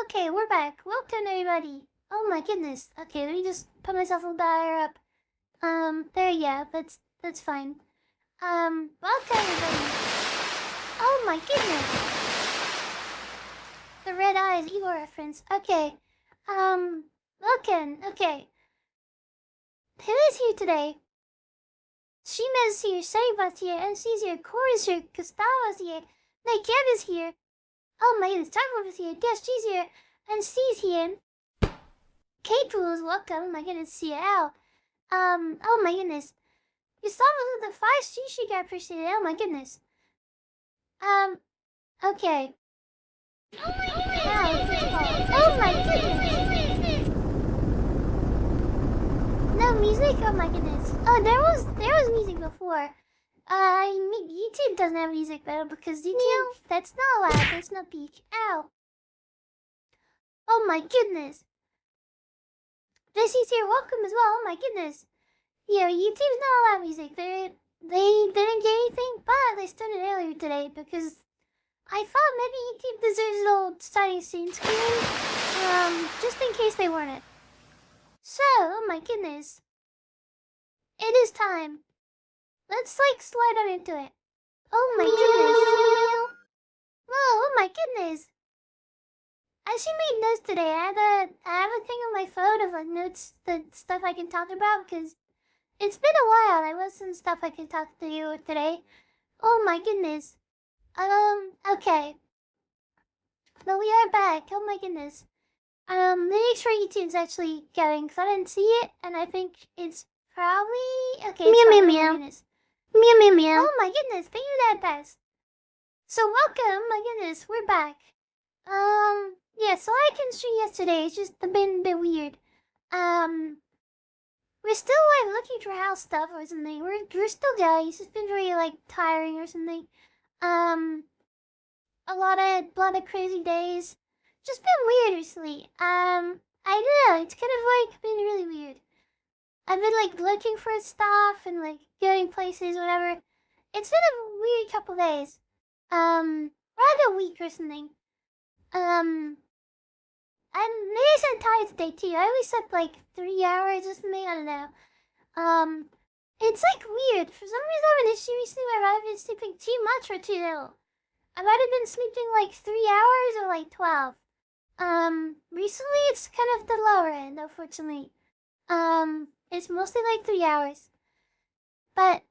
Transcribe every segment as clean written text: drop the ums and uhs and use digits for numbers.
Okay, we're back. Welcome, everybody. Oh my goodness. Okay, let me just put myself a little higher up. There, yeah, that's fine. Welcome, everybody. Oh my goodness. The red eyes, Igor reference. Okay. Welcome. Okay. Who is here today? Shima's here, Shaiba's here, MC's here, Cora's here, Gustavo's here, Nikev is here. Oh my goodness, Typhoon is here, Guess she's here, and C's here. K-Pool is welcome. Oh my goodness, CL. Oh my goodness. Gustavo with the 5 sushi guy appreciated. Oh my goodness. Okay. Oh my goodness. Oh my goodness. No music? Oh my goodness. Oh, there was music before. YouTube doesn't have music though because YouTube, that's not allowed. That's not peak. Ow. Oh my goodness. Jesse's here, welcome as well. Oh my goodness. Yeah, YouTube's not allowed music. They didn't get anything, but they started earlier today because I thought maybe YouTube deserves a little starting scene screen. Just in case they weren't. So, oh my goodness. It is time. Let's slide on into it. Oh my goodness. Whoa, oh my goodness. I actually made notes today. I have a thing on my phone of notes, the stuff I can talk about because it's been a while. I wasn't stuff I can talk to you today. Oh my goodness. Okay. But we are back. Oh my goodness. Make sure YouTube's actually going because I didn't see it and I think it's probably okay. Meow meow meow. Meow meow meow. Oh my goodness, thank you that best. So welcome, my goodness, we're back. Yeah, so I can stream yesterday. It's just been a bit weird. We're still looking for house stuff or something. We're still guys. It's been very tiring or something. A lot of crazy days. Just been weird recently. I don't know. It's kind of been really weird. I've been looking for stuff and going places, whatever. It's been a weird couple days. Around a week or something. Maybe I said tired today too. I only slept 3 hours or something. I don't know. It's weird. For some reason, I have an issue recently where I've been sleeping too much or too little. I might have been sleeping 3 hours or 12. Recently it's kind of the lower end, unfortunately. It's mostly 3 hours. But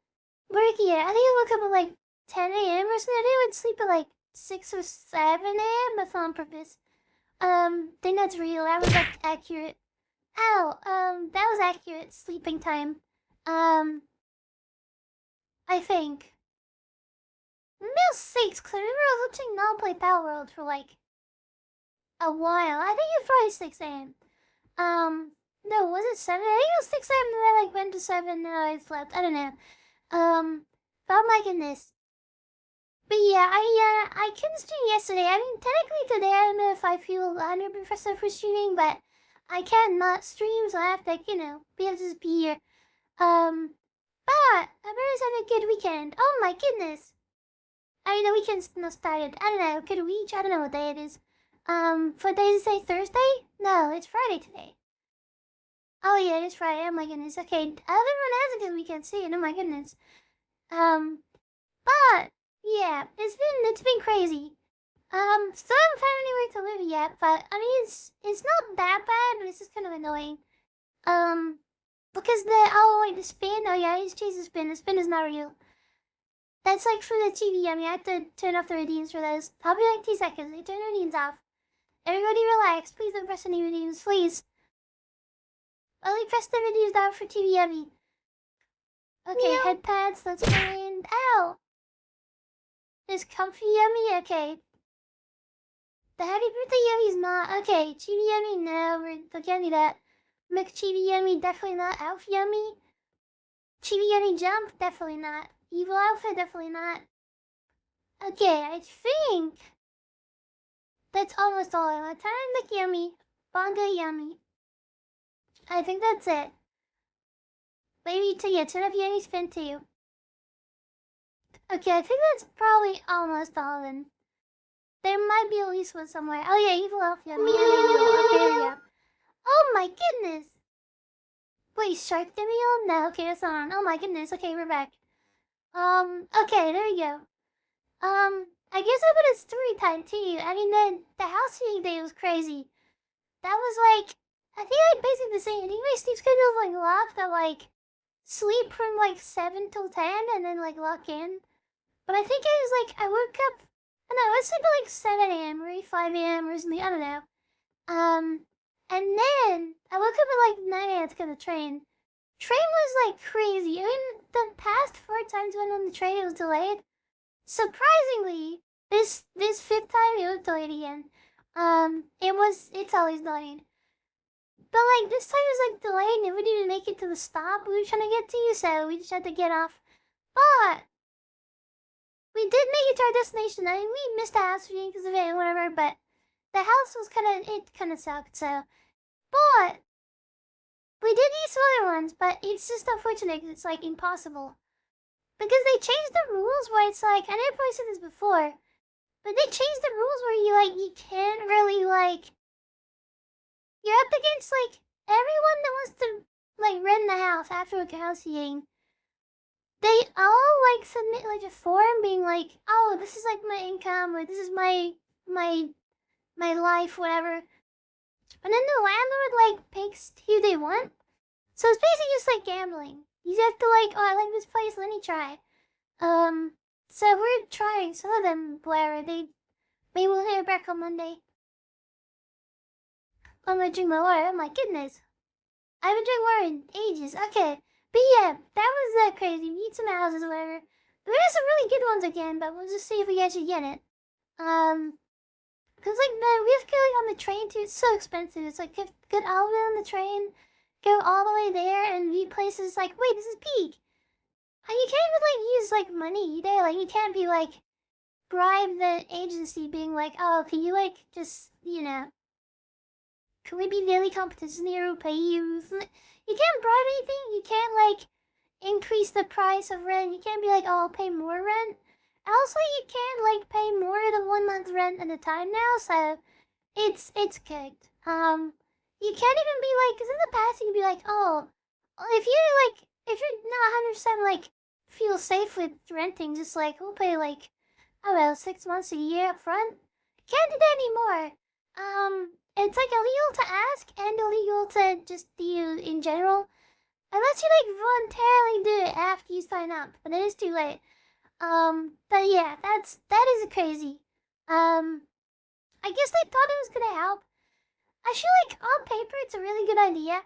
working it, I think I woke up at 10 a.m. or something. I think I would sleep at 6 or 7 a.m. That's on purpose. Think that's real. That was accurate. Ow, that was accurate sleeping time. I think. Maybe it was 6, because I remember I was watching Noel play Power World for a while. I think it was probably 6 a.m. No, was it 7? I think it was 6 a.m. and then I went to 7 and then I slept. I don't know. Oh my goodness. But yeah, I couldn't stream yesterday. I mean, technically today, I don't know if I feel 100% for streaming, but I can't not stream, so I have to, be able to just be here. But I better have a good weekend. Oh my goodness. I mean, the weekend's not started. I don't know, good week? I don't know what day it is. For day to say Thursday? No, it's Friday today. Oh yeah, it's Friday. Oh my goodness. Okay, everyone has a good weekend soon. Oh my goodness. But yeah, it's been crazy. Still haven't found anywhere to live yet, but I mean it's not that bad, but it's just kind of annoying. Because the spin. Oh yeah, he's chasing spin. The spin is not real. That's for the TV. I mean, I have to turn off the redeems for those. I'll be 2 seconds. I turn the redeems off. Everybody relax. Please don't press any redeems, please. Only press the redeems down for TV Yummy. Okay, head pads. Let's go in. Ow! Is comfy Yummy? Okay. The happy birthday Yummy's not. Okay, Chibi Yummy, no. We're can't do that. McChibi Yummy, definitely not. Alf Yummy. Chibi Yummy jump, definitely not. Evil outfit, definitely not. Okay, I think that's almost all. I'm Time Yummy. Bonga Yummy. I think that's it. Maybe turn up Yummy spin too. Okay, I think that's probably almost all then. There might be at least one somewhere. Oh yeah, Evilopia. Meow. Okay, there we go. Oh my goodness! Wait, Shark Demiel? No, okay, that's not on. Oh my goodness, okay, we're back. Okay, there we go. I guess I put a story time too. I mean, the house sitting day was crazy. That was like, I think I basically the same. Anyway, Steve's schedule was like locked. I like sleep from like 7 till 10 and then like lock in. But I think it was like, I woke up, I don't know, I was sleeping like 7 a.m. or 5 a.m. or something, I don't know. And then I woke up at like 9 a.m. to get the train. Train was like crazy. I mean, the past 4 times I went on the train, it was delayed. Surprisingly, this fifth time it was delayed again. It's always delayed. But like this time it was like delayed and we didn't even make it to the stop we were trying to get to, so we just had to get off. But we did make it to our destination. I mean, we missed the house reading because of it and whatever, but the house was kind of sucked, so. But we did eat some other ones, but it's just unfortunate because it's like impossible. Because they changed the rules where it's like, I never probably said this before, but they changed the rules where you can't really like, you're up against like everyone that wants to like rent the house after a house eating. They all like submit like a form being like, oh, this is like my income or this is my life, whatever. And then the landlord like picks who they want. So it's basically just like gambling. You have to like, oh, I like this place, let me try. So we're trying some of them, whatever. Maybe we'll hear back on Monday. I'm gonna drink my water. Oh my goodness. I haven't drank water in ages. Okay. But yeah, that was crazy. We eat some houses or whatever. There are some really good ones again, but we'll just see if we actually get it. Cause like, man, we have to go like, on the train too. It's so expensive. It's like, get all the way on the train, go all the way there, and meet places like, wait, this is peak. And you can't even like use like money either. Like, you can't be like, bribe the agency being like, oh, can you like just, you know, can we be daily competition here or pay you? You can't bribe anything. You can't like increase the price of rent. You can't be like, oh, I'll pay more rent. Also, you can't like pay more than 1 month rent at a time now, so it's cooked. You can't even be like, cause in the past you can be like, oh, if you're not 100% like feel safe with renting, just like we'll pay like, I don't know, 6 months a year up front. Can't do that anymore. It's like illegal to ask and illegal to just do in general, unless you like voluntarily do it after you sign up, but it is too late. But yeah, that is crazy. I guess they thought it was gonna help. I feel like on paper it's a really good idea.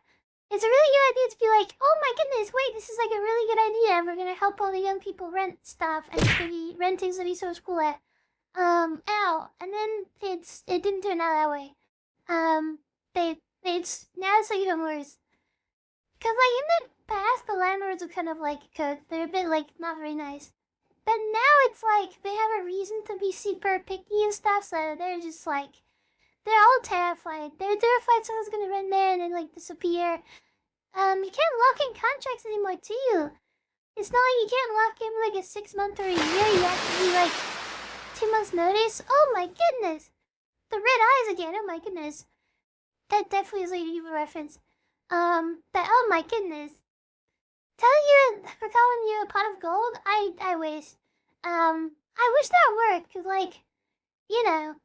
It's a really good idea to be like, oh my goodness, wait, this is like a really good idea. We're gonna help all the young people rent stuff, and it's gonna be renting's gonna be so cool at. Ow, and then it didn't turn out that way. It's now it's like even worse. Cause like in the past, the landlords were kind of like they're a bit like not very nice. But now it's like they have a reason to be super picky and stuff, so they're just like, they're all terrified. They're terrified someone's gonna run there and then like disappear. You can't lock in contracts anymore too. It's not like you can't lock in like a 6 month or a year. You have to be like 2 months notice. Oh my goodness, the red eyes again. Oh my goodness, that definitely is like a evil reference. Oh my goodness. Telling you for calling you a pot of gold? I wish. I wish that worked, cause like, you know,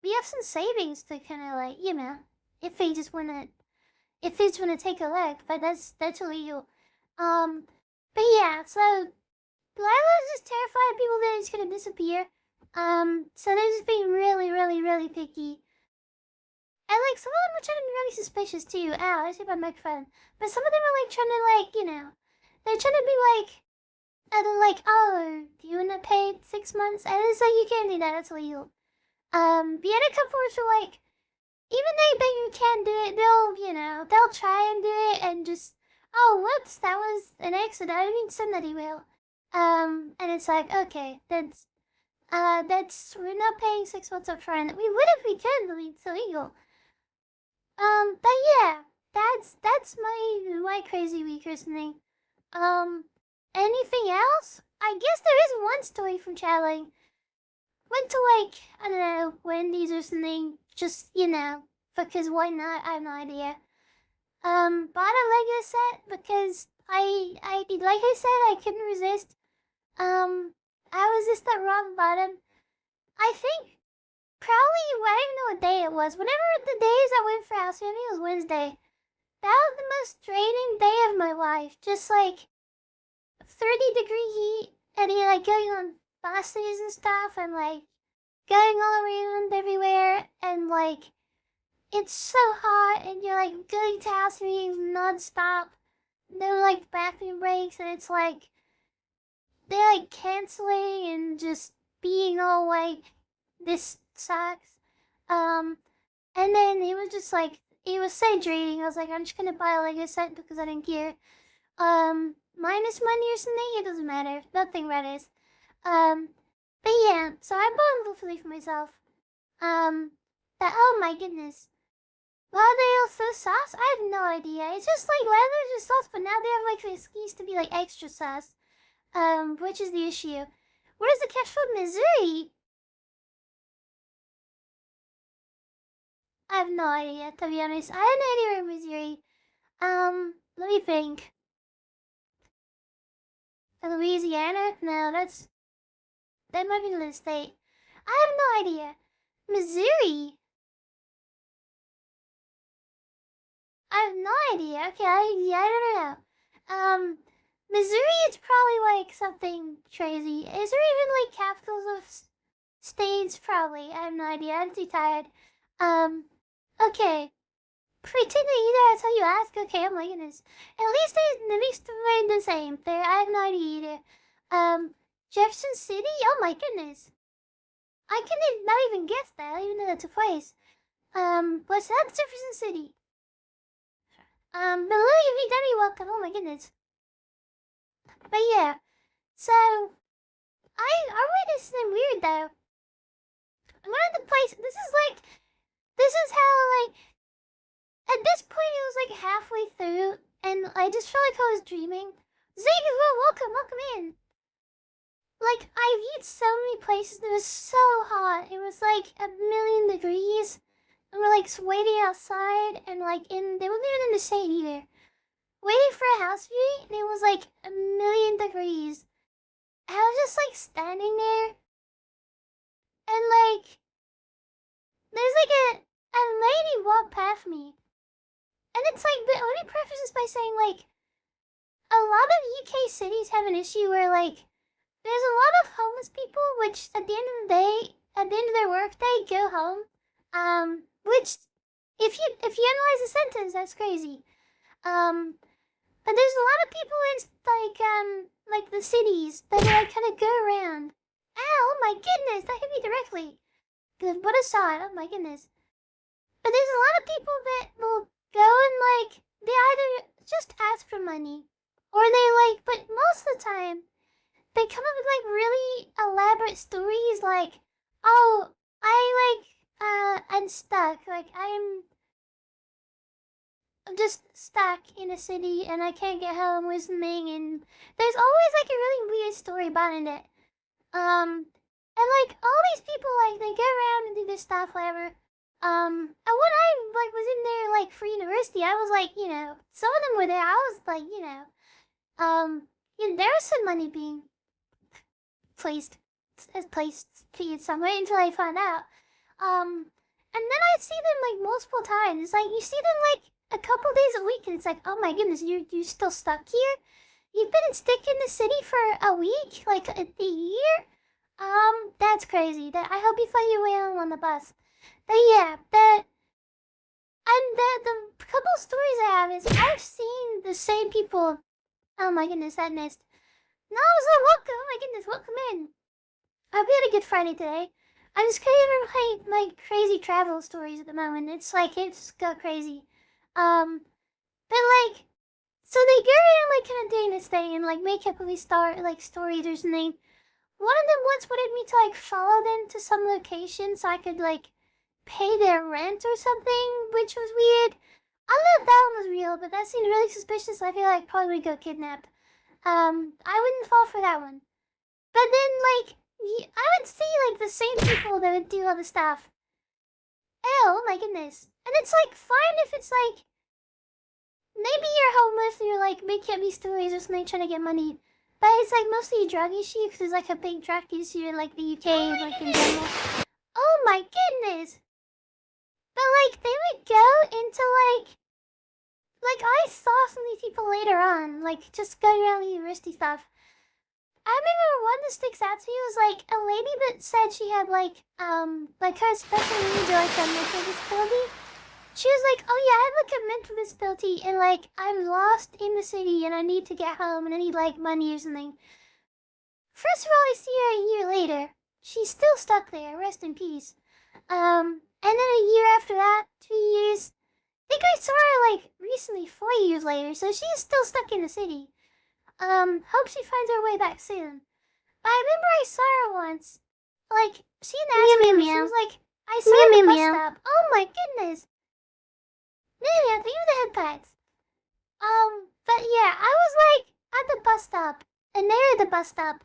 we have some savings to kind of like, you know, if they just wanna take a look, but that's illegal. But yeah, so Lila's just terrified of people that are just gonna disappear. So they're just being really, really, really picky. And like some of them were trying to be really suspicious too. Ow, I hit my microphone. But some of them were like trying to like, you know, they're trying to be like, oh, do you wanna pay 6 months? And it's like you can't do that, that's illegal. But yeah, they come forward for like, even though you can't do it, they'll try and do it and just, oh, whoops, that was an accident. I didn't mean to send that email. And it's like, okay, we're not paying 6 months up front. We would if we could, but it's illegal. But yeah, that's my crazy week or something. Anything else? I guess there is one story from traveling. went to like, I don't know, Wendy's or something, just, you know, because why not? I have no idea. Bought a Lego set because like I said, I couldn't resist. I was just at rock bottom. I think probably, I don't even know what day it was. Whenever the days I went for house, maybe it was Wednesday. That was the most draining day of my life. Just like 30-degree heat, and you're like going on buses and stuff, and like going all around everywhere, and like it's so hot, and you're like going to house meetings non-stop. No like bathroom breaks, and it's like they're like canceling and just being all like, this sucks. And then it was just like, it was so draining. I was like, I'm just gonna buy a Lego set because I didn't care. Minus money or something, it doesn't matter. Nothing matters. But yeah, so I bought a little fillet for myself. Oh my goodness. Why are they also sauce? I have no idea. It's just like, why they're just sauce, but now they have like the excuse to be like extra sauce. Which is the issue. Where's the cash from Missouri? I have no idea, to be honest. I have no idea where Missouri. Let me think. Louisiana? No, that might be the state. I have no idea. Missouri? I have no idea. Okay, I don't know. Missouri is probably like something crazy. Is there even like capitals of states? Probably. I have no idea. I'm too tired. Okay. Pretend either until you ask. Okay, oh my goodness. At least remain the same. There, I have no idea either. Jefferson City? Oh my goodness. I can not even guess that, even though that's a place. What's that? Jefferson City. But look, if you done me welcome. Oh my goodness. But yeah, so our way is weird though. One of the places, this is how like, at this point it was like halfway through, and I just felt like I was dreaming. Zig, welcome in. Like, I viewed so many places, it was so hot. It was like 1,000,000 degrees, and we're like waiting outside, and like they weren't even in the shade either. Waiting for a house view, and it was like 1,000,000 degrees. I was just like standing there, and like there's like a lady walked past me, and it's like, but let me preface this by saying like a lot of UK cities have an issue where like there's a lot of homeless people, which at the end of the day, at the end of their workday, go home. Which if you analyze the sentence, that's crazy. But there's a lot of people in like the cities that like kind of go around. Ow! Oh my goodness, that hit me directly. What a shot! Oh my goodness. But there's a lot of people that will go and like they either just ask for money, or they like. But most of the time, they come up with like really elaborate stories, like, oh, I'm stuck. Like I'm just stuck in a city and I can't get home or something, and there's always like a really weird story behind it. And like all these people, like they go around and do this stuff, whatever. And when I like was in there like for university, I was like, you know, some of them were there. I was like, you know, there was some money being placed somewhere until I found out. And then I see them like multiple times. It's like you see them like a couple days a week, and it's like, oh my goodness, you still stuck here? You've been stuck in the city for a week, like a year? That's crazy. That I hope you find your way home on the bus. But yeah, the couple stories I have is I've seen the same people. Oh my goodness, that missed. No, so welcome. Oh my goodness, welcome in. I hope you had a good Friday today. I'm just creating my crazy travel stories at the moment. It's got crazy. But like, so they go around like kind of doing this thing and like make up all these stories or something. One of them once wanted me to like follow them to some location so I could like pay their rent or something, which was weird. I don't know if that one was real, but that seemed really suspicious. I feel like probably would go kidnapped. I wouldn't fall for that one. But then like I would see like the same people that would do all the stuff. Oh my goodness. And it's like fine if it's like maybe you're homeless and you're like making up these stories or something trying to get money. But it's like mostly a drug issue because there's like a big drug issue in like the UK and like in general. Oh my goodness. But like they would go into like I saw some of these people later on, like just going around the university stuff. I remember one that sticks out to me was like a lady that said she had like her special needs or like a mental disability. She was like, oh yeah, I have like a mental disability and like I'm lost in the city and I need to get home and I need like money or something. First of all, I see her a year later. She's still stuck there, rest in peace. And then a year after that, 2 years. I think I saw her like recently, 4 years later, so she's still stuck in the city. Hope she finds her way back soon. But I remember I saw her once. Like, she asked me, she was like, I saw her at the bus stop. Oh my goodness. Meow, thank you for the head pats. But yeah, I was like at the bus stop, and they were at the bus stop.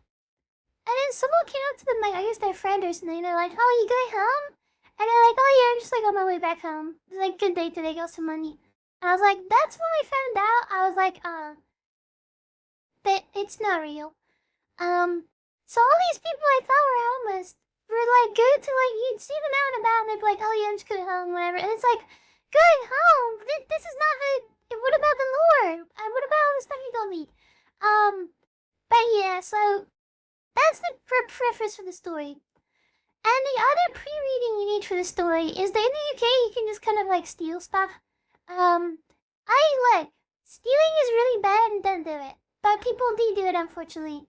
And then someone came up to them, like, I guess their friend or something, and they're like, oh, you going home? And they're like, oh yeah, I'm just like on my way back home. It's like, good day today, got some money. And I was like, that's when I found out. I was like, that it's not real. So all these people I thought were homeless were like good to like, you'd see them out and about and they'd be like, oh yeah, I'm just going home, whatever. And it's like, going home? This is not the, what about the lore? What about all the stuff you told me? But yeah, so that's the preface for the story. And the other pre-reading you need for the story is that in the UK you can just kind of like steal stuff. Stealing is really bad and don't do it. But people do it, unfortunately.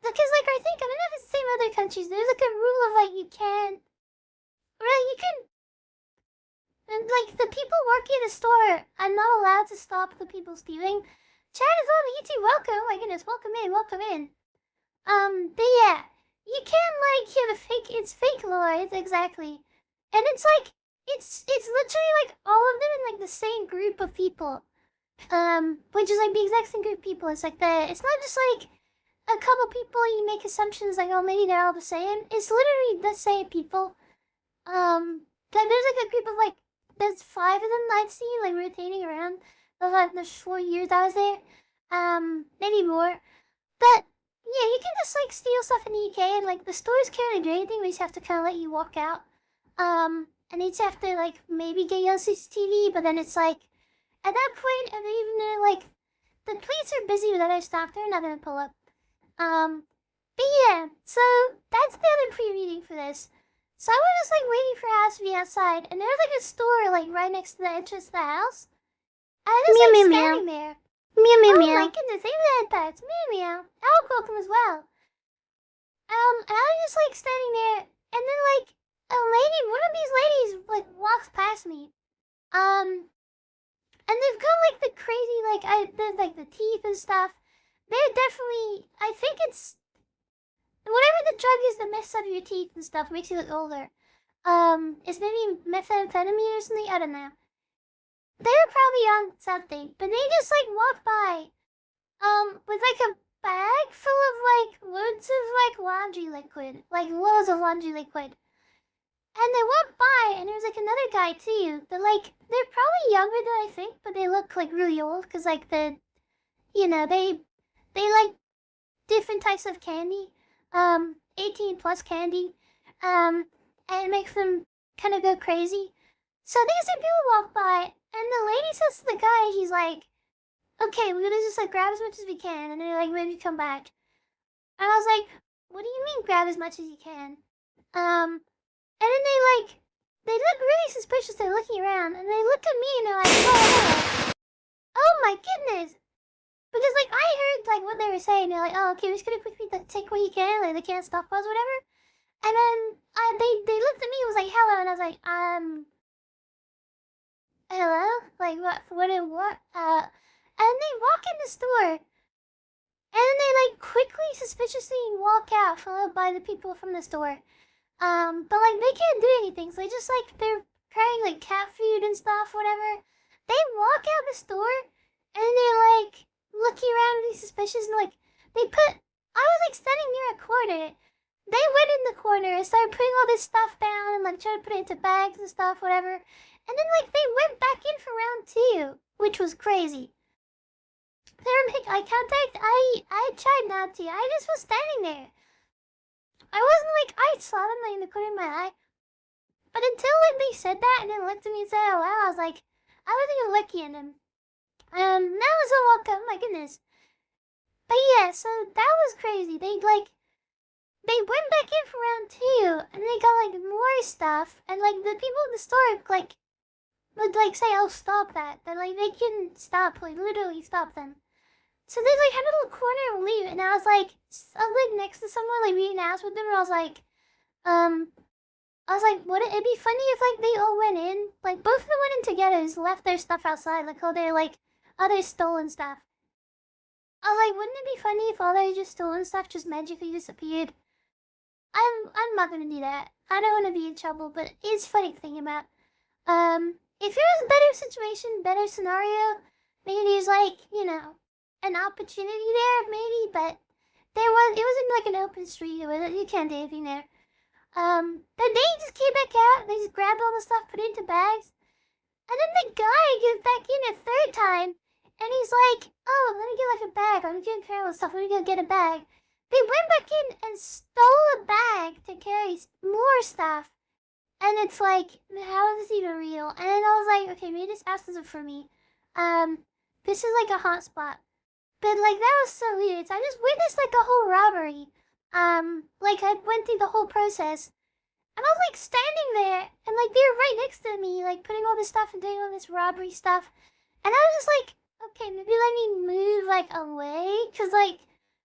Because like I think, I don't know if it's the same in other countries, there's like a rule of like you can't, right, you can, and like the people working in the store, I'm not allowed to stop the people stealing. Chat is on the YouTube, welcome, oh my goodness, welcome in, welcome in. But yeah, you can't like hear the fake, it's fake lore, it's exactly. And it's like, it's literally like all of them in like the same group of people. Which is like the exact same group of people. It's like it's not just like a couple people you make assumptions like, oh, maybe they're all the same. It's literally the same people. There's like a group of like, there's 5 of them I'd seen like rotating around the 4 years I was there. Maybe more. But yeah, you can just like steal stuff in the UK and like the stores can't do anything, they just have to kind of let you walk out. And you just have to like maybe get you on CCTV, but then it's like, at that point, and even though, like, the police are busy with other stuff, they're not gonna pull up. But yeah, so that's the other pre-reading for this. So I was just, like, waiting for a house to be outside, and there was, like, a store, like, right next to the entrance to the house. And I was, like, standing there. Oh my goodness, they had pets. Meow. I'll welcome as well. And I was just, like, standing there, and then, like, a lady, one of these ladies, like, walks past me. And they've got like the crazy, like the teeth and stuff. They're definitely, I think it's, whatever the drug is that messes up your teeth and stuff, makes you look older. It's maybe methamphetamine or something, I don't know. They're probably on something, but they just like walk by, with like a bag full of like loads of like laundry liquid, like loads of laundry liquid. And they walked by, and there was like another guy too. They're probably younger than I think, but they look like really old, cause like they like different types of candy, 18 plus candy, and it makes them kind of go crazy. So these two people walk by, and the lady says to the guy, he's like, okay, we're gonna just like grab as much as we can, and then like maybe come back. And I was like, what do you mean grab as much as you can? And then they look really suspicious, they're looking around, and they look at me and they're like, oh my goodness. Because like, I heard like what they were saying, they're like, oh, okay, we're just gonna quickly take what you can, like they can't stop us, whatever. And then they looked at me and was like, hello, and I was like, hello? Like, what? And they walk in the store, and then they like quickly, suspiciously walk out, followed by the people from the store. But like they can't do anything, so they just like, they're carrying like cat food and stuff, whatever. They walk out the store, and they're like looking around really suspicious, and like I was like standing near a corner. they went in the corner and started putting all this stuff down and like trying to put it into bags and stuff, whatever. And then like they went back in for round 2, which was crazy. They were making eye contact. I tried not to. I just was standing there. I wasn't like, I saw them like in the corner of my eye. But until like they said that and then looked at me and said, oh wow, I was like, I wasn't even looking at them. Now it's a welcome, my goodness. But yeah, so that was crazy. They went back in for round 2 and they got like more stuff. And like the people in the store like would like say, oh stop that. That like they couldn't stop, like literally stop them. So they like had a little corner and leave, and I was like next to someone like being asked with them, and I was like, would it be funny if like they all went in, like both of them went in together, just left their stuff outside, like all their like other stolen stuff. I was like, wouldn't it be funny if all their just stolen stuff just magically disappeared? I'm not gonna do that. I don't want to be in trouble, but it's funny to think about. If it was a better situation, better scenario, maybe there's like, you know, an opportunity there, maybe, but it wasn't like an open street, you can't do anything there. Then they just came back out, they just grabbed all the stuff, put it into bags, and then the guy gets back in a 3rd time, and he's like, oh, let me get like a bag, I'm getting carry all the stuff, let me go get a bag. They went back in and stole a bag to carry more stuff, and it's like, how is this even real? And I was like, okay, maybe this house isn't for me. This is like a hot spot. But like that was so weird. So I just witnessed like a whole robbery. Like I went through the whole process. And I was like standing there and like they were right next to me, like putting all this stuff and doing all this robbery stuff. And I was just like, okay, maybe let me move like away. Cause like,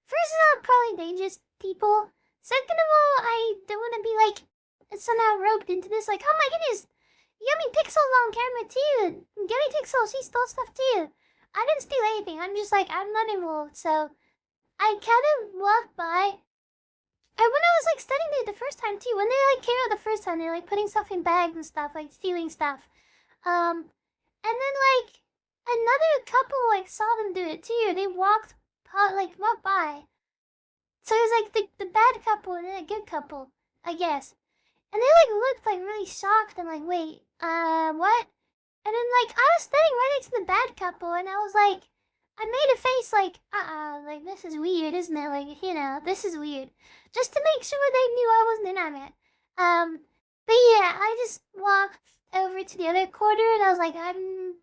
first of all, probably dangerous people. Second of all, I don't want to be like somehow roped into this. Like, oh my goodness, YumiPixel's on camera too. YumiPixel, she stole stuff too. I didn't steal anything. I'm just like, I'm not involved. So I kind of walked by. And when I was like standing there the first time too, when they like came out the first time, they were like putting stuff in bags and stuff, like stealing stuff. And then like another couple like saw them do it too. They walked by. So it was like the bad couple and then a good couple, I guess. And they like looked like really shocked and like, wait, what? And then, like, I was standing right next to the bad couple, and I was like, I made a face like, like, this is weird, isn't it? Like, you know, this is weird. Just to make sure they knew I wasn't in on it. But yeah, I just walked over to the other corner, and I was like, I'm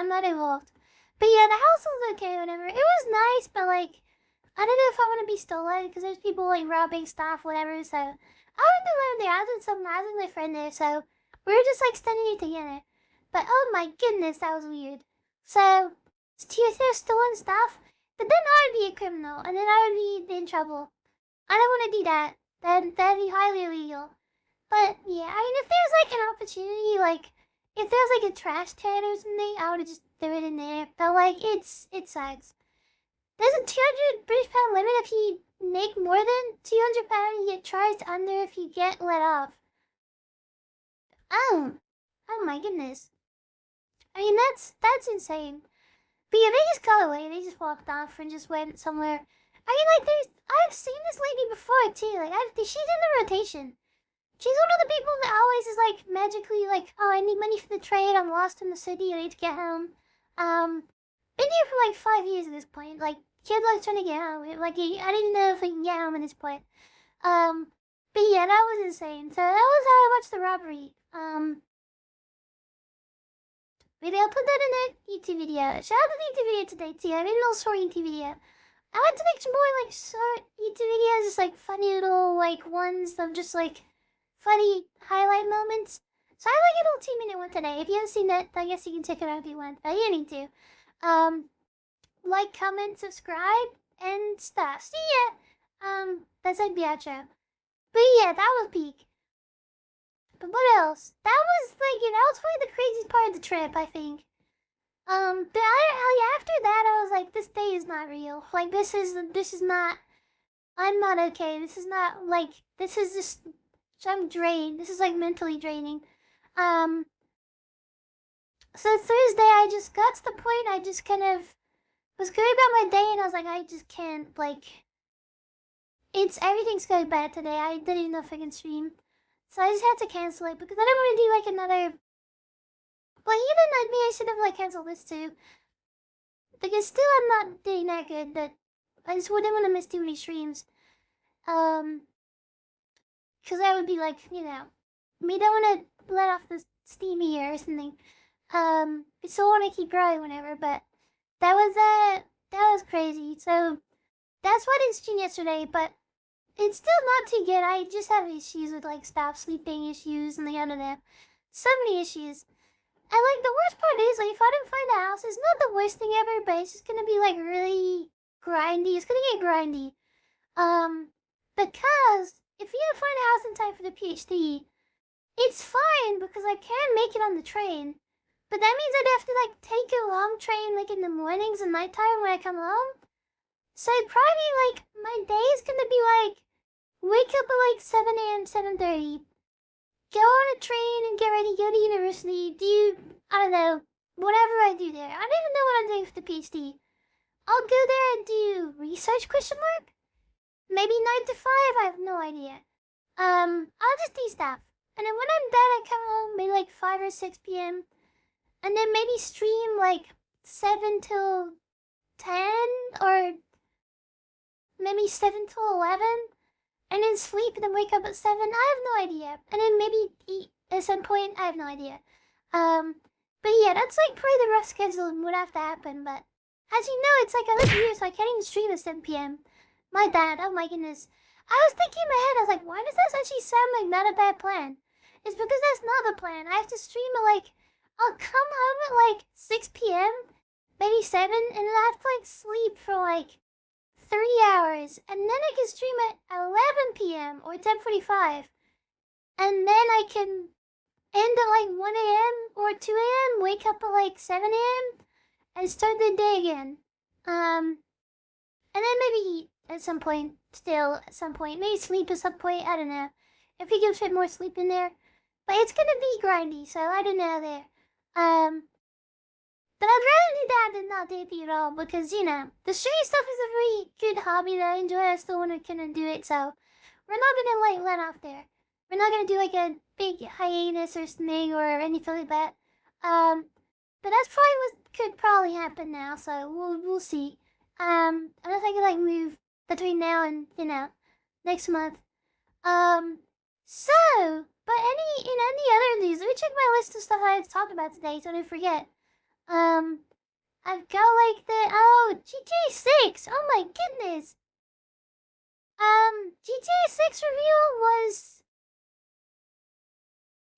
not involved. But yeah, the house was okay, whatever. It was nice, but, like, I don't know if I want to be stolen, because there's people, like, robbing stuff, whatever, so I went to live there. I was with my friend there, so we were just, like, standing here together. But oh my goodness, that was weird. So, they're stolen stuff, but then I would be a criminal, and then I would be in trouble. I don't want to do that. That'd be highly illegal. But yeah, I mean, if there's like an opportunity, like if there's like a trash can or something, I would just throw it in there. But like, it sucks. There's a 200 British pound limit. If you make more than 200 pounds, you get charged under if you get let off. Oh my goodness. I mean, that's insane. But yeah, they just got away. They just walked off and just went somewhere. I mean, like, I've seen this lady before, too. Like, she's in the rotation. She's one of the people that always is, like, magically, like, oh, I need money for the trade. I'm lost in the city. I need to get home. Been here for, like, 5 years at this point. Like, kid, like, trying to get home. Like, I didn't even know if I can get home at this point. But yeah, that was insane. So that was how I watched the robbery. Maybe I'll put that in a YouTube video. Shout out to the YouTube video today, too. I made a little short YouTube video. I want to make some more, like, short YouTube videos. Just, like, funny little, like, ones of just, like, funny highlight moments. So I have, like, a little 2-minute one today. If you haven't seen that, I guess you can check it out if you want. But you need to. Like, comment, subscribe, and stuff. See ya! That's like the outro. But yeah, that was peak. But what else? That was like, that was probably the craziest part of the trip, I think. But after that, I was like, this day is not real. Like, this is not, I'm not okay. This is not, like, this is just, I'm drained. This is, like, mentally draining. So Thursday, I just got to the point, I just kind of was going about my day, and I was like, I just can't, like, everything's going bad today. I didn't even know if I can stream. So I just had to cancel it because I don't want to do like another. Well, even maybe I should have like canceled this too. Because still I'm not doing that good, but I just wouldn't want to miss too many streams. Because that would be like, you know, we don't want to let off the steam here or something. We still want to keep growing whenever, but that was crazy. So that's why I didn't stream yesterday, but it's still not too good. I just have issues with like stop sleeping issues and the internet. So many issues. And like the worst part is like if I don't find a house, it's not the worst thing ever, but it's just gonna be like really grindy. It's gonna get grindy. Because if you don't find a house in time for the PhD, it's fine because I can make it on the train. But that means I'd have to like take a long train like in the mornings and nighttime when I come home. So probably like my day is gonna be like wake up at like 7 a.m., 7:30. Go on a train and get ready, go to university, do, I don't know, whatever I do there. I don't even know what I'm doing for the PhD. I'll go there and do research, question mark? Maybe 9 to 5, I have no idea. I'll just do stuff. And then when I'm done, I come home maybe like 5 or 6 p.m. And then maybe stream like 7 till 10 or maybe 7 till 11. And then sleep and then wake up at 7. I have no idea. And then maybe eat at some point. I have no idea. But yeah, that's like probably the rough schedule and would have to happen. But as you know, it's like I live here, so I can't even stream at 7 p.m. My dad, oh my goodness. I was thinking in my head, I was like, why does that actually sound like not a bad plan? It's because that's not the plan. I have to stream at like, I'll come home at like 6 p.m., maybe 7, and then I have to like sleep for like 3 hours, and then I can stream at 11 p.m. or 10:45, and then I can end at like 1 a.m. or 2 a.m., wake up at like 7 a.m., and start the day again. And then maybe eat at some point, maybe sleep at some point, I don't know, if we can fit more sleep in there, but it's gonna be grindy, so I don't know there. But I'd rather do that than not do anything at all because, you know, the streaming stuff is a very good hobby that I enjoy. I still want to kind of do it, so we're not going to, like, let off there. We're not going to do, like, a big hiatus or something or anything like that. But that's probably what could probably happen now, so we'll see. Unless I can, like, move between now and, you know, next month. But in any other news, let me check my list of stuff I talked about today so I don't forget. I've got like GTA 6. Oh my goodness. GTA 6 reveal was,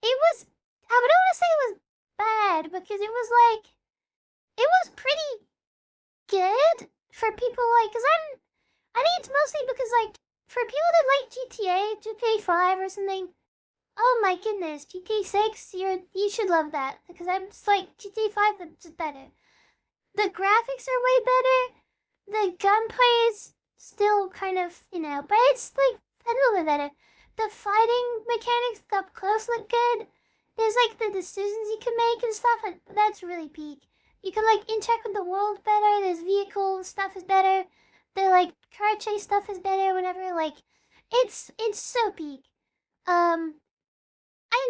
I don't want to say it was bad because it was pretty good for people like, I think it's mostly because like, for people that like GTA 5 or something, oh my goodness, GTA 6, you should love that. Because I'm just like, GTA 5 is better. The graphics are way better. The gunplay is still kind of, you know, but it's like a little bit better. The fighting mechanics up close look good. There's like the decisions you can make and stuff, and that's really peak. You can like interact with the world better. There's vehicle stuff is better. The like car chase stuff is better, whatever. Like, it's so peak.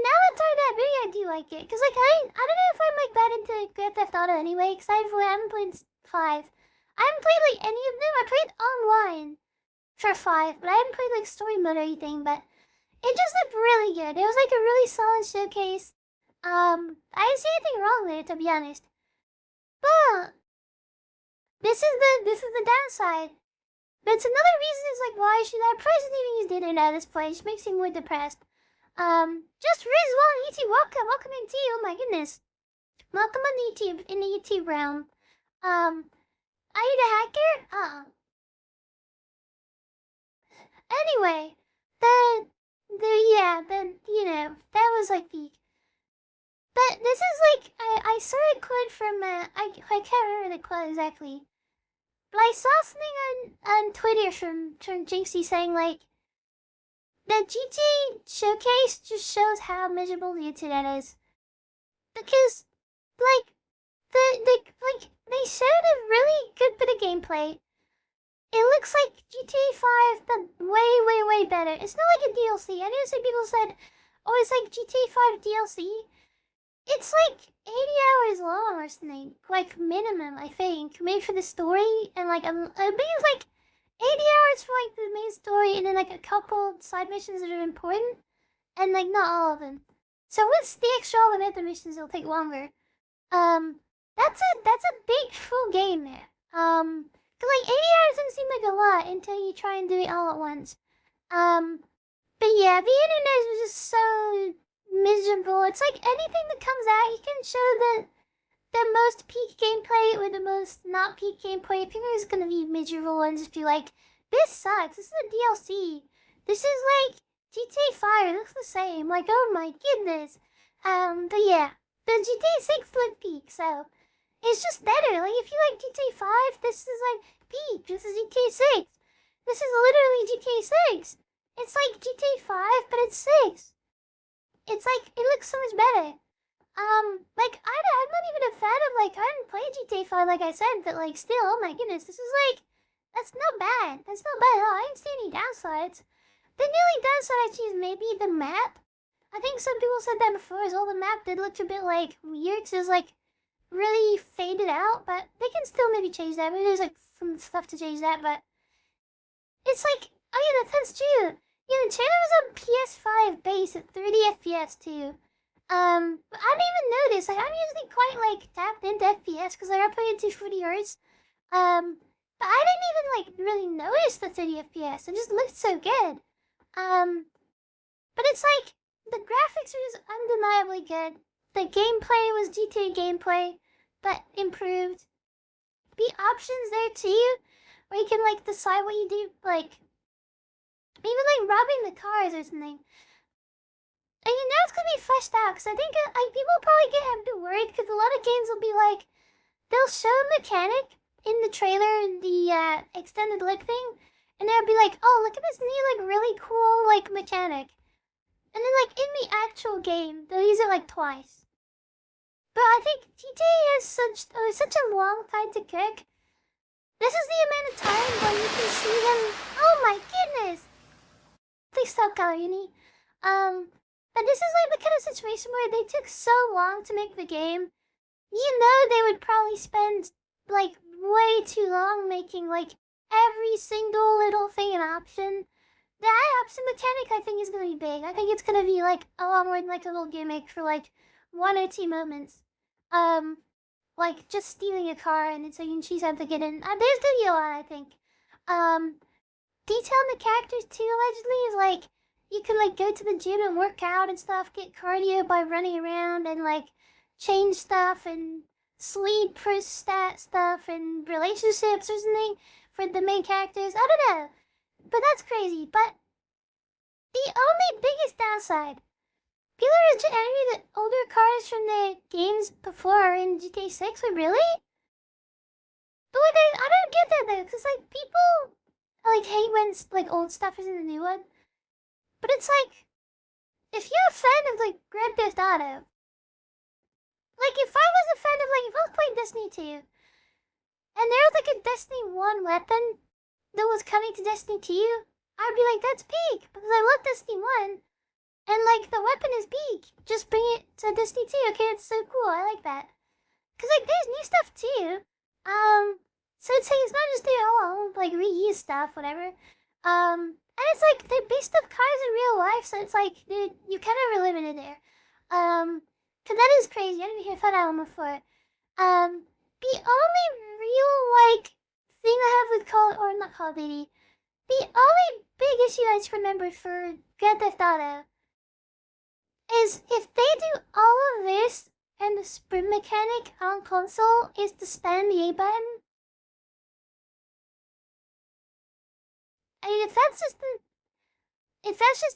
Now that I'm talking about it, maybe I do like it. Because, like, I don't know if I'm, like, bad into Grand Theft Auto anyway. Because I haven't played 5. I haven't played, like, any of them. I played online for 5. But I haven't played, like, story mode or anything. But it just looked really good. It was, like, a really solid showcase. I didn't see anything wrong with it, to be honest. But this is the downside. But it's another reason is, like, why should I probably even use the internet at this point. It just makes me more depressed. Just Rizwan, YouTube, welcome into you, oh my goodness. Welcome on YouTube, in the YouTube realm. Are you the hacker? Anyway, you know, that was like the, but this is like, I saw a quote from, I can't remember the quote exactly, but I saw something on Twitter from Jinxie saying like, the GT showcase just shows how miserable the internet is. Because, like, they showed a really good bit of gameplay. it looks like GTA 5, but way better. It's not like a DLC. I know some people said, oh, it's like GTA 5 DLC. It's like 80 hours long or something, like minimum, I think, made for the story, and like I think it's like 80 hours for like the main story, and then like a couple side missions that are important, and like not all of them. So with the extra all the other missions, it'll take longer. That's a big full game there. 'Cause like 80 hours doesn't seem like a lot until you try and do it all at once. But yeah, the internet is just so miserable. It's like anything that comes out, you can show the most peak gameplay or the most not peak gameplay. People are just gonna be miserable and just be like, this sucks. This is a DLC. This is like GTA 5. It looks the same. Like, oh my goodness. But yeah, the GTA 6 looked peak, so it's just better. Like, if you like GTA 5, this is like peak. This is GTA 6. This is literally GTA 6. It's like GTA 5, but it's 6. It's like, it looks so much better. Like, I'm not even a fan of, like, I didn't play GTA 5, like I said, but, like, still, oh my goodness, this is, like, that's not bad. That's not bad at all. I didn't see any downsides. The only downside, actually, is maybe the map. I think some people said that before, as well, the map did look a bit, like, weird, so it was, like, really faded out, but they can still maybe change that. Maybe there's, like, some stuff to change that, but it's, like, oh yeah, that's true. Yeah, the channel was on PS5 base at 30 FPS too. But I didn't even notice. Like, I'm usually quite like tapped into FPS because like, I play into 40 Hz. But I didn't even like really notice the 30 FPS. It just looked so good. But it's like the graphics are just undeniably good. The gameplay was GTA gameplay, but improved. The options there too, where you can like decide what you do, like. Maybe like robbing the cars or something. And you know it's gonna be fleshed out because I think like people probably get a bit worried because a lot of games will be like they'll show a mechanic in the trailer, the extended look thing, and they'll be like, oh look at this new like really cool like mechanic, and then like in the actual game they'll use it like twice. But I think GTA has such a long time to cook. This is the amount of time where you can see them. Oh my goodness. Please stop, Gallerini. But this is like the kind of situation where they took so long to make the game. You know they would probably spend like way too long making like every single little thing an option. The option mechanic I think is gonna be big. I think it's gonna be like a lot more than like a little gimmick for like 1 or 2 moments. Like just stealing a car and so you can choose how to get in. There's gonna be a lot, I think. Detailing the characters too, allegedly, is like you can like go to the gym and work out and stuff, get cardio by running around and like change stuff and sleep for stat stuff and relationships or something for the main characters. I don't know, but that's crazy. But the only biggest downside, people are just angry that older cars from the games before in GTA 6 were really. But like I don't get that though, because like people. I like hate when like old stuff is in the new one. But it's like, if you're a fan of like Grand Theft Auto, like if I was a fan of like if I was playing Destiny 2, and there was like a Destiny 1 weapon that was coming to Destiny 2, I'd be like, that's peak because I love Destiny 1, and like the weapon is peak. Just bring it to Destiny 2. Okay, it's so cool. I like that. Cause like there's new stuff too. So it's not just like reuse stuff, whatever. And it's like they're based off cars in real life, so it's like, dude, you kind of are limited there. Cause that is crazy. I didn't hear that album before. The only real like thing I have with Call of Duty, the only big issue I just remembered for Grand Theft Auto is if they do all of this and the sprint mechanic on console is to spam the A button. I mean, if that's just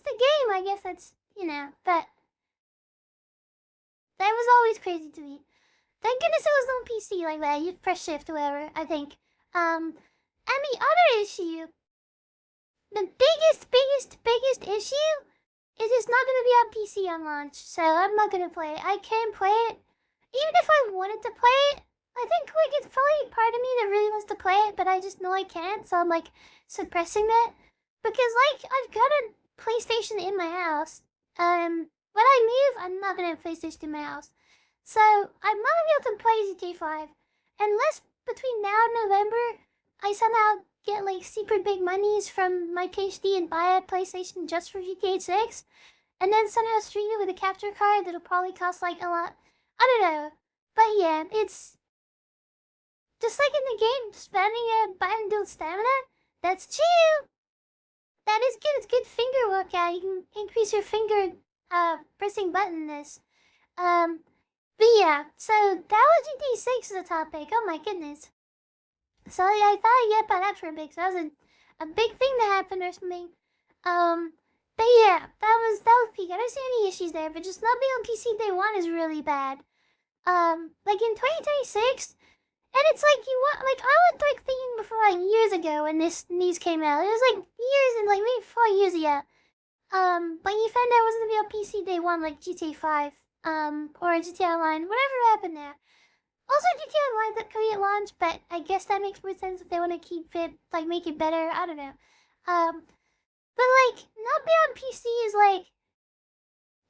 the game, I guess that's, but that was always crazy to me. Thank goodness it was on PC like that. You press shift or whatever, I think. And the other issue, the biggest issue is it's not going to be on PC on launch, so I'm not going to play it. I can play it. Even if I wanted to play it, I think like it's probably part of me that really wants to play it, but I just know I can't, so I'm like suppressing that. Because like I've got a PlayStation in my house. When I move, I'm not gonna have PlayStation in my house. So I'm not gonna be able to play GTA 5 unless between now and November I somehow get like super big monies from my PhD and buy a PlayStation just for GTA 6, and then somehow stream it with a capture card that'll probably cost like a lot. I don't know, but yeah, it's just like in the game, spamming a button builds stamina. That's chill. That is good. It's good finger workout. You can increase your finger pressing buttonness. But yeah, so that was GTA 6 as a topic. Oh my goodness. So yeah, I thought I'd get about that for a bit. So that was a big thing that happened or something. But yeah, that was peak. I don't see any issues there, but just not being on PC day one is really bad. Like in 2026, and it's like you want, like I was like thinking before like years ago when this news came out. It was like years and like maybe 4 years ago. But you found out it wasn't gonna be on PC day one like GTA 5, or GTA Online, whatever happened there. Also, GTA Online that could get launched, but I guess that makes more sense if they want to keep it, like make it better. I don't know. But like not being on PC is like,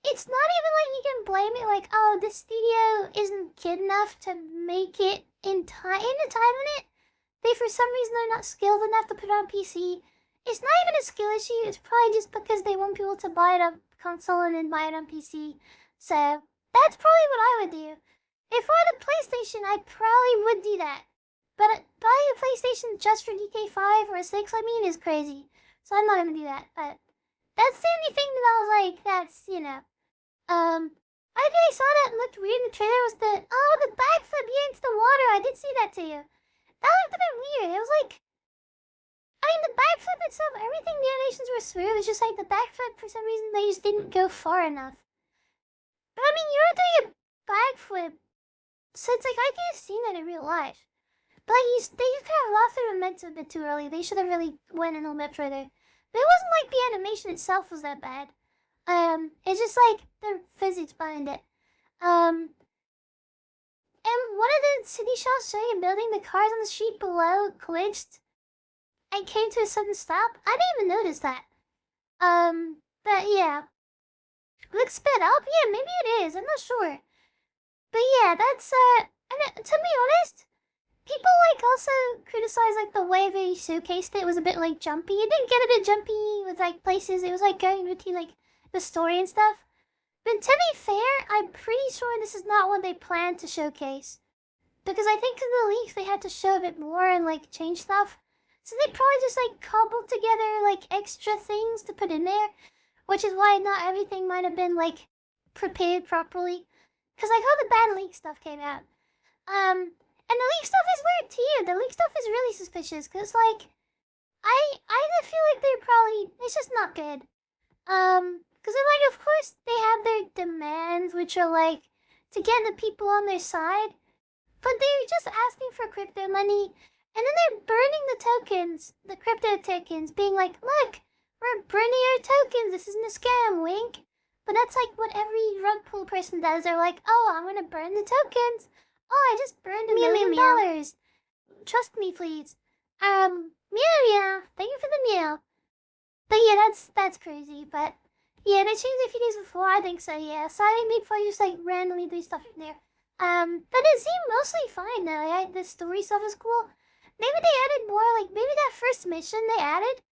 it's not even like you can blame it like, oh, the studio isn't good enough to make it in time limit. They for some reason are not skilled enough to put it on PC. It's not even a skill issue. It's probably just because they want people to buy it on console and then buy it on PC. So that's probably what I would do. If I had a PlayStation, I probably would do that. But buying a PlayStation just for GTA 5 or 6, I mean, is crazy. So I'm not gonna do that. But that's the only thing that I was like, that's, you know. I think I saw that and looked weird in the trailer was the backflip into the water. I did see that too. That looked a bit weird. It was like, I mean, the backflip itself, everything, the animations were smooth. It's just like the backflip, for some reason, they just didn't go far enough. But I mean, you're doing a backflip, so it's like, I could have seen that in real life. But like, they just kind of lost their momentum a bit too early. They should have really went in a little bit further. But it wasn't like the animation itself was that bad. It's just like the physics behind it. And one of the city shots showing a building, the cars on the street below glitched and came to a sudden stop. I didn't even notice that. But yeah. Looks sped up? Yeah, maybe it is. I'm not sure. But yeah, that's, and to be honest, people like also criticize like the way they showcased it was a bit like jumpy. It didn't get a bit jumpy with like places. It was like going between like the story and stuff. But to be fair, I'm pretty sure this is not what they planned to showcase. Because I think in the leaks they had to show a bit more and like change stuff. So they probably just like cobbled together like extra things to put in there. Which is why not everything might have been like prepared properly. Because like all the bad leak stuff came out. And the leak stuff is weird too. The leak stuff is really suspicious. Because like, I feel like they're probably, it's just not good. Because like, of course, they have their demands, which are like, to get the people on their side. But they're just asking for crypto money. And then they're burning the tokens, the crypto tokens, being like, look, we're burning our tokens, this isn't a scam, wink. But that's like what every rug pull person does. They're like, oh, I'm gonna burn the tokens. Oh, I just burned $1 million. Trust me, please. Meow, thank you for the meow. But yeah, that's crazy, but yeah, they changed it a few days before, I think so, yeah. So I think before you just like randomly do stuff in there. But it seemed mostly fine though. Yeah, the story stuff is cool. Maybe they added more, like maybe that first mission they added.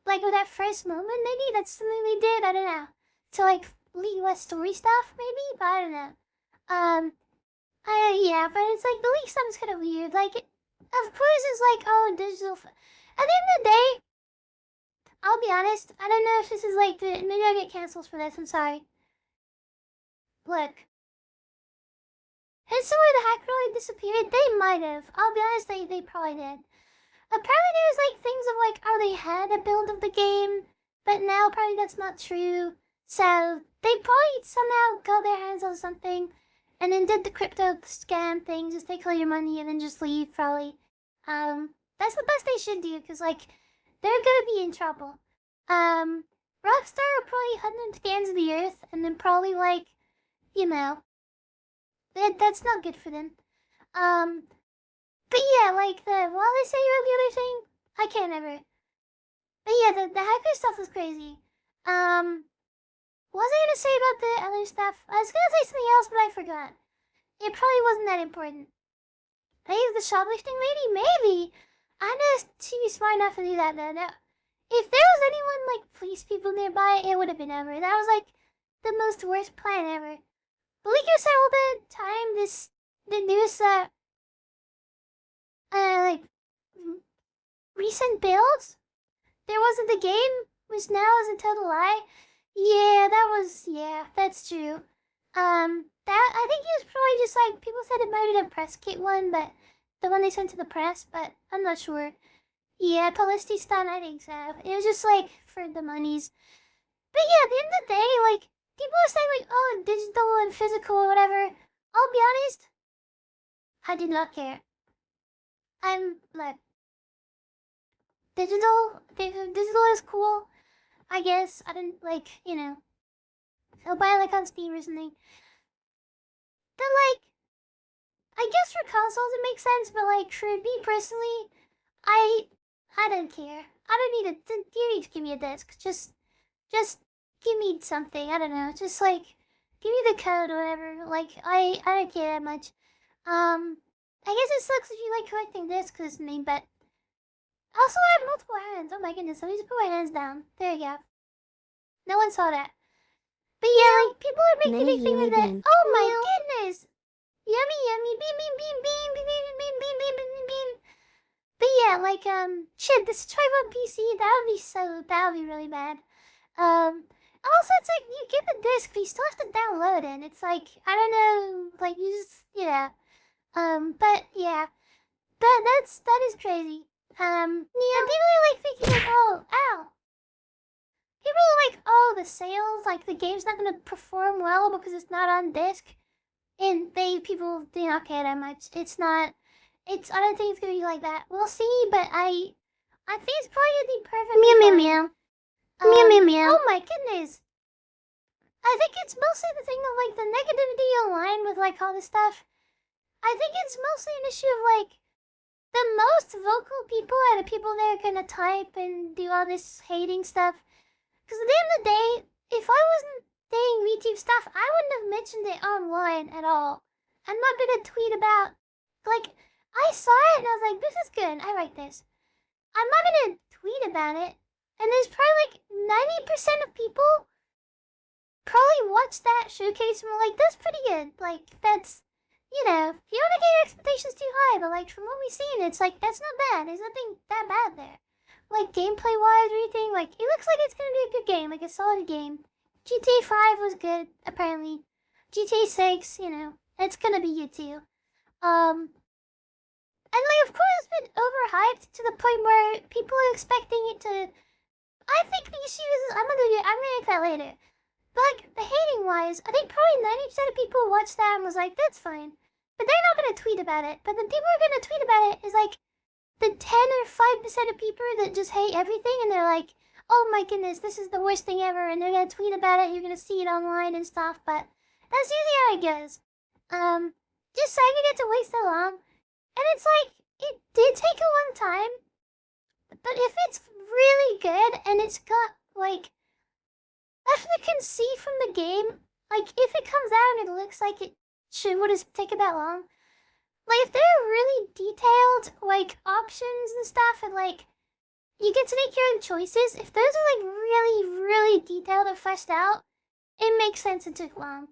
Like with that first moment, maybe that's something they did, I don't know. To like leak less story stuff, maybe, but I don't know. Yeah, but it's like the leak stuff is kind of weird. Like, of course, it's like, oh, digital. At the end of the day, I'll be honest, I don't know if this is like, maybe I'll get cancelled for this, I'm sorry. Look. Is somewhere the hacker really disappeared? They might have. I'll be honest, they probably did. Apparently there's like things of like, oh, they had a build of the game, but now probably that's not true. So they probably somehow got their hands on something and then did the crypto scam thing, just take all your money and then just leave probably. That's the best they should do, because like, they're gonna be in trouble. Rockstar will probably hunt them to the ends of the earth and then probably like, you know, that's not good for them. But yeah, like the while they say about the other thing, I can't ever. But yeah, the hacker stuff was crazy. What was I gonna say about the other stuff? I was gonna say something else, but I forgot. It probably wasn't that important. Maybe the shoplifting lady? Maybe. I know she'd be smart enough to do that though. No. If there was anyone like police people nearby, it would have been over. That was like the most worst plan ever. But like you said all the time, the newest like recent builds, there wasn't the game, which now is a total lie. Yeah, that's true. That I think it was probably just like people said it might have been a press kit one, but the one they sent to the press, but I'm not sure. Yeah, publicity stunt, I think so. It was just like for the monies. But yeah, at the end of the day, like people are saying like, oh, digital and physical or whatever. I'll be honest, I did not care. I'm like digital is cool. I guess I didn't like, I'll buy it like on Steam or something. But like, I guess for consoles it makes sense, but like for me personally, I don't care. I don't need you need to give me a disc. Just give me something. I don't know. Just like give me the code or whatever. Like I don't care that much. I guess it sucks if you like collecting discs or something, but also I have multiple hands. Oh my goodness, let me just put my hands down. There you go. No one saw that. But yeah, like people are making a big thing of that. Oh my goodness! Yummy, bean, bean, bean, bean, bean, bean, bean, bean, bean, bean, bean. But yeah, like shit, this Tribe on PC, that would be really bad. Also it's like you get the disc, but you still have to download it. And it's like I don't know, like you just but yeah, that is crazy. And people are like thinking like, oh, ow. People are like, oh, the sales, like the game's not gonna perform well because it's not on disc. And people do not care that much. I don't think it's gonna be like that. We'll see, but I think it's probably gonna be perfect. Meow, meow, meow. Meow, meow, meow. Oh my goodness. I think it's mostly the thing of like the negativity online with like all this stuff. I think it's mostly an issue of like the most vocal people are the people that are gonna type and do all this hating stuff. Because at the end of the day, if I wasn't saying VTube stuff, I wouldn't have mentioned it online at all. I'm not gonna tweet about, like, I saw it and I was like, this is good, I like this. I'm not gonna tweet about it. And there's probably like 90% of people probably watched that showcase and were like, that's pretty good. Like, that's, you don't want to get your expectations too high, but like, from what we've seen, it's like, that's not bad. There's nothing that bad there. Like, gameplay-wise or anything, like, it looks like it's gonna be a good game, like a solid game. GTA 5 was good, apparently. GTA 6, it's gonna be you too. And like, of course, it's been overhyped to the point where people are expecting it to. I think the issue is, I'm gonna make that later. But like, the hating-wise, I think probably 90% of people watched that and was like, that's fine. But they're not gonna tweet about it. But the people who are gonna tweet about it is like the 10 or 5% of people that just hate everything, and they're like, oh my goodness, this is the worst thing ever, and they're gonna tweet about it, you're gonna see it online and stuff, but that's usually how it goes. Just saying it gets to wait so long, and it's like, it did take a long time, but if it's really good, and it's got, like, after you can see from the game, like, if it comes out and it looks like it would have taken that long, like, if there are really detailed, like, options and stuff, and, like, you get to make your own choices, if those are, like, really, really detailed and fleshed out, it makes sense it took long.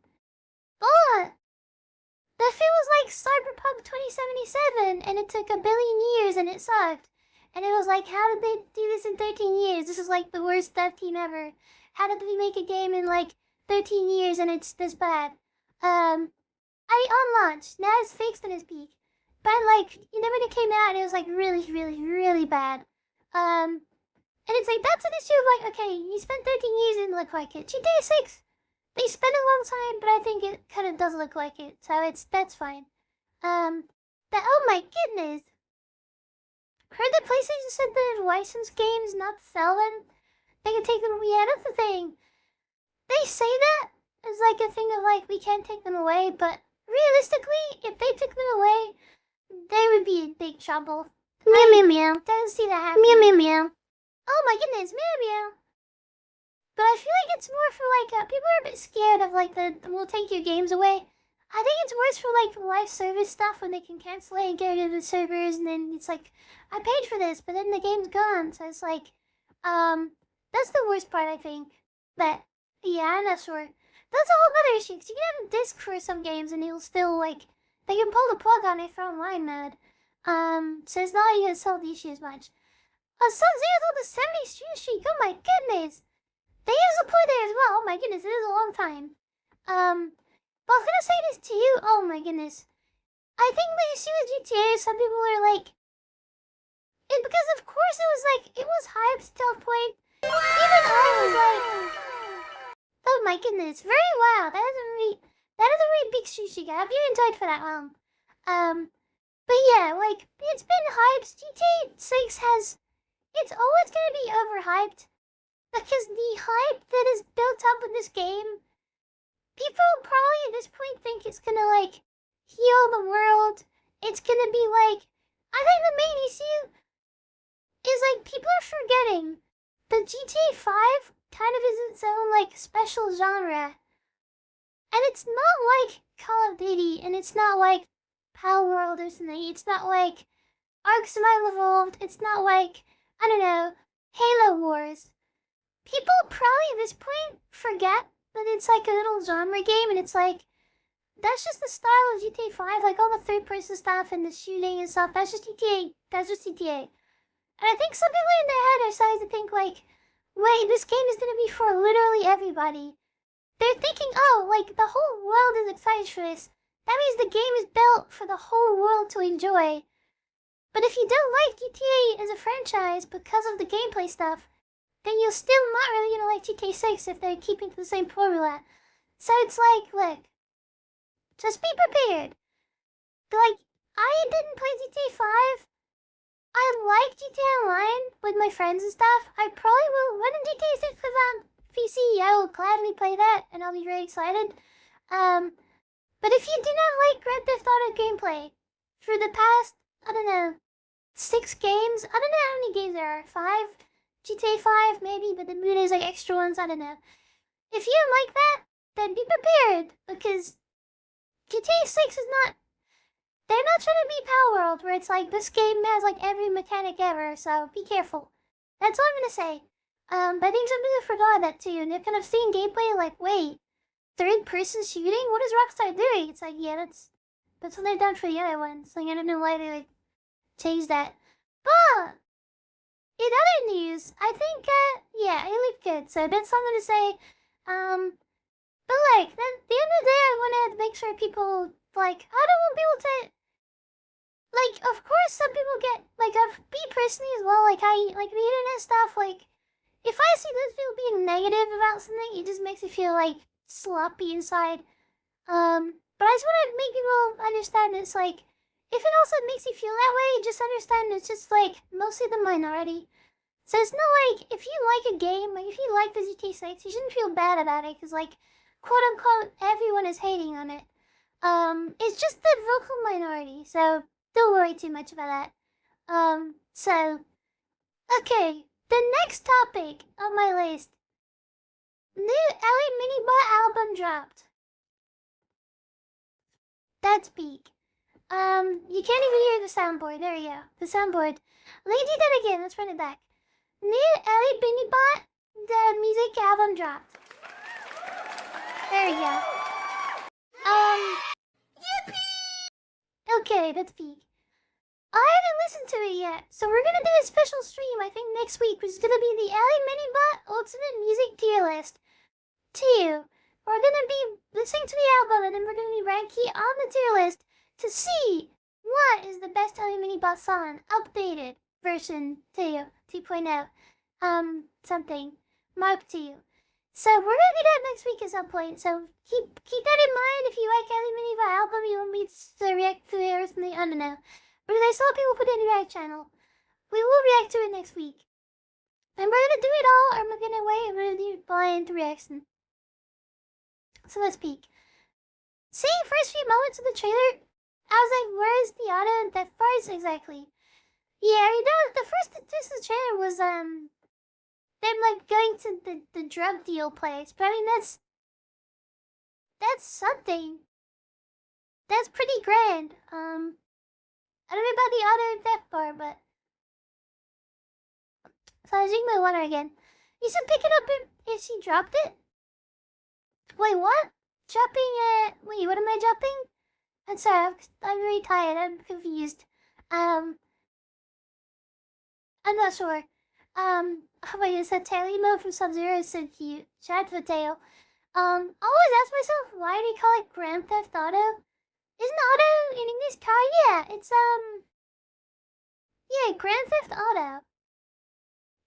But if it was, like, Cyberpunk 2077, and it took 1 billion years, and it sucked, and it was like, how did they do this in 13 years? This is, like, the worst dev team ever. How did we make a game in, like, 13 years, and it's this bad? On launch, now it's fixed in its peak. But like, when it came out, it was like really, really, really bad. And it's like, that's an issue of like, okay, you spent 13 years and it look like it. GTA 6, they spent a long time, but I think it kind of does look like it. So that's fine. Oh my goodness. Heard that PlayStation said that licensed games not sell them. They can take them, yeah, that's the thing. They say that as like a thing of like, we can't take them away, but realistically, if they took them away, they would be in big trouble. Meow meow meow. Don't see that happen. Meow meow meow. Oh my goodness, meow meow. But I feel like it's more for like people are a bit scared of like the we'll take your games away. I think it's worse for like live service stuff when they can cancel it and get rid of the servers, and then it's like I paid for this, but then the game's gone. So it's like, that's the worst part, I think. But yeah, I'm not sure. That's a whole other issue. 'Cause you can have a disc for some games, and it'll still like they can pull the plug on it for online mode. So it's not like you can solve the issue as much. Sub-Zero's on the 70 streak. Oh my goodness. They use the point there as well. Oh my goodness, it is a long time. But I was gonna say this to you. Oh my goodness. I think that you see with GTA, some people are like, because of course it was hyped to a point. Even I was like, oh my goodness, very wow. That is a really big streak. I hope you enjoyed for that long. But yeah, like it's been hyped. GTA 6 it's always gonna be overhyped. Because the hype that is built up in this game, people probably at this point think it's gonna like heal the world. It's gonna be like, I think the main issue is like people are forgetting that GTA 5 kind of is its own like special genre. And it's not like Call of Duty, and it's not like Power World or something. It's not like Ark Survival Evolved. It's not like, I don't know, Halo Wars. People probably at this point forget that it's like a little genre game, and it's like, that's just the style of GTA 5, like all the third-person stuff and the shooting and stuff, that's just GTA, And I think some people in their head are starting to think like, wait, this game is gonna be for literally everybody. They're thinking, oh, like the whole world is excited for this. That means the game is built for the whole world to enjoy. But if you don't like GTA as a franchise because of the gameplay stuff, then you're still not really gonna like GTA 6 if they're keeping to the same formula. So it's like, look, just be prepared. Like, I didn't play GTA 5. I like GTA Online with my friends and stuff. I probably will, when GTA 6 comes on PC, I will gladly play that, and I'll be very excited. But if you do not like Grand Theft Auto gameplay, for the past, I don't know, 6 games? I don't know how many games there are. 5? GTA 5 maybe, but then there's like extra ones, I don't know. If you don't like that, then be prepared, because GTA 6 is not, they're not trying to be Power World, where it's like, this game has like every mechanic ever, so be careful. That's all I'm gonna say. But I think some people forgot that too, and they're kind of seeing gameplay like, wait, third-person shooting? What is Rockstar doing? It's like, yeah, that's what they've done for the other ones. Like, I don't know why they like changed that. But in other news, I think, yeah, it looked good. So that's all I'm gonna say. But like, then the end of the day, I wanted to make sure people, like, I don't want people to, like, of course some people get, like, me personally as well, like, like, the internet stuff, like, if I see those people being negative about something, it just makes me feel, like, sloppy inside. But I just want to make people understand it's, like, if it also makes you feel that way, just understand it's just, like, mostly the minority. So it's not like, if you like a game, like, if you like the GTA 6, you shouldn't feel bad about it, because, like, quote-unquote, everyone is hating on it. It's just the vocal minority, so don't worry too much about that. So, okay, the next topic on my list. New Ellie Minibot album dropped. That's peak. You can't even hear the soundboard. There you go. The soundboard. Let me do that again. Let's run it back. New Ellie Minibot, the music album dropped. There you go. Yippee! Okay, that's peak. I haven't listened to it yet, so we're gonna do a special stream, I think next week, which is gonna be the Ellie Minibot Ultimate Music Tier List 2. We're gonna be listening to the album, and then we're gonna be ranking on the tier list to see what is the best Ellie Minibot song, updated version 2.0, something, Mark 2. So we're gonna do that next week at some point, so keep that in mind. If you like Ellie Minibot album, you want me to react to it or something, I don't know. Because I saw people put it in the React channel. We will react to it next week. And we're gonna do it all, or we're gonna wait, and we're gonna do blind reaction. So let's peek. Seeing first few moments of the trailer, I was like, where's the auto and theft parts exactly? Yeah, you know, the first Disney trailer was them like going to the drug deal place. But I mean, that's something. That's pretty grand. I don't know about the auto and theft part, but so I was drinking my water again. You said pick it up and she dropped it? Wait, what? Dropping it? Wait, what am I dropping? I'm sorry, I'm really tired. I'm confused. I'm not sure. Oh wait, is that Tailimo from Sub-Zero is so cute. Shout out to the tail. I always ask myself, why do you call it Grand Theft Auto? Isn't auto in English car? Yeah, it's, yeah, Grand Theft Auto.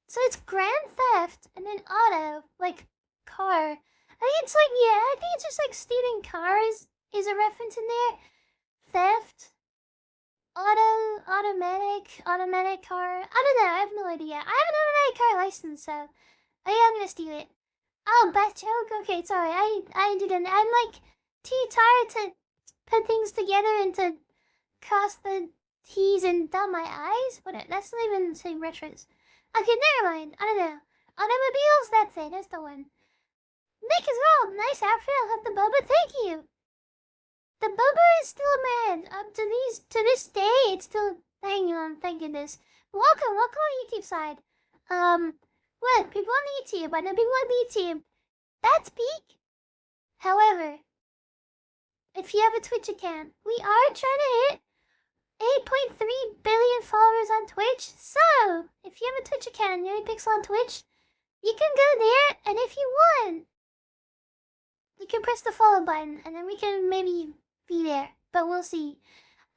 So it's Grand Theft and then Auto, like car. I think it's like, yeah, I think it's just like stealing cars is a reference in there. Theft. Automatic car. I don't know, I have no idea. I have an automatic car license, so I'm gonna steal it. Oh, bat joke? Okay, sorry, I didn't. I'm like too tired to put things together and to cross the T's and dot my I's? What? That's not even saying retros. Okay, never mind. I don't know. Automobiles, that's it. That's the one. Nick as well. Nice outfit. I love the boba. Thank you. The boba is still a man. To this day, it's still hanging on. Thank goodness. Welcome on YouTube side. What? People on YouTube. I know people on YouTube. That's peak. However, if you have a Twitch account, we are trying to hit 8.3 billion followers on Twitch. So, if you have a Twitch account, YumiPixel on Twitch, you can go there, and if you want, you can press the follow button, and then we can maybe be there. But we'll see.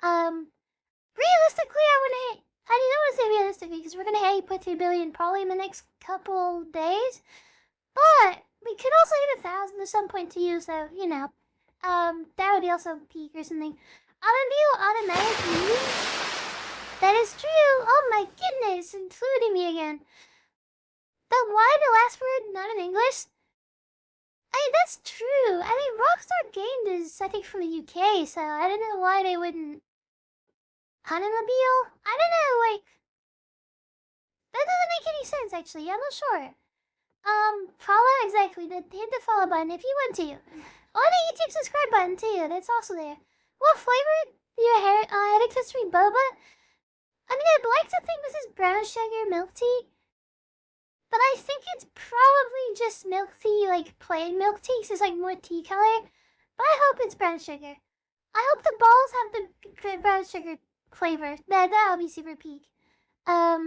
Realistically, I don't want to say realistically, because we're gonna hit 8.3 billion probably in the next couple days. But we could also hit 1,000 at some point too, so, you know. That would also peak or something. Automobile automatic Miyu? That is true. Oh my goodness, including me again. Then why the last word not in English? I mean, that's true. I mean, Rockstar Games is, I think, from the UK, so I don't know why they wouldn't. Automobile? I don't know, like. That doesn't make any sense, actually. I'm not sure. Follow, exactly. Hit the follow button if you want to. Or the YouTube subscribe button, too. That's also there. What flavor do your headache history boba? I mean, I'd like to think this is brown sugar milk tea. But I think it's probably just milk tea, like plain milk tea, because it's like more tea color. But I hope it's brown sugar. I hope the balls have the brown sugar flavor. That'll be super peak. But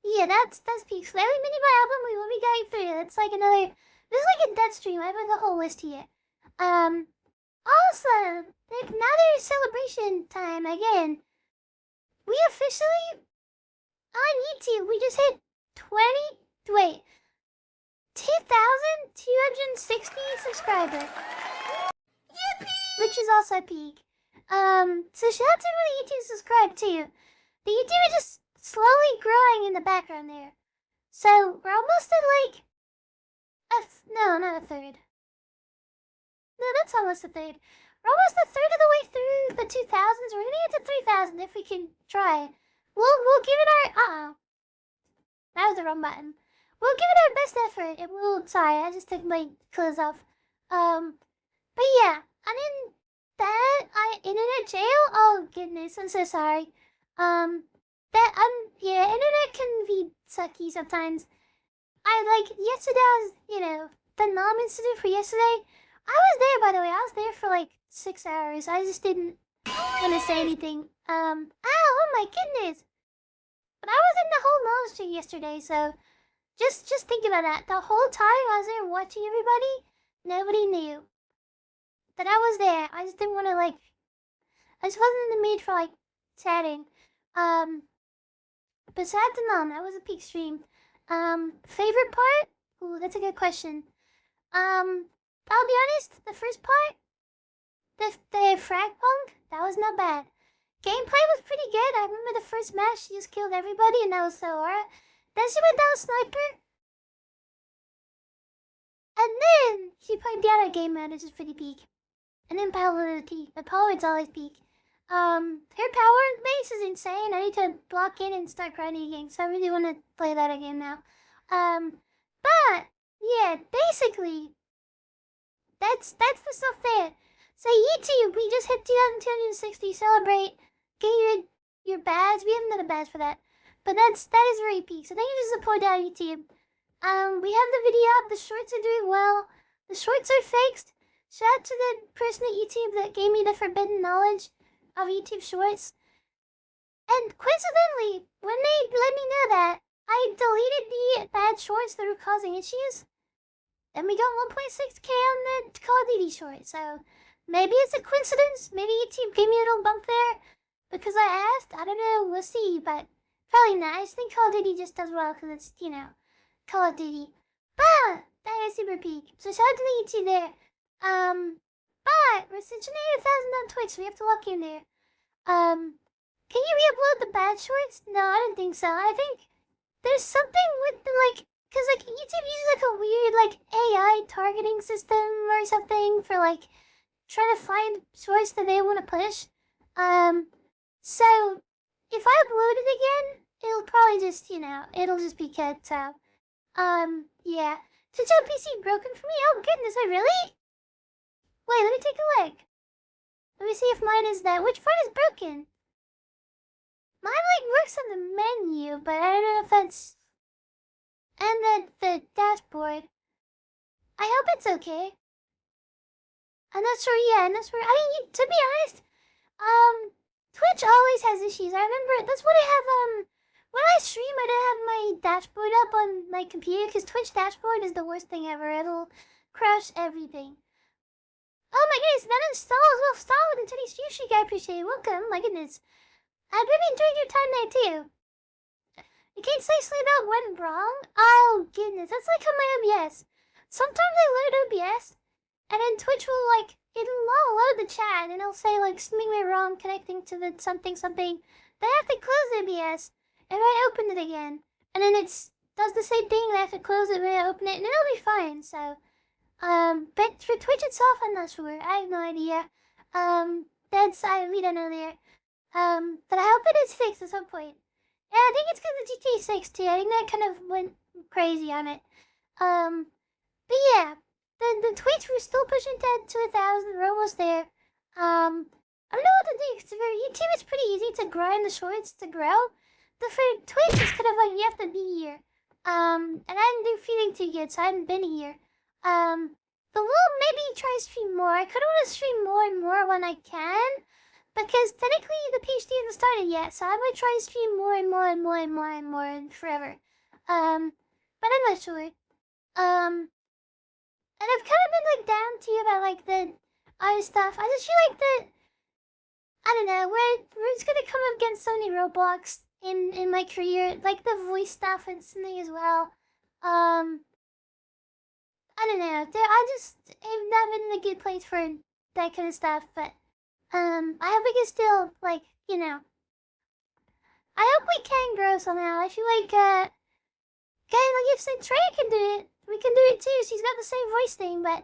yeah, that's peak. So every mini by album we will be going through. That's like another. This is like a dead stream. I have like a whole list here. Also, like another celebration time again. We officially on YouTube, we just hit 2,260 subscribers. Yippee! Which is also a peak. So shout out to everybody YouTube subscribe too. The YouTube is just slowly growing in the background there. So we're almost at like no, not a third. No, that's almost a third. We're almost a third of the way through the 2000s. We're gonna get to 3,000 if we can try. We'll give it our that was the wrong button. We'll give it our best effort, and we'll. Sorry, I just took my clothes off. But yeah, I mean that internet jail. Oh goodness, I'm so sorry. Yeah, internet can be sucky sometimes. Yesterday I was, the NOM incident for yesterday. I was there, by the way. I was there for like 6 hours. I just didn't want to say anything. Oh my goodness. But I was in the whole NOM stream yesterday, so just think about that. The whole time I was there watching everybody, nobody knew that I was there. I just didn't want to I just wasn't in the mood for chatting. Besides the NOM, that was a peak stream. Favorite part? Ooh, that's a good question. I'll be honest, the first part, the frag punk, that was not bad. Gameplay was pretty good. I remember the first match, she just killed everybody, and that was so aura. Then she went down sniper. And then she played the other game mode, which is pretty peak. And then Power would peak. But Power would always peak. Her power base is insane. I need to block in and start grinding again. So I really want to play that again now. But yeah, basically, that's the stuff there. So YouTube, we just hit 2,260. Celebrate. Get your badge. We haven't done a badge for that, but that is very peak. So thank you for support out YouTube. We have the video up. The shorts are doing well. The shorts are fixed. Shout out to the person at YouTube that gave me the forbidden knowledge of YouTube Shorts. And coincidentally, when they let me know that, I deleted the bad shorts that were causing issues. And we got 1.6k on the Call of Duty short. So maybe it's a coincidence. Maybe YouTube gave me a little bump there because I asked. I don't know. We'll see. But probably not. I just think Call of Duty just does well because it's, you know, Call of Duty. But that is super peak. So shout out to the YouTube there. But we're sitting at 8,000 on Twitch, so we have to lock in there. Can you re-upload the bad shorts? No, I don't think so. I think there's something with the, like, cause like YouTube uses like a weird like AI targeting system or something for like trying to find shorts that they want to push. So if I upload it again, it'll probably just, you know, it'll just be cut out. Yeah. Twitch on PC broken for me? Oh goodness, I really? Wait, let me take a look. Let me see if mine is that. Which part is broken? Mine like works on the menu, but I don't know if that's... And then the dashboard. I hope it's okay. I'm not sure, yeah, I'm not sure. I mean, to be honest, Twitch always has issues. I remember, that's what I have, when I stream, I don't have my dashboard up on my computer, because Twitch dashboard is the worst thing ever. It'll crash everything. Oh my goodness, that installs well solid in today's stream. I appreciate it. Welcome, my goodness. I've really enjoyed your time there too. You can't say something about went wrong? Oh goodness, that's like on my OBS. Sometimes I load OBS, and then Twitch will like, it'll load the chat, and it'll say like something went wrong connecting to the something. Then I have to close OBS, and I open it again. And then it does the same thing, and I have to close it when I open it, and it'll be fine, so... but for Twitch itself, I'm not sure. I have no idea. I really don't know there. But I hope it is fixed at some point. And I think it's because of GTA 6 too. I think that kind of went crazy on it. But yeah, the Twitch, we're still pushing to 1,000. We're almost there. I don't know what to do. For YouTube, it's pretty easy to grind the shorts to grow. But for Twitch, it's kind of like you have to be here. And I didn't do feeling too good, so I haven't been here. But we'll maybe try to stream more. I kind of want to stream more and more when I can, because technically the PhD hasn't started yet, so I might try to stream more and more and more and more and more and forever. But I'm not sure. And I've kind of been like down to you about like the other stuff. I just feel like that, I don't know, we're just gonna come up against so many roadblocks in my career, like the voice stuff and something as well. I don't know. I just have not been in a good place for that kind of stuff. But I hope we can still, like, you know. I hope we can grow somehow. I feel like like if Trey can do it, we can do it too. She's got the same voice thing, but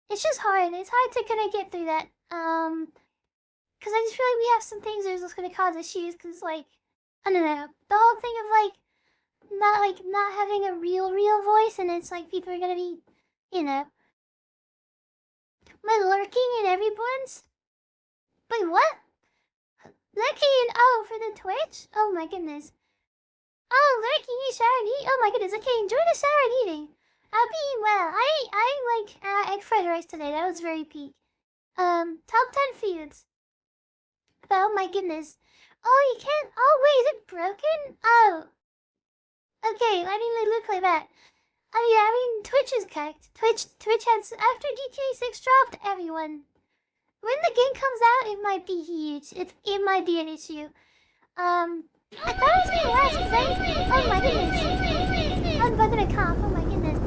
it's just hard. It's hard to kind of get through that. Because I just feel like we have some things that are just gonna cause issues. Because like, I don't know, the whole thing of not having a real voice, and it's like people are gonna be, you know, am I lurking in everyone's? Wait, what? Lurking in, oh, for the Twitch? Oh my goodness. Oh, lurking in shower and eating? Oh my goodness, okay, enjoy the shower and eating. I'll be eating well. I like egg fried rice today. That was very peak. Top 10 foods. Oh my goodness. Oh, you can't, oh wait, is it broken? Oh. Okay, why didn't it look like that? I mean, Twitch is cooked. Twitch has, after GTA 6 dropped, everyone. When the game comes out, it might be huge. It might be an issue. I thought it was gonna last, because oh my goodness. I'm about to cough, oh my goodness.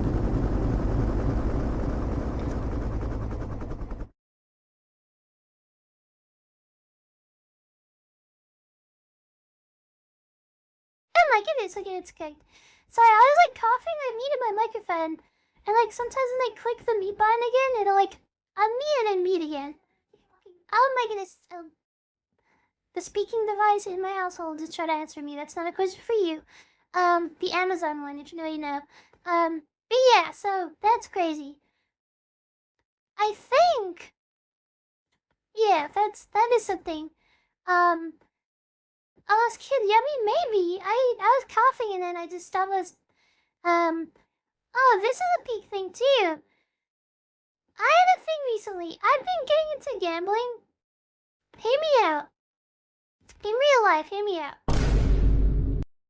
Oh my goodness, okay, it's cooked. Sorry, I was like coughing, I muted my microphone. And like sometimes when I click the mute button again, it'll like unmute and then meet again. Oh my goodness. The speaking device in my household is trying to answer me. That's not a question for you. The Amazon one, if you know, you know. But yeah, so that's crazy. I think, yeah, that is something. I was kidding, Yummy, maybe. I was coughing and then I just stopped. Oh, this is a peak thing too. I had a thing recently. I've been getting into gambling. Hear me out. In real life, hear me out.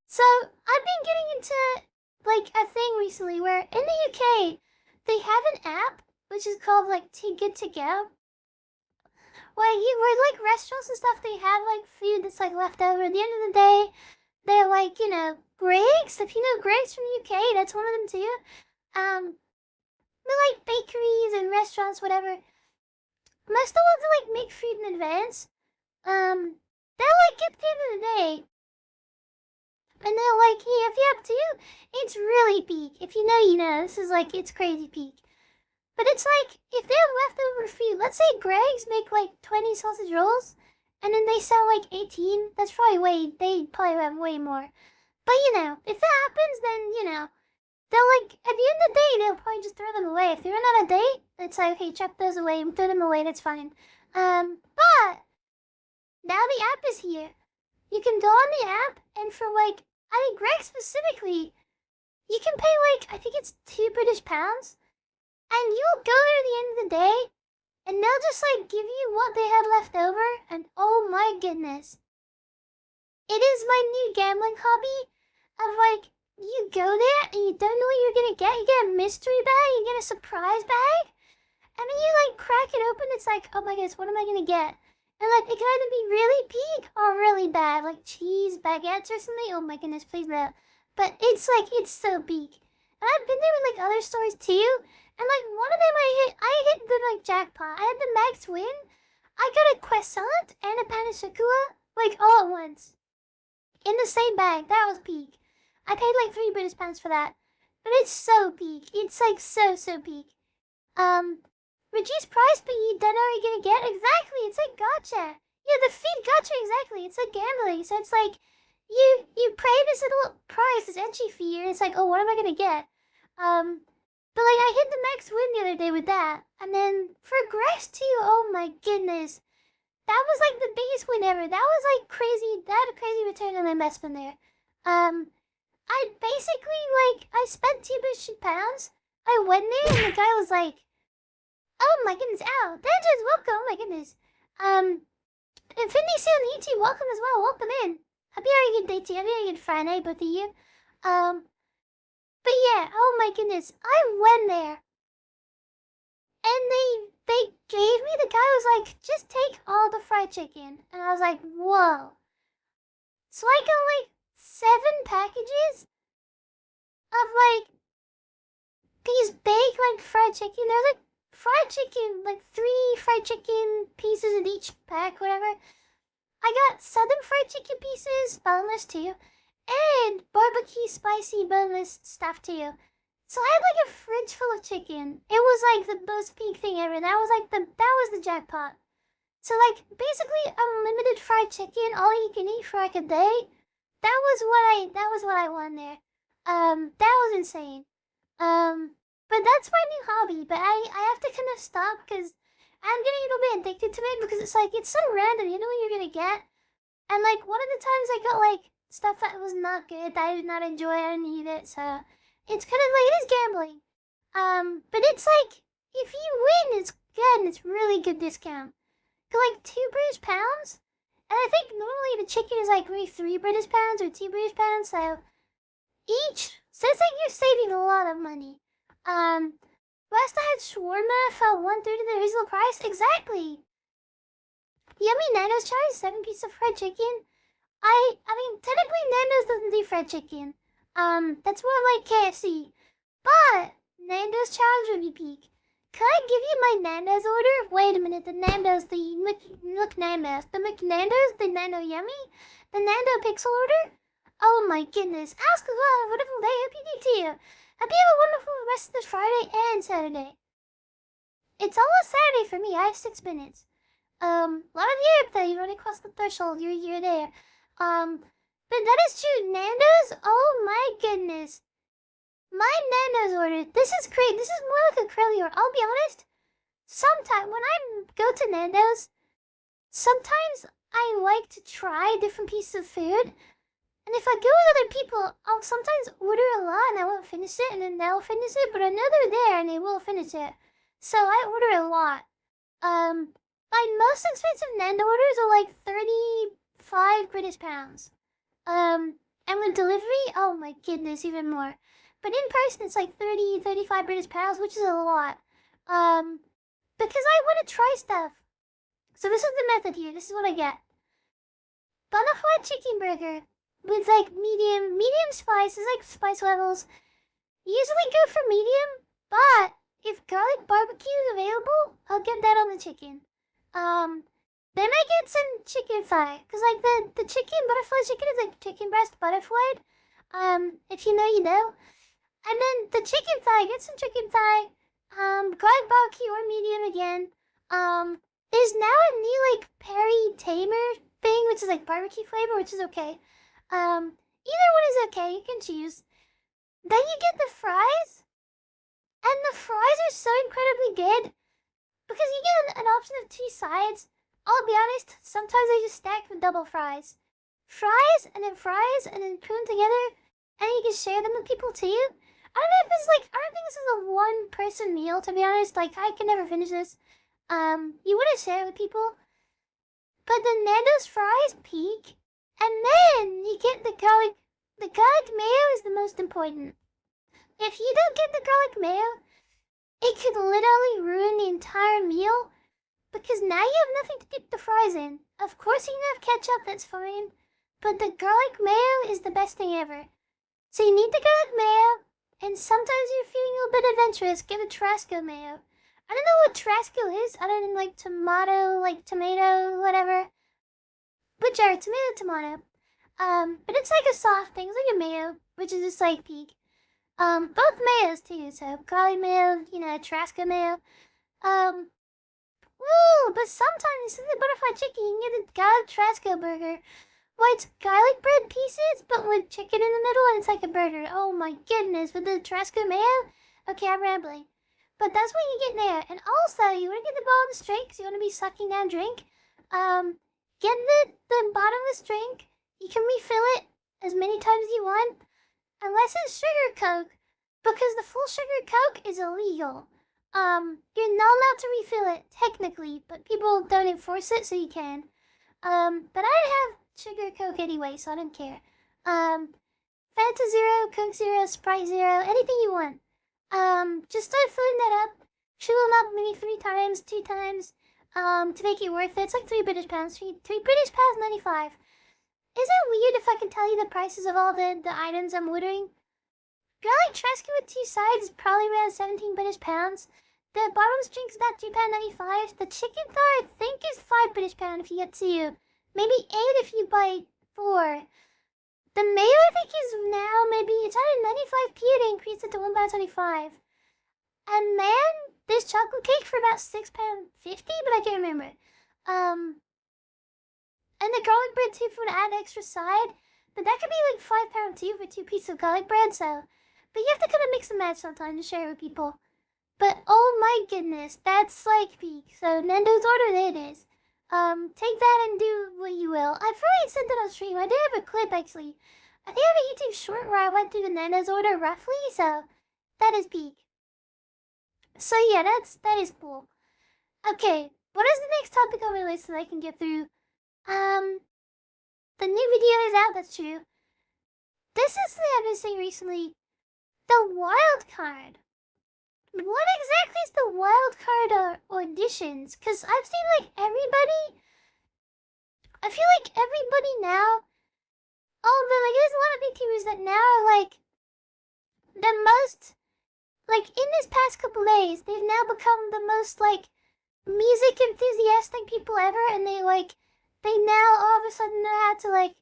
So, I've been getting into, like, a thing recently where in the UK, they have an app, which is called, like, Too Good To Go. Where, like, restaurants and stuff, they have, like, food that's, like, left over. At the end of the day, they're, like, you know, Greggs. If you know Greggs from the UK, that's one of them, too. They're, like, bakeries and restaurants, whatever. Most of the ones that, like, make food in advance, they're, like, at the end of the day, and they're like, hey, if you have to, it's really peak. If you know, you know. This is like, it's crazy peak. But it's like, if they have leftover food, let's say Greggs make like 20 sausage rolls, and then they sell like 18, that's probably they probably have way more. But you know, if that happens, then, you know, they'll like, at the end of the day, they'll probably just throw them away. If they run out of date, it's like, okay, chuck those away and throw them away, that's fine. But, now the app is here. You can go on the app, and for like, I think Greg specifically, you can pay like, I think it's £2 British, and you'll go there at the end of the day, and they'll just like give you what they have left over, and oh my goodness. It is my new gambling hobby of like, you go there and you don't know what you're gonna get. You get a mystery bag, you get a surprise bag, and then you like crack it open, it's like, oh my goodness, what am I gonna get? And like, it can either be really peak or really bad, like cheese baguettes or something. Oh my goodness, please no. But it's like, it's so peak. And I've been there with like other stores too. And like one of them I hit the like jackpot. I had the max win. I got a croissant and a pan of chocolat, like all at once. In the same bag, that was peak. I paid like £3 British for that. But it's so peak. It's like so peak. Reduced price, but you don't know what you're gonna get? Exactly, it's like gacha. Yeah, the feed gacha, exactly. It's like gambling. So it's like, you pay this little price, this entry fee, and it's like, oh, what am I gonna get? But like, I hit the max win the other day with that. And then, for Grass too, oh my goodness. That was like the biggest win ever. That was like crazy, that had a crazy return on investment there. I basically, like, I spent £2 British. I went there, and the guy was like, oh my goodness, ow, Danger's welcome, oh my goodness. Infinity Seal on YouTube, welcome as well, welcome in. Hope you had a good day too, hope you had a good Friday, both of you. But yeah, oh my goodness, I went there. And they gave me, the guy was like, just take all the fried chicken. And I was like, whoa. So I got like 7 packages of like, these big like fried chicken. There's like fried chicken, like 3 fried chicken pieces in each pack, whatever. I got southern fried chicken pieces, boneless too, and barbecue spicy boneless stuff too. So I had like a fridge full of chicken. It was like the most peak thing ever. That was the jackpot. So like basically unlimited fried chicken, all you can eat for like a day. That was what I won there. That was insane. But that's my new hobby. But I have to kind of stop because I'm getting a little bit addicted to it because it's like, it's so random. You know what you're gonna get. And like one of the times I got like stuff that was not good, that I did not enjoy, I didn't eat it. So it's kind of like, it is gambling. But it's like, if you win, it's good and it's really good discount. Cause like £2 British, and I think normally the chicken is like maybe £3 British or £2 British, so each. So it's like you're saving a lot of money. Last I had shawarma for 1/3 of the original price. Exactly. Yummy Nando's charge 7 pieces of fried chicken. I mean, technically Nando's doesn't do fried chicken. That's more like KFC. But Nando's challenge would be peak. Can I give you my Nando's order? Wait a minute, the Nando's, the McNando's, the McNando's, the Nando Yummy, the YumiPixel order? Oh my goodness, ask a lot, a wonderful day, hope you do too. Hope you have a wonderful rest of this Friday and Saturday. It's almost Saturday for me. I have 6 minutes. A lot of Europe though. You've already crossed the threshold. You're there. But that is true. Nando's. Oh my goodness. My Nando's order. This is great. This is more like a curly order. I'll be honest. Sometimes when I go to Nando's, sometimes I like to try different pieces of food. And if I go with other people, I'll sometimes order a lot and I won't finish it, and then they'll finish it, but I know they're there and they will finish it. So I order a lot. My most expensive Nando orders are like 35 British pounds. And with delivery, oh my goodness, even more. But in person, it's like 35 British pounds, which is a lot. Because I want to try stuff. So this is the method here. This is what I get. Bonafide chicken burger with like medium spices, like spice levels. Usually go for medium, but if garlic barbecue is available, I'll get that on the chicken. Then I get some chicken thigh, cause like the chicken butterfly chicken is like chicken breast butterflied. If you know, you know. And then the chicken thigh, get some chicken thigh. Garlic barbecue or medium again. There's now a new like peri tamer thing, which is like barbecue flavor, which is okay. Either one is okay, you can choose. Then you get the fries, and the fries are so incredibly good because you get an option of 2 sides. I'll be honest, sometimes I just stack with double fries. Fries, and then put them together, and you can share them with people too. I don't know if it's like, I don't think this is a one-person meal, to be honest. Like, I can never finish this. You want to share with people. But the Nando's fries peak, and then you get the garlic. The garlic mayo is the most important. If you don't get the garlic mayo, it could literally ruin the entire meal, because now you have nothing to dip the fries in. Of course you can have ketchup, that's fine, but the garlic mayo is the best thing ever. So you need the garlic mayo, and sometimes you're feeling a little bit adventurous, get a Tabasco mayo. I don't know what Tabasco is, other than like tomato, whatever. Which are tomato. But it's like a soft thing, it's like a mayo, which is just like peak. Both mayos too, so garlic mayo, you know, Tabasco mayo. But sometimes instead of butterfly chicken, you can get the garlic Tabasco burger. Well, it's garlic bread pieces, but with chicken in the middle, and it's like a burger. Oh my goodness, with the Tabasco mayo? Okay, I'm rambling. But that's what you get there. And also, you want to get the bottomless drink, because you want to be sucking down drink. Get the bottomless drink. You can refill it as many times as you want. Unless it's sugar Coke, because the full sugar Coke is illegal. You're not allowed to refill it, technically, but people don't enforce it, so you can. But I have sugar Coke anyway, so I don't care. Fanta Zero, Coke Zero, Sprite Zero, anything you want. Just start filling that up. Fill them up maybe 3 times, 2 times, to make it worth it. It's like 3 British pounds, 3 British pounds 95. Is it weird if I can tell you the prices of all the items I'm ordering? Garlic Tabasco with 2 sides is probably around 17 British pounds. The bottomless drink's about £2.95. The chicken thigh, I think, is 5 British pounds if you get 2. Maybe 8 if you buy 4. The mayo, I think, is now maybe, it's at 95p, it increased it to £1.25. And man, this chocolate cake for about £6.50, but I can't remember. And the garlic bread too, if you want to add extra side. But that could be like £5 too for 2 pieces of garlic bread, so. But you have to kind of mix and match sometimes to share it with people. But oh my goodness, that's like peak. So Nando's order, there it is. Take that and do what you will. I've already sent it on stream. I did have a clip actually. I think I have a YouTube short where I went through the Nando's order roughly, so that is peak. So yeah, that is cool. Okay, what is the next topic on my list that I can get through? The new video is out, that's true. This is the I've been saying recently. The wild card. What exactly is the wild card auditions? Because I've seen like everybody. I feel like everybody now. Although like there's a lot of VTubers that now are like the most, like in this past couple days, they've now become the most like music enthusiastic people ever, and they now all of a sudden know how to like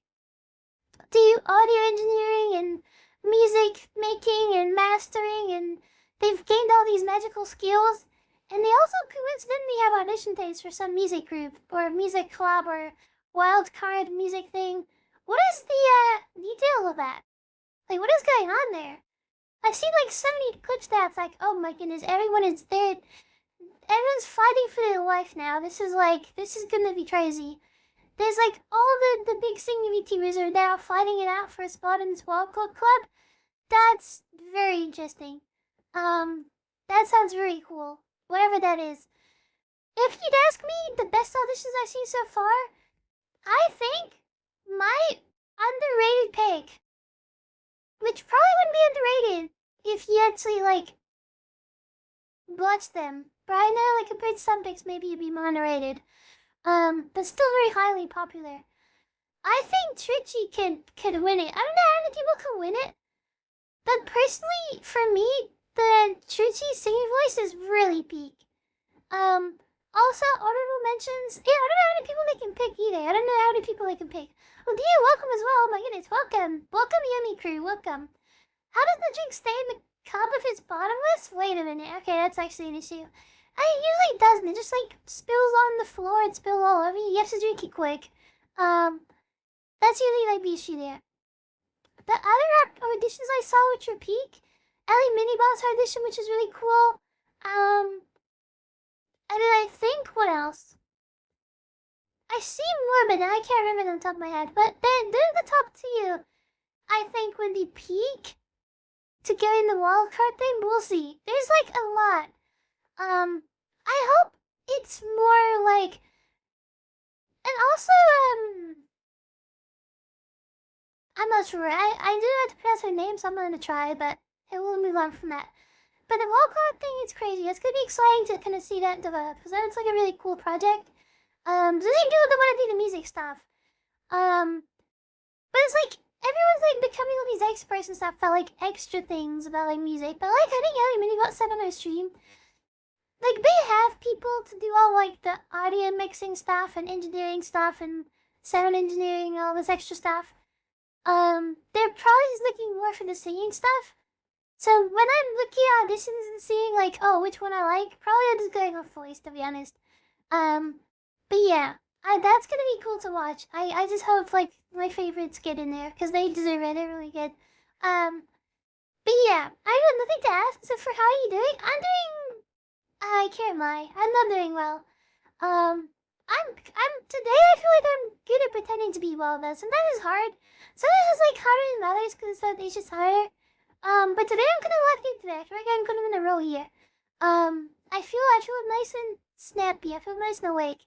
do audio engineering and music making and mastering, and they've gained all these magical skills, And they also coincidentally have audition dates for some music group or music club or wild card music thing. What is the detail of that? Like, what is going on there? I've seen like so many clips that's like, oh my goodness, everyone is there. Everyone's fighting for their life now. This is gonna be crazy. There's like all the big singing VTubers are now fighting it out for a spot in this Wild Card Club. That's very interesting. That sounds very cool. Whatever that is. If you'd ask me the best auditions I've seen so far, I think my underrated pick, which probably wouldn't be underrated if you actually like watched them. But I know like compared to some picks maybe it'd be more underrated. But still very highly popular. I think Trichy can win it. I don't know how many people can win it. But personally, for me, the Trichy singing voice is really peak. Also, honorable mentions. Yeah, I don't know how many people they can pick either. I don't know how many people they can pick. Well, Dio, welcome as well. Oh my goodness, welcome. Welcome, Yumi crew, welcome. How does the drink stay in the cup if it's bottomless? Wait a minute. Okay, that's actually an issue. It usually doesn't. It just like spills on the floor and spills all over you. You have to drink it quick. That's usually like the issue there. The other auditions I saw which were peak, Ellie Mini Boss audition, which is really cool. And then I think what else? I see more, but I can't remember them on top of my head. But they're the top two. I think would be peak to get in the wildcard thing. We'll see. There's like a lot. I hope it's more like, and also I'm not sure. I do have to pronounce her name, so I'm gonna try, but we'll move on from that. But the wildcard thing is crazy. It's gonna be exciting to kind of see that develop because it's like a really cool project. So they do want to do the music stuff. But it's like everyone's like becoming all these experts and stuff about like extra things about like music. But like I think Ellie Mini got said on her stream, like they have people to do all like the audio mixing stuff and engineering stuff and sound engineering and all this extra stuff. They're probably just looking more for the singing stuff. So when I'm looking at auditions and seeing like, oh, which one I like, probably I'm just going off voice to be honest. But yeah, that's gonna be cool to watch. I just hope like my favorites get in there because they deserve it. They're really good. But yeah, I have nothing to ask except for how are you doing? I'm doing. I can't lie. I'm not doing well. I'm today. I feel like I'm good at pretending to be well though. Sometimes it's hard. Sometimes it's like harder than others because it's just harder. But today I'm kind of lucky today. I feel like I'm kind of in a row here. I feel nice and snappy. I feel nice and awake.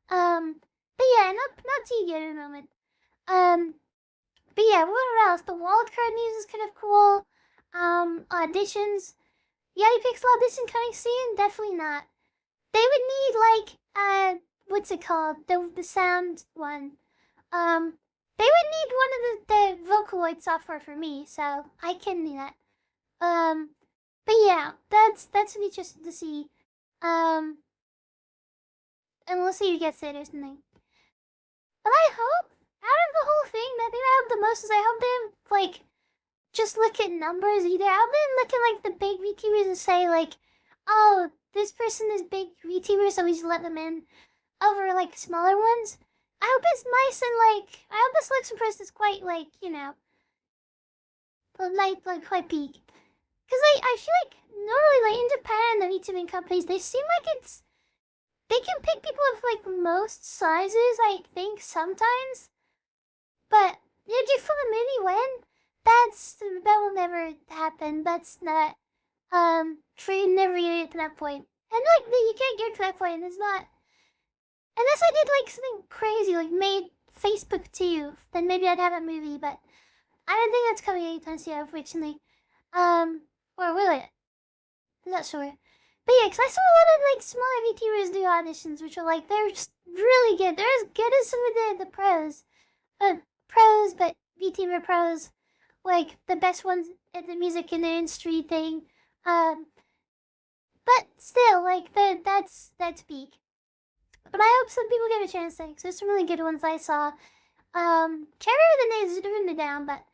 But yeah, not too good at the moment. But yeah, what else? The wildcard news is kind of cool. Auditions. YumiPixel audition coming soon? Definitely not. They would need like what's it called? The sound one. They would need one of the Vocaloid software for me, so I can do that. But yeah, that's interesting to see. And we'll see who gets it or something. But I hope out of the whole thing, the thing I hope the most is I hope they like just look at numbers either. I hope they look at like the big VTubers and say like, oh, this person is big VTuber, so we just let them in over like smaller ones. I hope it's nice and like I hope this selection process is quite like, you know, like quite peak. Cause I feel like normally like in Japan the VTubing companies they seem like they can pick people of like most sizes I think sometimes, but if you for the movie win, that will never happen. That's not trade never get to that point, and like you can't get to that point. It's not. Unless I did like something crazy, like made Facebook too, then maybe I'd have a movie, but I don't think that's coming anytime soon, unfortunately. Or will it? I'm not sure. But yeah, because I saw a lot of like smaller VTubers do auditions, which are like, they're just really good. They're as good as some of the pros. But VTuber pros, like the best ones at the music in the industry thing. But still, like, that's peak. But I hope some people get a chance to, because there's some really good ones I saw. Can't remember the names, written it down, but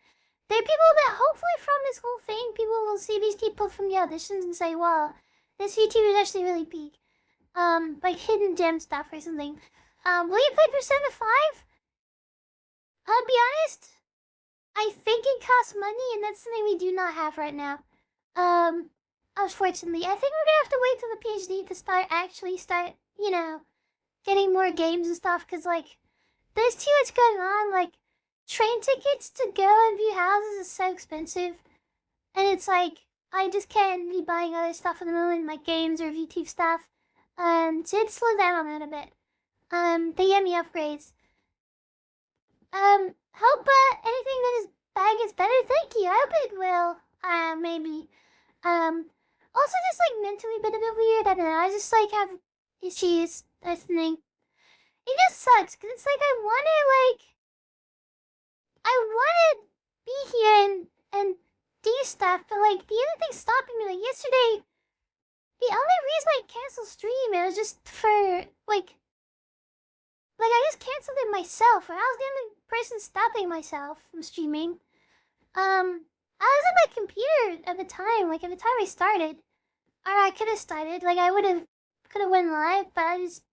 they're people that hopefully from this whole thing, people will see these people from the auditions and say, wow, This VTuber is actually really peak. Like hidden gem stuff or something. Will you play Persona 5? I'll be honest, I think it costs money, and that's something we do not have right now. Unfortunately, I think we're gonna have to wait till the PhD to start, you know, getting more games and stuff, because, like, there's too much going on. Like, train tickets to go and view houses is so expensive, and it's like, I just can't be buying other stuff at the moment, like games or VTube stuff. So it slowed down on that a bit. The Yummy upgrades. Hope anything that is bad gets better. Thank you. I hope it will. Maybe. Also just like mentally been a bit weird. I don't know. I just like have issues. That's the thing. It just sucks because it's like I wanna be here and do stuff, but like the other thing stopping me. Like yesterday, the only reason I canceled stream, it was just for like I just canceled it myself, and I was the only person stopping myself from streaming. I was at my computer at the time, like at the time I started. Or I could have started, like I could have went live, but I just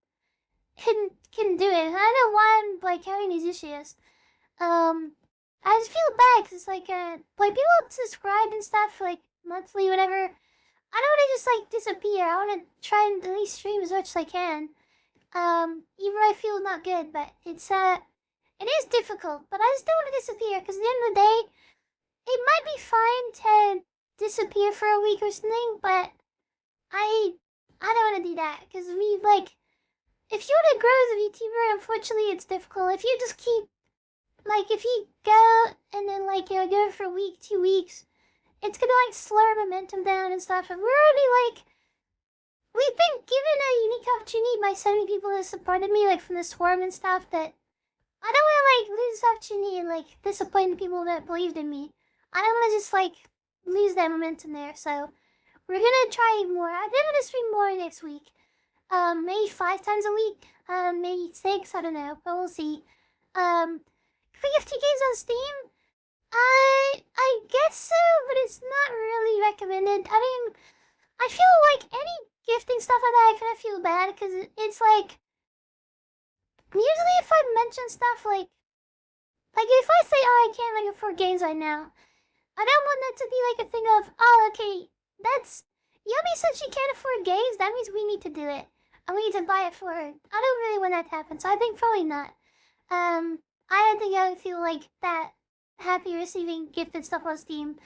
couldn't do it. I don't know why I'm like having these issues. I just feel bad because it's like people subscribe and stuff like monthly, whatever. I don't want to just like disappear. I want to try and at least stream as much as I can. Even though I feel not good, but it is difficult. But I just don't want to disappear because at the end of the day, it might be fine to disappear for a week or something, but I don't want to do that because if you want to grow as a VTuber, unfortunately, it's difficult. If you just keep, if you go and then, go for a week, 2 weeks, it's gonna, slow our momentum down and stuff. And we're already, we've been given a unique opportunity by so many people that supported me, from the swarm and stuff, that I don't want to, lose this opportunity and, disappoint the people that believed in me. I don't want to just, lose that momentum there. So, we're gonna try more. I'm gonna stream more next week. Maybe 5 times a week. Maybe 6, I don't know, but we'll see. Free gift games on Steam? I guess so, but it's not really recommended. I mean, I feel like any gifting stuff like that, I kind of feel bad, because it's usually if I mention stuff if I say, oh, I can't afford games right now, I don't want that to be a thing of, oh, okay, that's, Yumi said she can't afford games, that means we need to do it. And we need to buy it for her. I don't really want that to happen, so I think probably not. I don't think I would feel that happy receiving gifted stuff on Steam.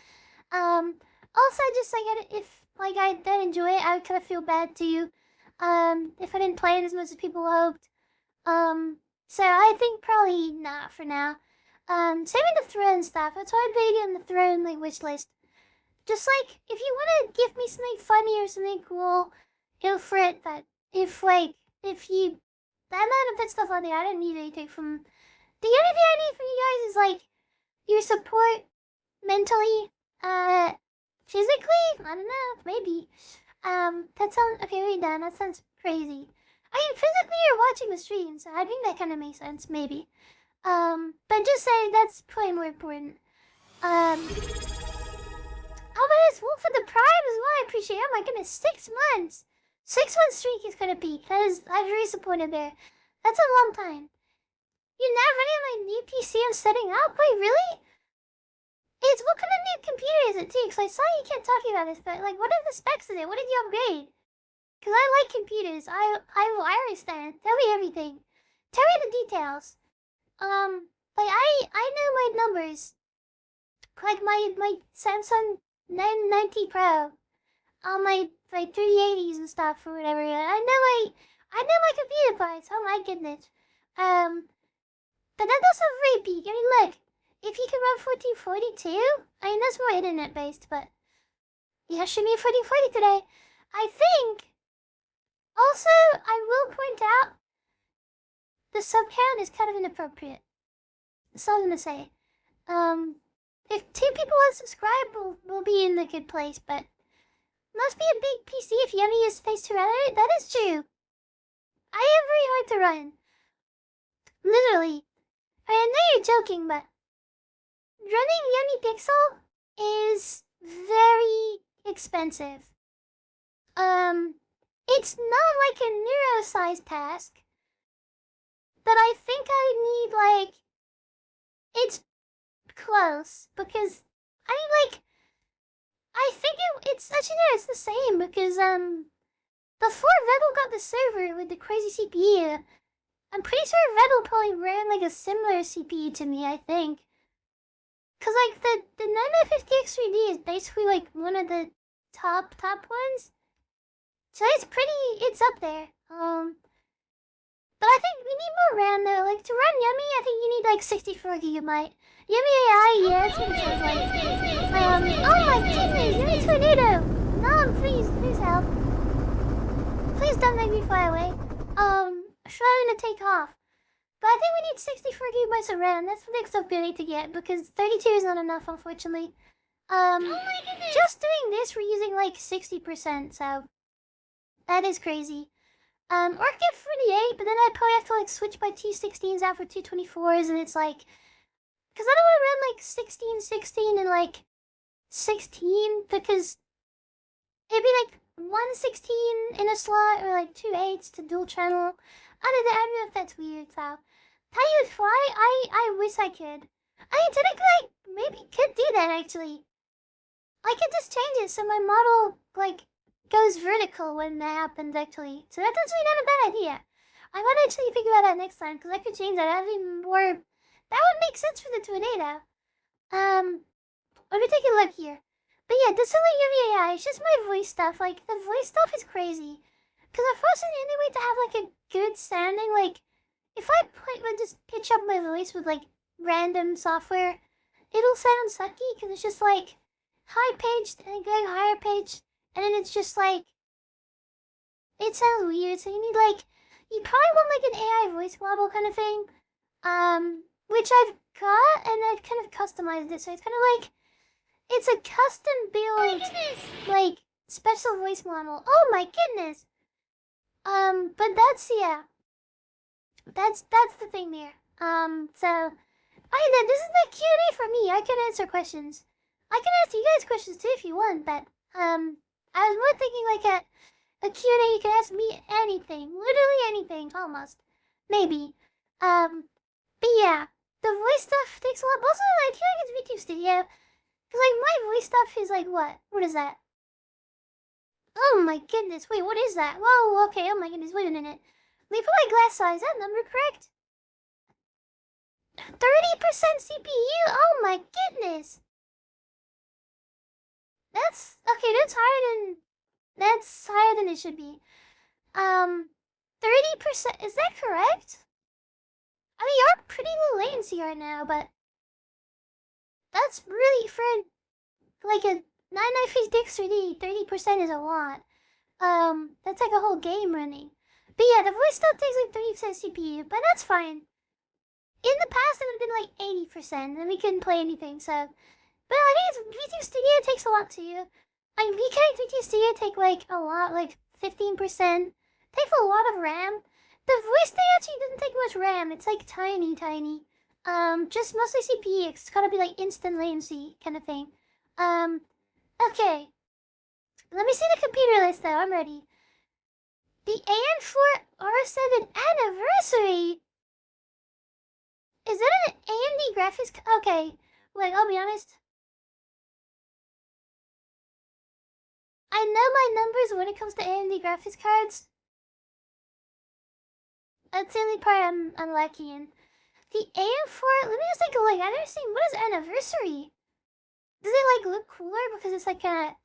Also, just if I didn't enjoy it, I would kind of feel bad too. If I didn't play it as much as people hoped. So I think probably not for now. Same with the throne stuff. That's why I made it on the throne wish list. Just if you want to give me something funny or something cool, go for it. But if you, that amount of good stuff on there, I don't need anything from. The only thing I need from you guys is your support mentally, physically. I don't know, maybe. That sounds okay. Read that. That sounds crazy. I mean, physically, you're watching the stream, so I think that kind of makes sense, maybe. But just saying that's probably more important. Oh, but it's Wolf of the Prime as well. I appreciate it. Oh my goodness, 6 months. 6-month streak is gonna be. I'm very supportive there. That's a long time. You're not running my new PC and setting up? Wait, really? What kind of new computer is it too? Because I saw you kept talking about this, but what are the specs of it? What did you upgrade? Because I like computers. I understand. Tell me everything. Tell me the details. I know my numbers. My Samsung 990 Pro. All my 3080s and stuff or whatever. I know my computer parts. Oh my goodness. But that doesn't very peak. I mean, look, if you can run 1440 too, I mean, that's more internet based, but yeah, should be 1440 today. I think, also, I will point out, the sub count is kind of inappropriate. That's all I'm gonna say. If 2 people unsubscribe, we'll be in a good place, but must be a big PC if Yummy is face to run it. That is true. I am very hard to run. Literally. I know you're joking, but running YumiPixel is very expensive. it's not like a neuro-sized task, but I think I need, like, it's close, because, I mean, like, I think it's actually, no, it's the same, because, before Vettel got the server with the crazy CPU, I'm pretty sure Vettel probably ran, like, a similar CPU to me, I think. Cause, like, the 9950X3D is basically, like, one of the top ones. So it's up there. But I think we need more RAM, though. Like, to run Yumi, I think you need, like, 64 gigabyte. Yumi AI, yeah, that's what it sounds like. Oh my goodness, Yumi Tornado! No, please help. Please don't make me fly away. Trying to take off. But I think we need 64 gigabytes of RAM. That's the next upgrade I need to get, because 32 is not enough, unfortunately. Just doing this, we're using, like, 60%, so... That is crazy. Or get 48, but then I'd probably have to, like, switch my T16s out for 224s, and it's like... Because I don't want to run, like, 16, 16, and, like, 16, because... It'd be, like, 116 in a slot, or, like, 2 8s to dual channel. I don't know if that's weird, so... Tell you why, I wish I could. I mean, technically, I maybe could do that, actually. I could just change it so my model, like, goes vertical when that happens, actually. So that's actually not a bad idea. I want to actually figure out that next time, because I could change that. That'd be more... That would make sense for the tornado. Let me take a look here. But yeah, this is like Yumi AI. It's just my voice stuff. Like, the voice stuff is crazy. Because I forced it anyway to have, like, a good sounding, like... If I would just pitch up my voice with, like, random software, it'll sound sucky, because it's just, like, high-pitched, and going higher-pitched, and then it's just, like, it sounds weird, so you need, like, you probably want, like, an AI voice model kind of thing, which I've got, and I've kind of customized it, so it's kind of like, it's a custom-built, like, special voice model. Oh my goodness! But that's, yeah. That's the thing there. So, this is the Q&A for me. I can answer questions. I can ask you guys questions too if you want, but, I was more thinking like a Q&A, you can ask me anything. Literally anything, almost. Maybe. But yeah, the voice stuff takes a lot. Also, like, here I get VTube Studio. Because, like, my voice stuff is like, what? What is that? Oh my goodness, wait, what is that? Whoa, okay, oh my goodness, wait a minute. Let me put my glass size. Is that number correct? 30% CPU? Oh my goodness. That's okay, that's higher than it should be. 30%, is that correct? I mean, you're pretty low latency right now, but that's really for like a 9950X3D, 30% is a lot. That's like a whole game running. But yeah, the voice stuff takes like 30% CPU, but that's fine. In the past, it would have been like 80%, and we couldn't play anything, so... But I think VTube Studio takes a lot too. Like, VK VTube Studio take like a lot, like 15%. Takes a lot of RAM. The voice thing actually doesn't take much RAM. It's like tiny. Just mostly CPU. It's gotta be like instant latency kind of thing. Okay. Let me see the computer list though. I'm ready. The AN4R7 anniversary! Is that an AMD graphics? Okay. Like, I'll be honest. I know my numbers when it comes to AMD graphics cards. That's the only part I'm lacking in. The AM4, let me just take a look. I've never seen, what is anniversary? Does it like look cooler because it's like a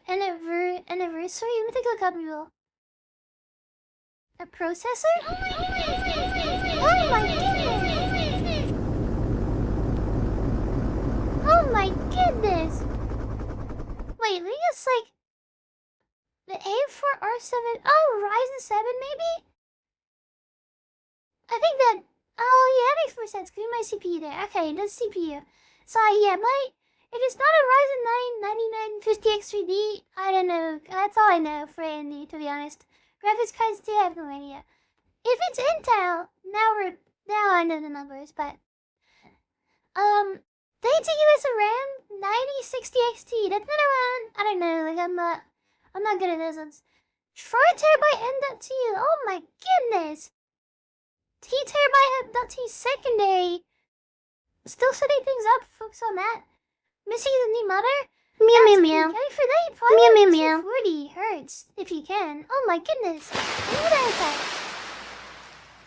anniversary? Let me take a look up, people. A processor? Oh my goodness! Oh my goodness! Wait, let me just like... The AM4R7... Oh, Ryzen 7 maybe? I think that... Oh yeah, that makes more sense. Give me my CPU there. Okay, that's CPU. So yeah, if it's not a Ryzen 9 9950X3D, I don't know. That's all I know for AMD, to be honest. Graphics cards too, I have no idea. If it's Intel, now I know the numbers, but 32 GB of RAM, 9060 XT. That's not around. I don't know. Like I'm not. I'm not good at those ones. 4 terabyte M.2. Oh my goodness. 3 terabyte M.2 secondary. Still setting things up. Focus on that. Missing the new mother. Meow meow meow. For that, you probably meow meow 240 hertz if you can. Oh my goodness. I knew that.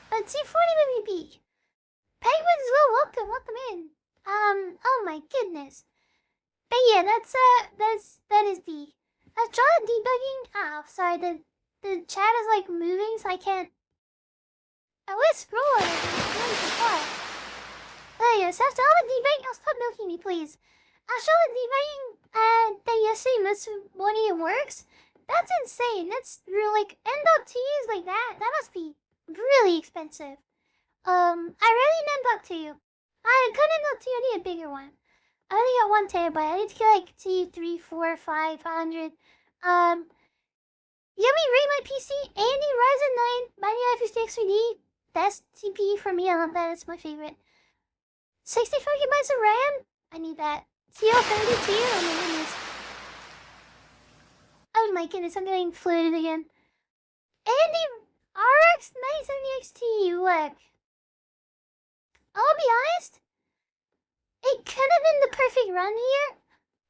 But 240 would be peak. Penguins will welcome in. Oh my goodness. But yeah, that is peak. I've tried debugging. Oh, sorry, the chat is like moving, so I can't. I was scrolling. It's really too far. Oh yes, after all the debugging, I'll stop milking me, please. After all the debugging, that yesterday most morning works. That's insane. That's really like M.2 is like that. That must be really expensive. I really need M.2. I couldn't M.2. I need a bigger one. I only got 1 terabyte. I need to get like 2, 3, 4, 5, 500. Yumi rate my PC. AMD Ryzen 9 9950 XVD. Best CPU for me. I love that. It's my favorite. 64 gigabytes of RAM. I need that. TL32. Oh my goodness. Oh my goodness. I'm getting floated again. AMD RX 970 XT. Look. I'll be honest. It could have been the perfect run here.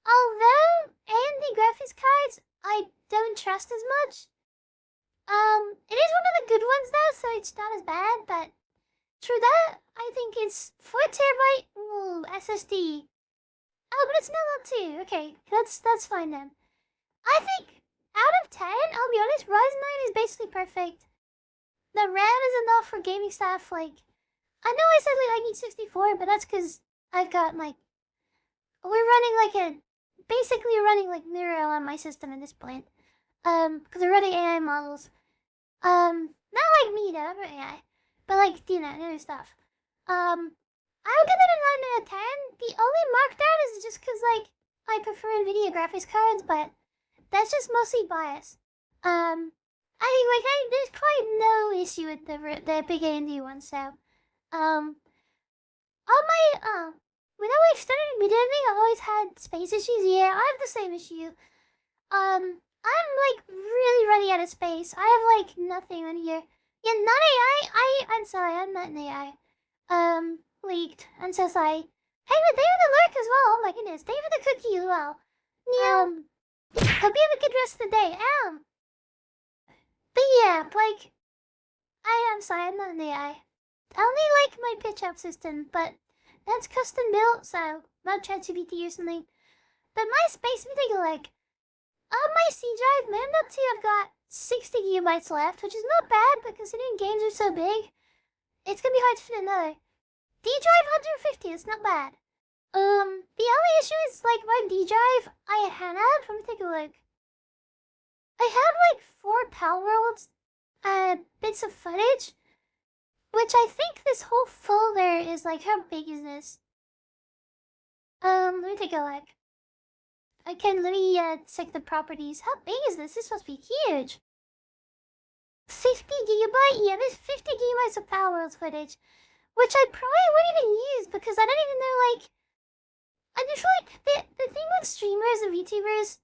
Although AMD graphics cards I don't trust as much. It is one of the good ones though, so it's not as bad, but true that, I think it's 4 terabyte SSD. Oh, but it's not too. Okay, that's fine then. I think out of 10, I'll be honest, Ryzen 9 is basically perfect. The RAM is enough for gaming stuff, like I know I said like I need 64, but that's because I've got like basically running like Neural on my system at this point. Because we're running AI models. Not like me though, I'm not AI. But like, you know, new stuff. I would give it a 9 out of 10. The only markdown is just because like I prefer NVIDIA graphics cards, but that's just mostly bias. There's quite no issue with the big AMD one, so all my when I started immediately, I always had space issues. Yeah, I have the same issue. I'm like really running out of space. I have like nothing on here. Yeah, not AI. I'm sorry, I'm not an AI. Leaked. I'm so sorry. Hey, but thank you for the lurk as well. Oh my goodness, thank you for the cookie as well. Hope you have a good rest of the day. But yeah, like, I'm sorry, I'm not an AI. I only like my pitch up system, but that's custom built, so not ChatGPT or something. But my space, let me take a look. On my C drive, my M.2, I've got 60 gigabytes left, which is not bad, but considering games are so big, it's gonna be hard to fit another. D drive 150, it's not bad. The only issue is like my D drive, I had, let me take a look. I had like 4 Pal Worlds, bits of footage, which I think this whole folder is like, how big is this? Let me take a look. Let me check the properties. How big is this? This must be huge. 50 gigabyte? Yeah, there's 50 gigabytes of Power Worlds footage, which I probably wouldn't even use because I don't even know, like, I just feel like the thing with streamers and VTubers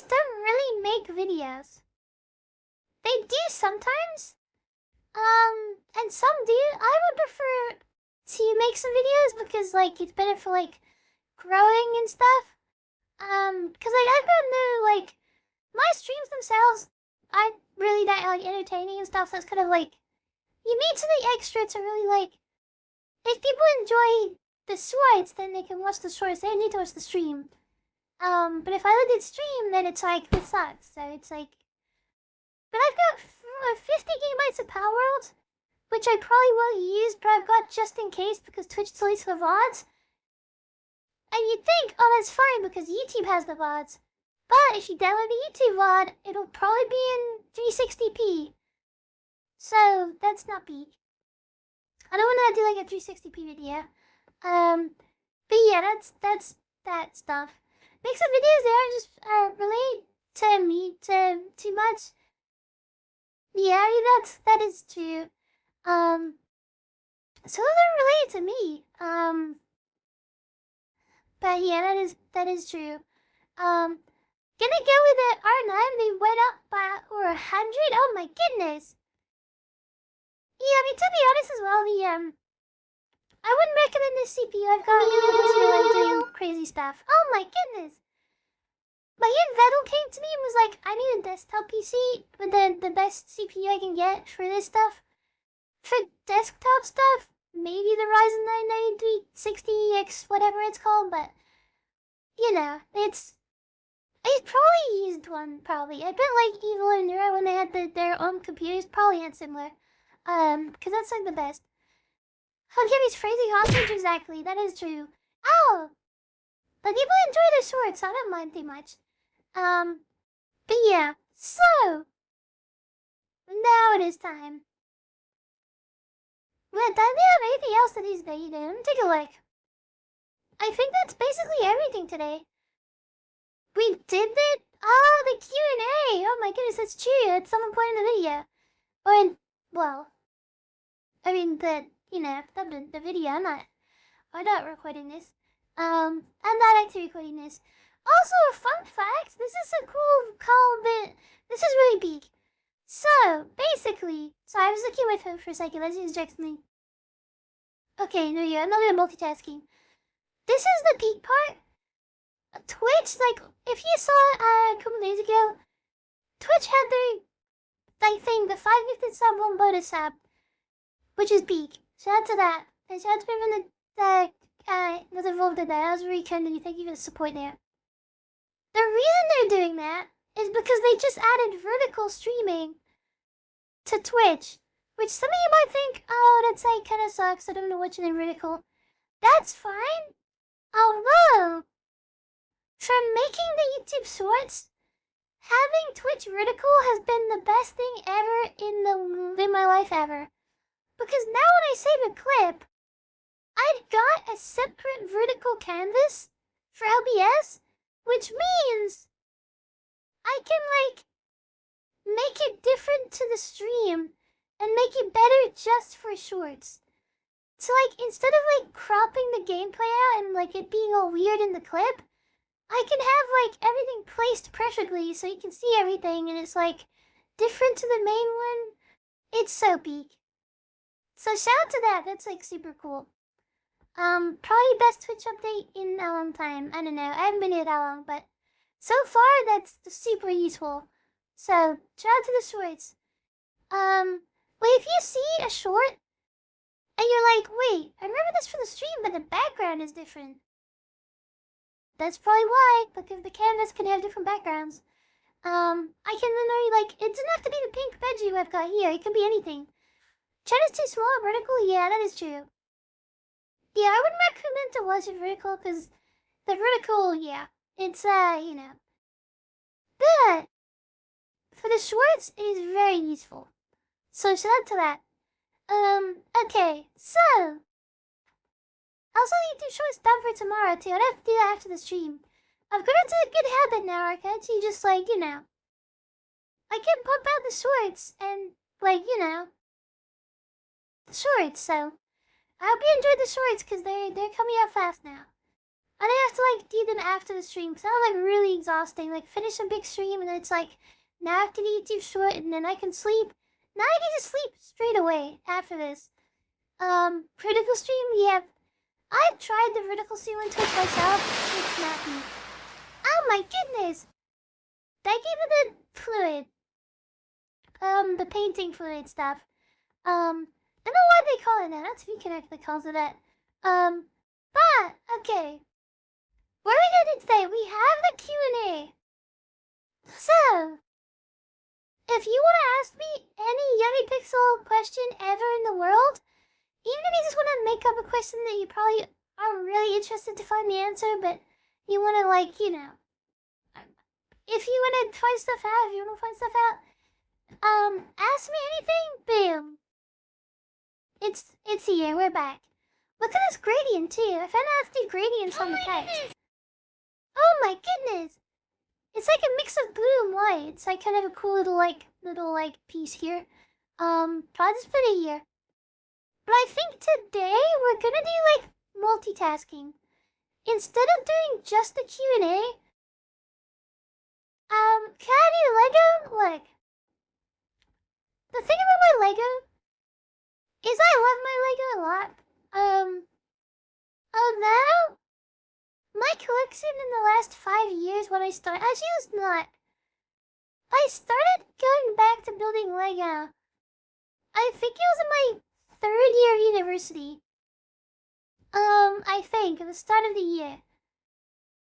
don't really make videos. They do sometimes, and some do. I would prefer to make some videos because, like, it's better for, like, growing and stuff. Cause like I've got no like my streams themselves I really not like entertaining and stuff, so it's kind of like you need something extra to really like if people enjoy the shorts then they can watch the shorts, they need to watch the stream. But if I did stream then it's like this sucks. So it's like but I've got 50 gigabytes of Power World, which I probably will use, but I've got just in case because Twitch deletes the VODs. And you'd think, oh, that's fine because YouTube has the VODs. But if you download the YouTube VOD, it'll probably be in 360p. So that's not peak. I don't want to do like a 360p video. But yeah, that's that stuff. Make some videos there just relate to me too much. Yeah, I mean, that is true. So those are related to me. But yeah, that is true. Gonna go with the R9. They went up by over 100. Oh my goodness. Yeah, I mean, to be honest as well, I wouldn't recommend this CPU. I've got Miyu doing crazy stuff. Oh my goodness. My Aunt Vettel came to me and was like, I need a desktop PC with the best CPU I can get for this stuff. For desktop stuff, maybe the Ryzen 9 9360X, whatever it's called, but, you know, I probably used one, probably. I bet like Evil and Nura when they had their own computers probably had similar. Cause that's like the best. Oh, Kimmy's phrasing hostage, exactly, that is true. Ow! But people enjoy their swords, so I don't mind too much. But yeah, so now it is time. Well, do they have anything else that is dated? Let me take a look. I think that's basically everything today. We did it? Oh, the Q&A! Oh my goodness, that's true. At some point in the video. Or in, well, I mean, the video. I'm not recording this. I'm not actually recording this. Also, a fun fact, this is a cool bit. This is really big. So, basically, I was looking with her for a second. Let's use Jackson me. Okay, no, yeah, I'm not really multitasking. This is the peak part. Twitch, like, if you saw it a couple days ago, Twitch had their thing, the 5 gifted sub, 1 bonus sub, which is big. Shout out to that. And shout out to everyone that was involved in that. That was really kind of you. Thank you for the support there. The reason they're doing that is because they just added vertical streaming to Twitch, which some of you might think, oh, that's like kind of sucks. I don't know what's in vertical. That's fine. Although, for making the YouTube Shorts, having Twitch vertical has been the best thing ever in my life ever. Because now when I save a clip, I've got a separate vertical canvas for OBS, which means I can like make it different to the stream and make it better just for shorts. So like instead of like cropping the gameplay out and like it being all weird in the clip, I can have like everything placed perfectly so you can see everything and it's like different to the main one. It's so peak. So shout out to that. That's like super cool. Probably best Twitch update in a long time. I don't know. I haven't been here that long, but so far that's super useful. So shout out to the shorts. Well, if you see a short and you're like, wait, I remember this from the stream, but the background is different. That's probably why, because the canvas can have different backgrounds. I can literally, like, it doesn't have to be the pink veggie I've got here. It can be anything. China's too small, vertical? Yeah, that is true. Yeah, I wouldn't recommend to watch it vertical, because the vertical, yeah, it's, you know. But, for the shorts, it is very useful. So, shout out to that. Okay, so. I also need to do shorts done for tomorrow, too. I'd have to do that after the stream. I've got into a good habit now, where I can actually just, like, you know. I can pump out the shorts, and, like, you know. Shorts, so. I hope you enjoyed the shorts, because they're coming out fast now. I don't have to, like, do them after the stream, because that was, like, really exhausting. Like, finish a big stream, and then it's like, now I have to do YouTube short, and then I can sleep. Now I can just sleep straight away after this. Critical stream, yeah. I've tried the vertical stream on Twitch myself. It's not me. Oh my goodness! Thank you for the fluid. The painting fluid stuff. I don't know why they call it that. That's VConnect that calls it that. But, okay. What are we gonna do today? We have the Q&A. So, if you want to ask me any YumiPixel question ever in the world, even if you just want to make up a question that you probably aren't really interested to find the answer, but you want to, like, you know, if you want to find stuff out, if you want to find stuff out, ask me anything, boom. It's here, we're back. Look at this gradient, too. I found out how to do gradients on the text. Oh my goodness! It's like a mix of blue and white. It's like kind of a cool little piece here. Probably just put it here. But I think today we're gonna do like multitasking. Instead of doing just the Q&A, Can I do Lego? Look. The thing about my Lego is I love my Lego a lot. Although my collection in the last 5 years when I started, actually it's not. I started going back to building Lego. I think it was in my 3rd year of university. I think at the start of the year.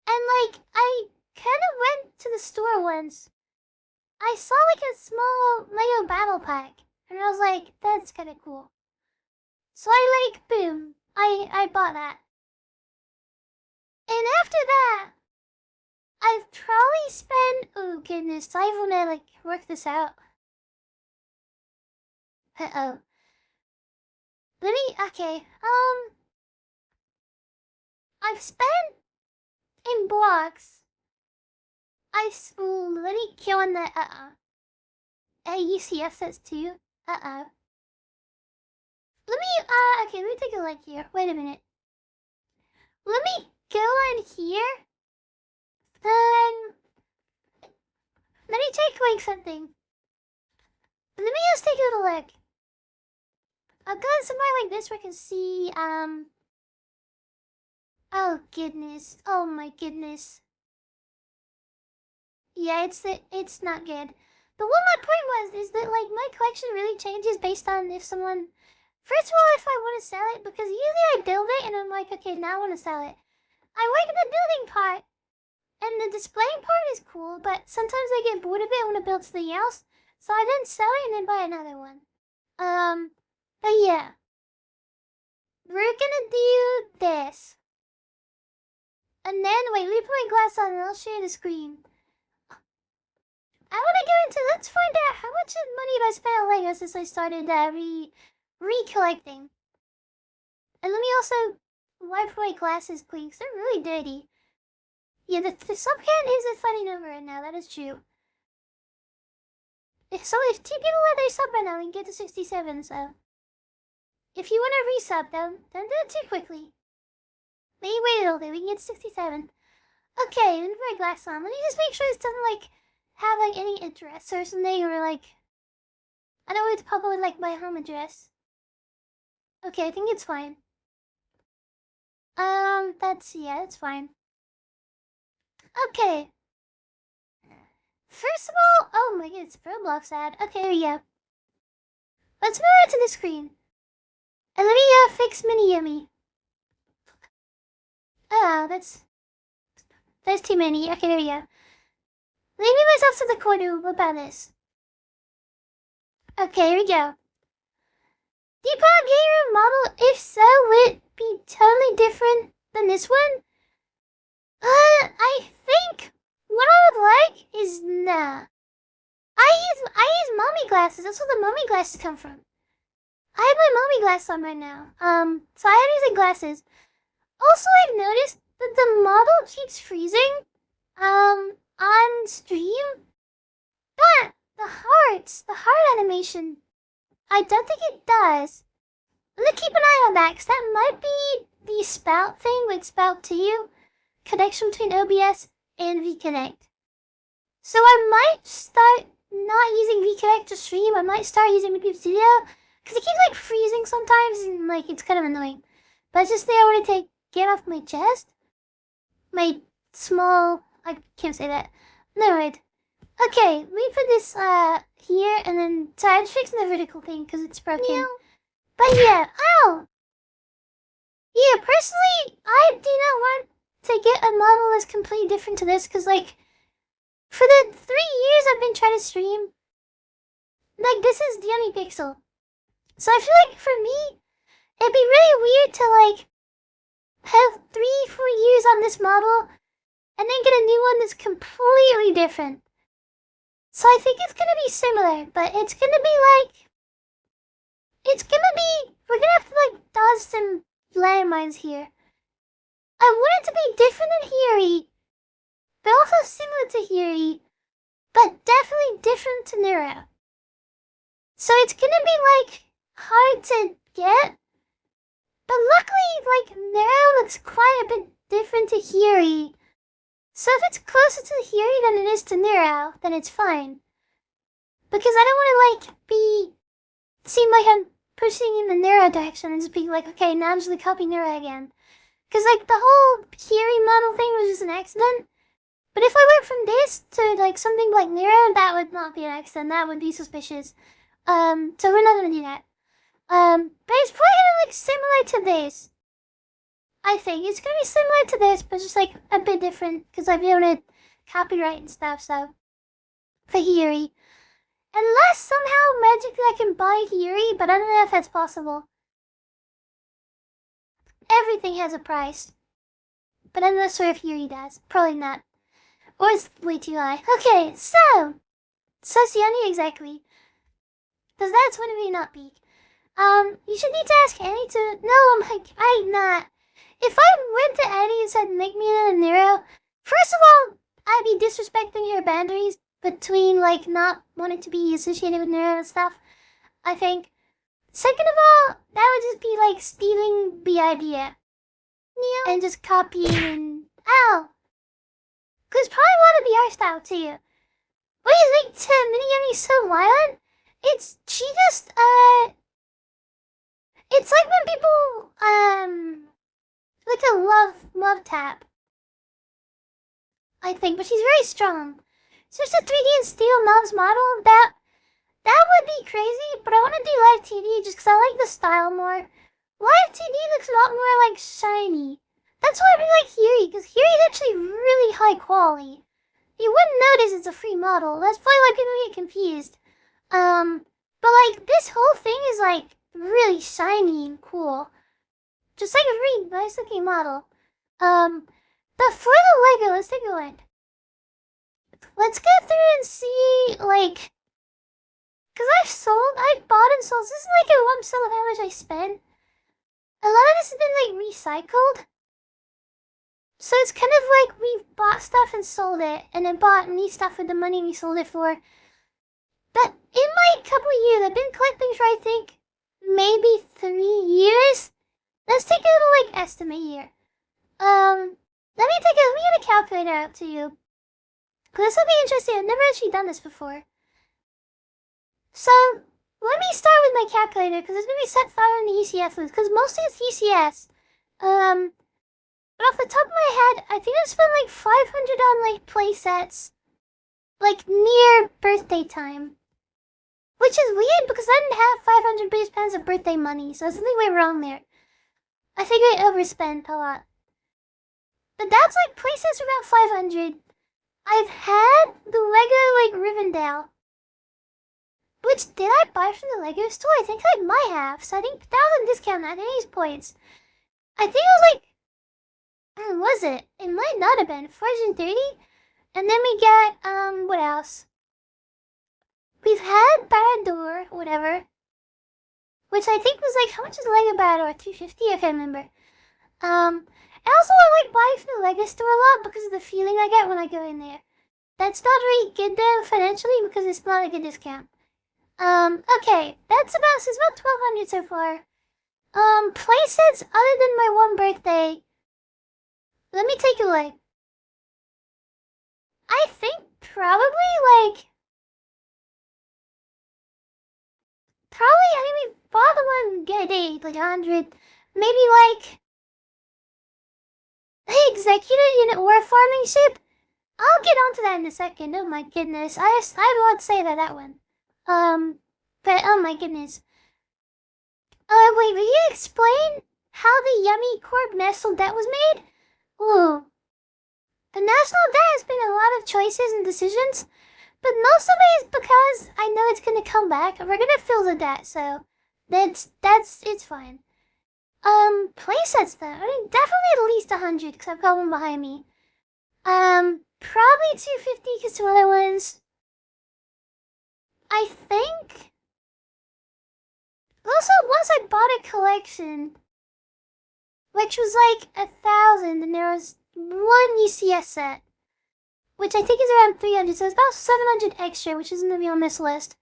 And like, I kind of went to the store once. I saw like a small Lego battle pack. And I was like, that's kind of cool. So I like, boom, I bought that. And after that, I've probably spent, oh goodness, I wanna like work this out. Uh-oh. Let me, okay, I've spent in blocks. Let me kill on the, UCF says 2. Uh-oh. Let me, okay, let me take a look here. Wait a minute. Let me go in here. Let me take like something. Let me just take a little look. I'll go somewhere like this where I can see, oh goodness. Oh my goodness. Yeah, it's not good. But what my point was is that like my collection really changes based on if someone, first of all, if I want to sell it, because usually I build it and I'm like, okay, now I want to sell it. I like the building part, and the displaying part is cool, but sometimes I get bored of it and want to build something else, so I then sell it and then buy another one. But yeah. We're gonna do this. And then, wait, let me put my glass on and I'll share the screen. I want to go into, let's find out how much money have I spent on Lego since I started recollecting. And let me also wipe my glasses clean because they're really dirty. Yeah, the sub count is a funny number right now, that is true. So if 2 people let their sub right now, we can get to 67, so. If you want to resub them, don't do it too quickly. Maybe wait a little bit, we can get 67. Okay, let me put my glass on. Let me just make sure this doesn't like have like any address or something, or like I don't want to pop up with like my home address. Okay, I think it's fine. That's fine. Okay. First of all, oh my goodness, Roblox ad. Okay, there we go. Let's move on to the screen. And let me fix Mini Yumi. Oh, that's too many. Okay, there we go. Leaving myself to the corner. What about this? Okay, here we go. Depot Gamer model, if so, would it be totally different than this one? I think what I would like is nah. I use mommy glasses. That's where the mommy glasses come from. I have my mommy glasses on right now. So I am using glasses. Also, I've noticed that the model keeps freezing, on stream. But the heart animation, I don't think it does. Let me keep an eye on that, because that might be the spout thing with Spout 2, connection between OBS and VConnect. So I might start not using VConnect to stream. I might start using VTube Studio, because it keeps like freezing sometimes, and like it's kind of annoying. But it's just there I want to get off my chest. My small, I can't say that. Never mind. Okay, let me put this here, and then so I'm just fixing the vertical thing because it's broken. Meow. But yeah, ow! Yeah, personally, I do not want to get a model that's completely different to this, because like, for the 3 years I've been trying to stream, like this is the YumiPixel. So I feel like for me, it'd be really weird to like have 3-4 years on this model and then get a new one that's completely different. So I think it's gonna be similar, but it's gonna be like, we're gonna have to like dodge some landmines here. I want it to be different than Hiyori, but also similar to Hiyori, but definitely different to Neuro. So it's gonna be like hard to get, but luckily like Neuro looks quite a bit different to Hiyori. So if it's closer to Hiyori than it is to Nero, then it's fine. Because I don't want to, like, seem like I'm pushing in the Nero direction and just be like, okay, now I'm just gonna copy Nero again. Because, like, the whole Hiyori model thing was just an accident. But if I went from this to, like, something like Nero, that would not be an accident. That would be suspicious. So we're not gonna do that. But it's probably gonna look similar to this. I think it's gonna be similar to this, but just, like, a bit different. Because I've been able to copyright and stuff, so. For Hiyori. Unless somehow magically I can buy Hiyori, but I don't know if that's possible. Everything has a price. But I'm not sure if Hiyori does. Probably not. Or it's way too high. Okay, so Sociani exactly. Does that's when we not peak? You should need to ask Annie to. No, I'm not. If I went to Annie and said make me a Nero, first of all, I'd be disrespecting her boundaries between like not wanting to be associated with Nero and stuff. I think. Second of all, that would just be like stealing the idea. Yeah. And just copying. Ow! Because probably want to be our style too. What do you think to Mini Yumi so violent? She just, it's like when people, like a love tap. I think, but she's very strong. So just a 3D and Steel Mob's model, that would be crazy, but I want to do live 2D just because I like the style more. Live 2D looks a lot more like shiny. That's why I really like Hiyori, because Hiyori is actually really high quality. You wouldn't notice it's a free model. That's probably why people get confused. But like this whole thing is like really shiny and cool. Just like a really nice looking model. But for the Lego, let's take a look. Let's go through and see like, cause I've bought and sold. This is like a lump sum of how much I spent. A lot of this has been like recycled. So it's kind of like we've bought stuff and sold it, and then bought new stuff with the money we sold it for. But in my couple of years, I've been collecting for I think maybe 3 years. Let's take a little like estimate here. Let me get a calculator out to you. Cause this will be interesting. I've never actually done this before. So let me start with my calculator because it's gonna be set fire in the ECS list. Cause mostly it's ECS. But off the top of my head, I think I spent like 500 on like playsets, like near birthday time. Which is weird because I didn't have 500 base pens of birthday money, so something went wrong there. I think I overspent a lot. But that's like playsets for about 500. I've had the Lego like Rivendell. Which did I buy from the Lego store? I think I might have. So I think that was a discount at these points. I think it was like, was it? It might not have been 430. And then we get what else? We've had Barador, whatever. Which I think was like, how much is Lego Barador? 350? I can't remember. I also like buying from the Lego store a lot because of the feeling I get when I go in there. That's not really good though financially because it's not like a discount. Okay, it's about 1200 so far. Playsets other than my one birthday. Let me take a look. I think probably like... I think we bought the one get a date, like 100. Maybe like... the executive unit war farming ship? I'll get onto that in a second. Oh my goodness. I won't say that one. But oh my goodness. Wait, will you explain how the Yummy Corp national debt was made? Ooh. The national debt has been a lot of choices and decisions, but most of it is because I know it's gonna come back. We're gonna fill the debt, so it's fine. Playsets though. I mean, definitely at least 100 because I've got one behind me. Probably 250 because two other ones. I think. Also, once I bought a collection, which was like 1,000, and there was one UCS set, which I think is around 300, so it's about 700 extra, which isn't gonna be on this list.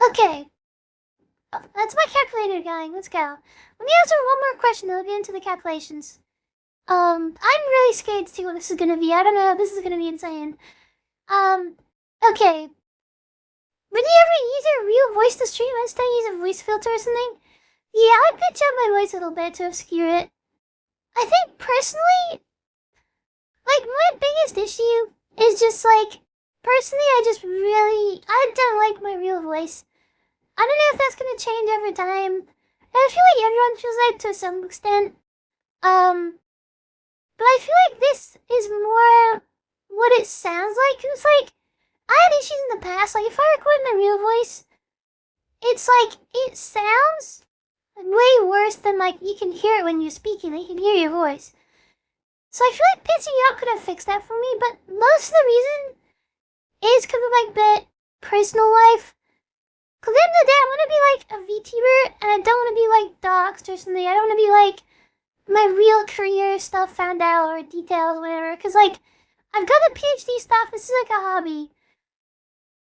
Okay. Oh, that's my calculator, gang. Let's go. Let me answer one more question, then we'll get into the calculations. I'm really scared to see what this is gonna be. I don't know. This is gonna be insane. Okay. Would you ever use your real voice to stream instead of use a voice filter or something? Yeah, I pitch up my voice a little bit to obscure it. I think personally, like, my biggest issue is just like, personally, I don't like my real voice. I don't know if that's gonna change over time. I feel like everyone feels like to some extent. But I feel like this is more what it sounds like. It's like, I had issues in the past. Like, if I record my real voice, it's like, it sounds way worse than, like, you can hear it when you're speaking. You can hear your voice. So I feel like pitching it up could have fixed that for me, but most of the reason is because of, like, the personal life. Because at the end of the day, I want to be, like, a VTuber, and I don't want to be, like, doxxed or something. I don't want to be, like, my real career stuff found out, or details, whatever. Because, like, I've got the PhD stuff. This is, like, a hobby.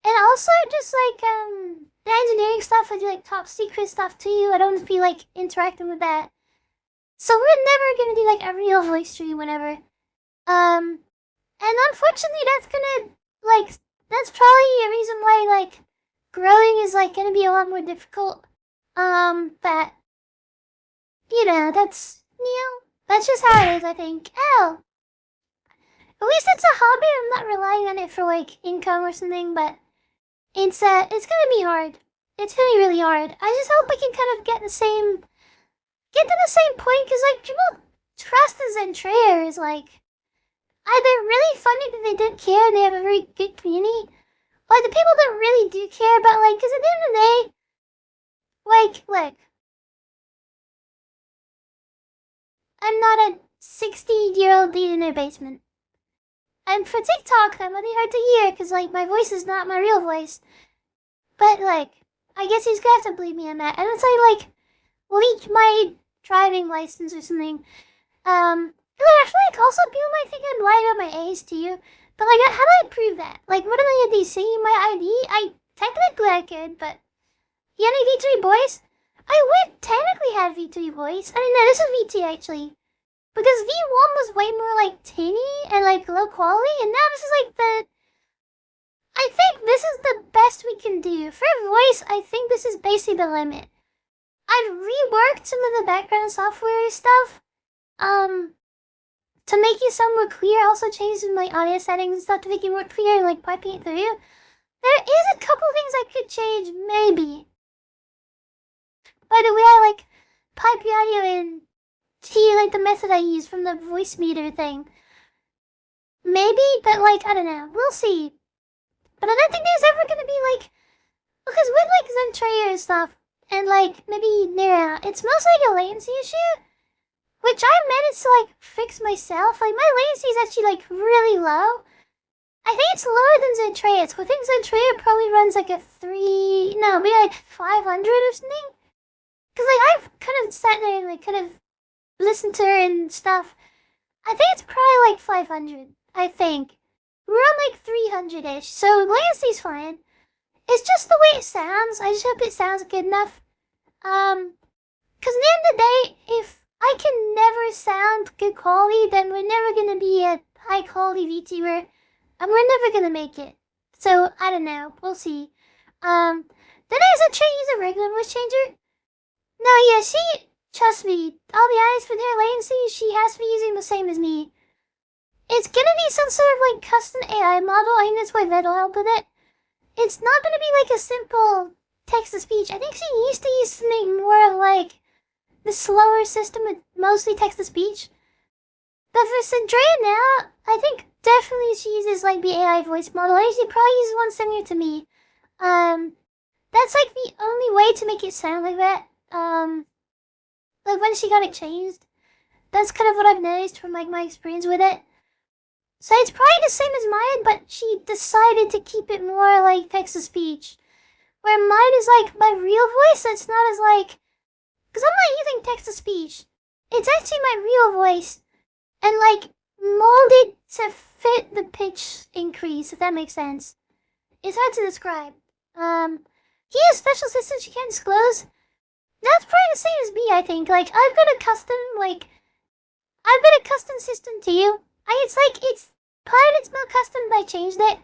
And also, just, like, the engineering stuff, I do, like, top secret stuff, too. I don't want to be, like, interacting with that. So we're never gonna do, like, a real voice stream, whenever. And unfortunately, that's gonna, like, that's probably a reason why, like, growing is, like, gonna be a lot more difficult. But, you know, that's just how it is, I think. Ow! At least it's a hobby, I'm not relying on it for, like, income or something, but it's gonna be hard. It's gonna be really hard. I just hope I can kind of get to the same point, because, like, people trust the Zentreya is, like, either really funny that they don't care and they have a very good community, or the people that really do care about, like, because at the end of the day, like, look, I'm not a 60-year-old dude in their basement. And for TikTok, that might be hard to hear, because, like, my voice is not my real voice. But, like, I guess he's gonna have to believe me on that. And it's like, leak my driving license or something. I feel like also people might think I'm lying about my age to you. But, like, how do I prove that? Like, what am I gonna do? See my ID? I technically I could, but... You have any V2 boys? I would technically have V2 boys. I mean, no, this is V2 actually. Because V1 was way more, like, tinny and, like, low quality. And now this is, like, I think this is the best we can do. For voice, I think this is basically the limit. I've reworked some of the background software stuff. To make it sound more clear. I also changed my audio settings and stuff to make it more clear and, like, piping it through. There is a couple things I could change, maybe. By the way, I, like, pipe the audio in to, like, the method I use from the voice meter thing. Maybe, but, like, I don't know. We'll see. But I don't think there's ever gonna be, like... Because with, like, Zentreya and stuff, and, like, maybe Nira, it's mostly, like, a latency issue. Which I managed to, like, fix myself. Like, my latency is actually, like, really low. I think it's lower than Zentreya. So I think Zentreya probably runs, like, maybe, like, 500 or something. Because, like, I've kind of sat there and, like, kind of listened to her and stuff. I think it's probably, like, 500. I think. We're on, like, 300-ish. So latency's fine. It's just the way it sounds. I just hope it sounds good enough. Because at the end of the day, if I can never sound good quality, then we're never going to be a high-quality VTuber. And we're never going to make it. So, I don't know. We'll see. Then there's a use a regular voice changer. No, yeah, trust me, I'll be honest, with her latency, she has to be using the same as me. It's gonna be some sort of, like, custom AI model. I think that's why Ved'll help with it. It's not gonna be, like, a simple text-to-speech. I think she used to use something more of, like, the slower system with mostly text-to-speech. But for Zentreya now, I think definitely she uses, like, the AI voice model. I she probably uses one similar to me. That's, like, the only way to make it sound like that. Like, when she got it changed. That's kind of what I've noticed from, like, my experience with it. So it's probably the same as mine, but she decided to keep it more, like, text-to-speech. Where mine is, like, my real voice, so it's not as, like... Because I'm not using text-to-speech. It's actually my real voice. And, like, molded to fit the pitch increase, if that makes sense. It's hard to describe. He has special systems you can't disclose. That's probably the same as me, I think. Like, I've got a custom, like... I've been a custom system too. It's part of it's more custom, but I changed it.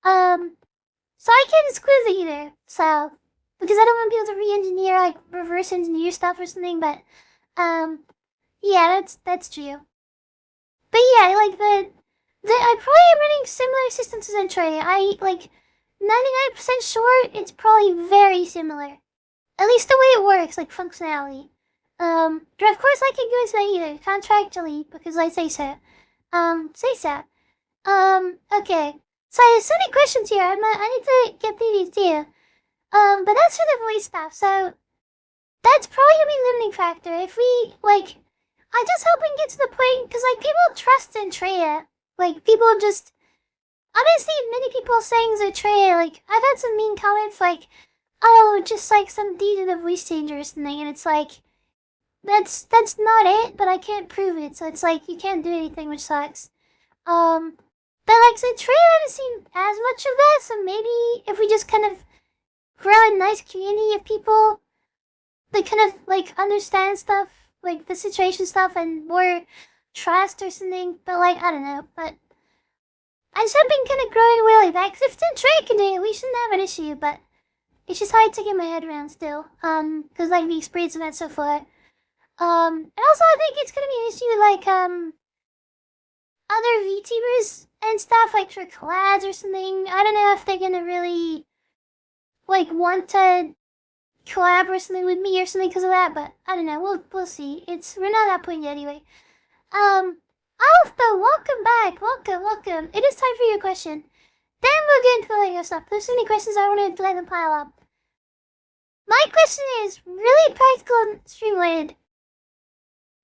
So I can't exclude it either. So, because I don't want people to re-engineer, like, reverse engineer stuff or something, but, yeah, that's true. But yeah, like, I probably am running similar systems as Entree. 99% sure it's probably very similar. At least the way it works, like, functionality. But of course I can go into that either, contractually, because I say so. Okay. So there's so many questions here, I need to get through these too. But that's for the voice stuff, so that's probably gonna be a limiting factor. If we, like, I just hope we can get to the point, because, like, people trust in Treya. Like, people just, honestly, many people saying Zatreya, like, I've had some mean comments, like, oh, just, like, some dude in a voice changer or something, and it's like, that's not it, but I can't prove it, so it's like, you can't do anything, which sucks. But, like, Zatreya, I haven't seen as much of that, so maybe if we just kind of grow a nice community of people that kind of, like, understand stuff, like, the situation stuff, and more trust or something, but, like, I don't know, but I just have been kind of growing away like that, because if Zatreya can do it, we shouldn't have an issue, but it's just hard to get my head around still, because, like, the experience of that so far. And also I think it's gonna be an issue, like, other VTubers and stuff, like, for collabs or something. I don't know if they're gonna really, like, want to collab or something with me or something because of that, but I don't know, we'll see. We're not at that point yet anyway. Alpha, welcome back, welcome. It is time for your question. Then we'll get into the Lego stuff. There's so many questions I wanted to let them pile up. My question is really practical and streamlined.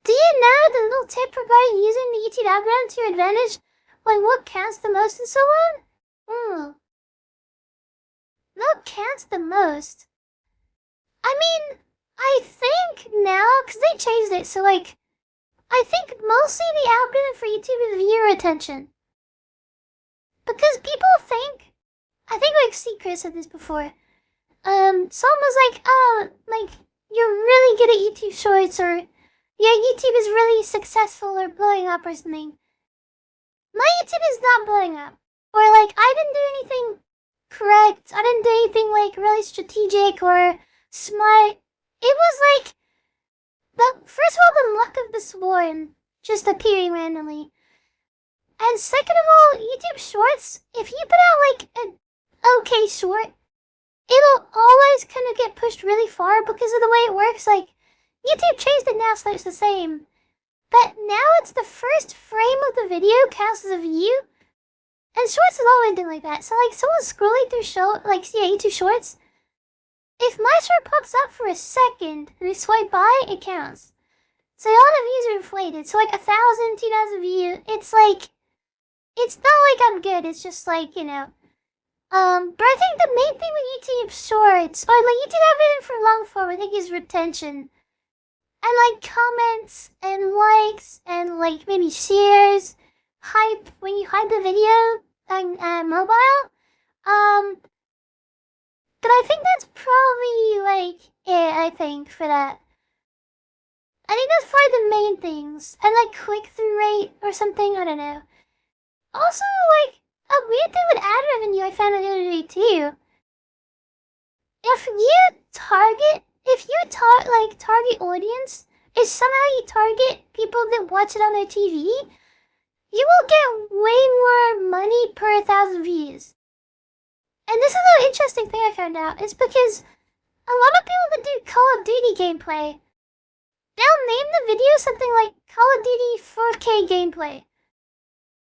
Do you know the little tip regarding using the YouTube algorithm to your advantage? Like what counts the most and so on? What counts the most? I mean, I think now, because they changed it, so like, I think mostly the algorithm for YouTube is viewer attention. Because people think, I think like Secret said this before, someone was like, oh, like, you're really good at YouTube Shorts, or yeah, YouTube is really successful or blowing up or something. My YouTube is not blowing up. Or like, I didn't do anything correct. I didn't do anything like really strategic or smart. It was like, first of all, the luck of the swarm just appearing randomly. And second of all, YouTube Shorts, if you put out like an okay short, it'll always kind of get pushed really far because of the way it works. Like, YouTube changed it now so it's the same. But now it's the first frame of the video counts as a view. And Shorts has always been like that. So like someone scrolling through YouTube Shorts, if my short pops up for a second and they swipe by, it counts. So all the views are inflated. So like 1,000, 2,000 views, it's like, it's not like I'm good, it's just like, you know. But I think the main thing with YouTube Shorts, or like YouTube algorithm for long form, I think is retention. And like comments and likes and like maybe shares, hype when you hype the video on mobile. But I think that's probably like it, I think, for that. I think that's probably the main things. And like click-through rate or something, I don't know. Also, like, a weird thing with ad revenue I found out the other day too. If you target audience, if somehow you target people that watch it on their TV, you will get way more money per 1,000 views. And this is an interesting thing I found out. It's because a lot of people that do Call of Duty gameplay, they'll name the video something like Call of Duty 4K gameplay.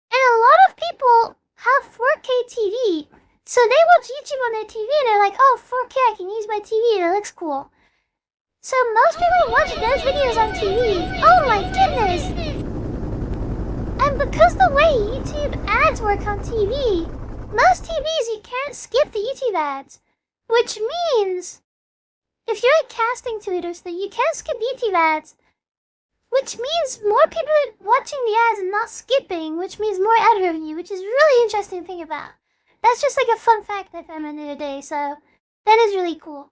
And a lot of people have 4K TV, so they watch YouTube on their TV and they're like, oh, 4K, I can use my TV and it looks cool. So most people watch those videos on TV. Oh my goodness! And because the way YouTube ads work on TV, most TVs you can't skip the YouTube ads. Which means, if you're a casting tutor, so you can't skip YouTube ads. Which means more people are watching the ads and not skipping, which means more ad revenue, which is really interesting to think about. That's just like a fun fact I found the other day, so that is really cool.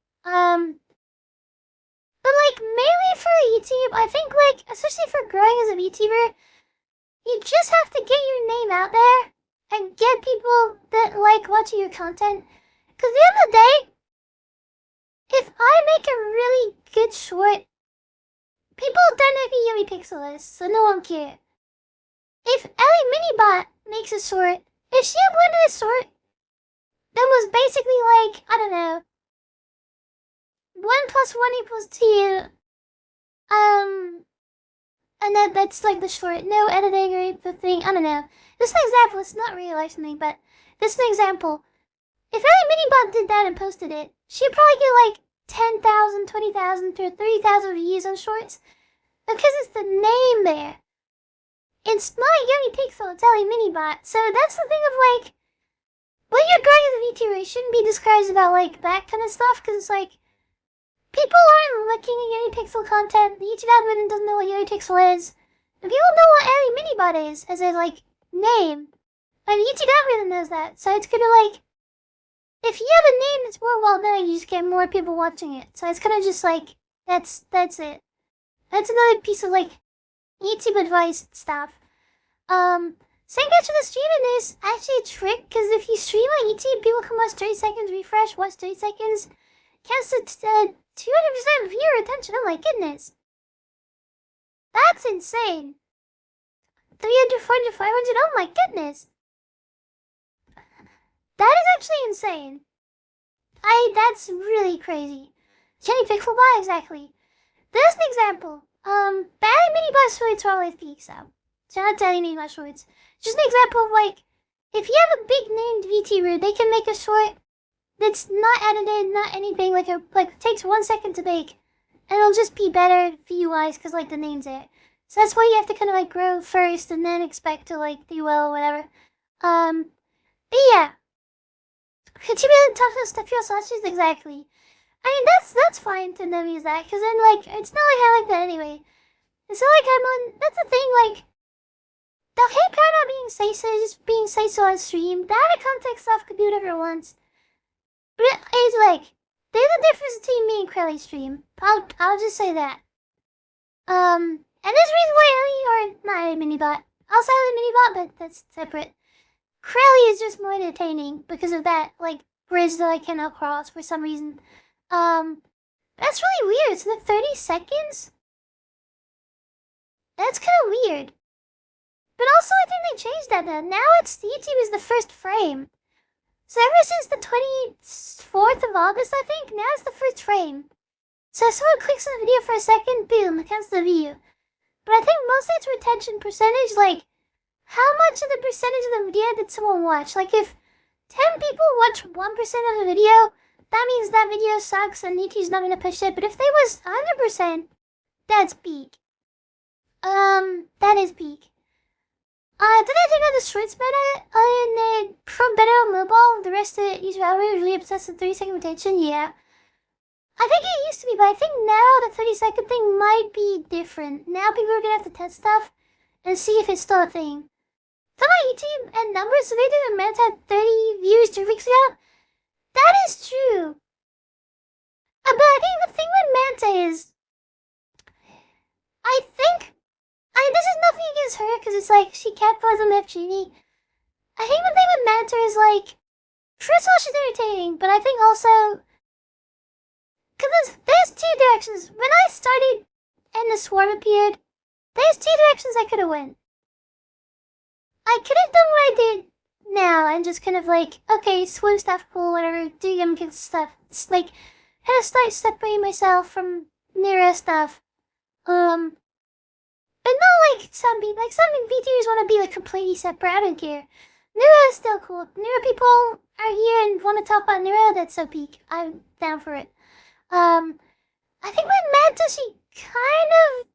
But like mainly for YouTube, I think, like, especially for growing as a VTuber, you just have to get your name out there and get people that like watching your content. Because at the end of the day, if I make a really good short, people don't know who YumiPixel is, so no one cares. If Ellie Minibot makes a short, if she uploaded a short that was basically like, I don't know, 1 + 1 = 2, and that's like the short, no editing or anything, I don't know. This is an example, it's not real life something, but this is an example. If Ellie Minibot did that and posted it, she'd probably get like 10,000, 20,000, to 30,000 views on shorts. Because it's the name there. It's not YumiPixel, it's Ellie Minibot. So that's the thing of like, when you're growing as a VTuber, it shouldn't be discouraged about like that kind of stuff, because it's like, people aren't looking at YumiPixel content, the YouTube algorithm doesn't know what YumiPixel is, and people know what Ellie Minibot is as a like name. And the YouTube algorithm knows that, so it's gonna like, if you have a name that's more well known, you just get more people watching it. So it's kind of just like, that's it. That's another piece of like YouTube advice and stuff. Same goes for the streaming. There's actually a trick, because if you stream on YouTube, people can watch 30 seconds, refresh, watch 30 seconds. Counts to 200% viewer attention. Oh my goodness. That's insane. 300, 400, 500. Oh my goodness. That is actually insane. That's really crazy. YumiPixel bot, exactly. There's an example. Bad Minibot shorts are always peak, so shout out to any Minibot shorts. Just an example of like, if you have a big named VTuber, they can make a short that's not edited, not anything, like takes 1 second to make, and it'll just be better view-wise because like the name's there. So that's why you have to kind of like grow first and then expect to like do well or whatever. But yeah. Continue to talk to stuff your sausages, exactly. I mean, that's fine to them use that, because then, like, it's not like I like that anyway. It's not like I'm on, that's the thing, like, the hate crowd not being say-so, just being say-so on stream, that out of context stuff could do whatever it wants. But it's like, there's a difference between me and Crowley's stream. I'll just say that. And there's a reason why Ellie, or not Ellie Minibot, also Ellie Minibot, but that's separate. Crowley is just more entertaining because of that, like, bridge that I cannot cross for some reason. That's really weird. So the 30 seconds? That's kind of weird. But also, I think they changed that now. Now it's YouTube is the first frame. So ever since the 24th of August, I think, now it's the first frame. So if someone clicks on the video for a second, boom, it counts the view. But I think mostly it's retention percentage, like, how much of the percentage of the video did someone watch? Like, if 10 people watch 1% of the video, that means that video sucks and YouTube's not gonna push it. But if they was 100%, that's peak. That is peak. Did I know the shorts meta? And from better on mobile, the rest of YouTube algorithm really obsessed with 30-second retention? Yeah. I think it used to be, but I think now the 30-second thing might be different. Now people are gonna have to test stuff and see if it's still a thing. Talking about YouTube and numbers, so they did a Manta had 30 views 2 weeks ago. That is true. But I think the thing with Manta is, this is nothing against her, because it's like, she capitalized on the FGV. I think the thing with Manta is like, first of all, she's entertaining, but I think also, because there's 2 directions. When I started and the swarm appeared, there's 2 directions I could have went. I could have done what I did now and just kind of like, okay, swim stuff, cool, whatever, do YumiPixel stuff. It's like, kind of start separating myself from Nira stuff. But not like some people, like some VTubers want to be like completely separate, I don't care. Nira is still cool. Nira people are here and want to talk about Nira, that's so peak. I'm down for it. I think with Manta, she kind of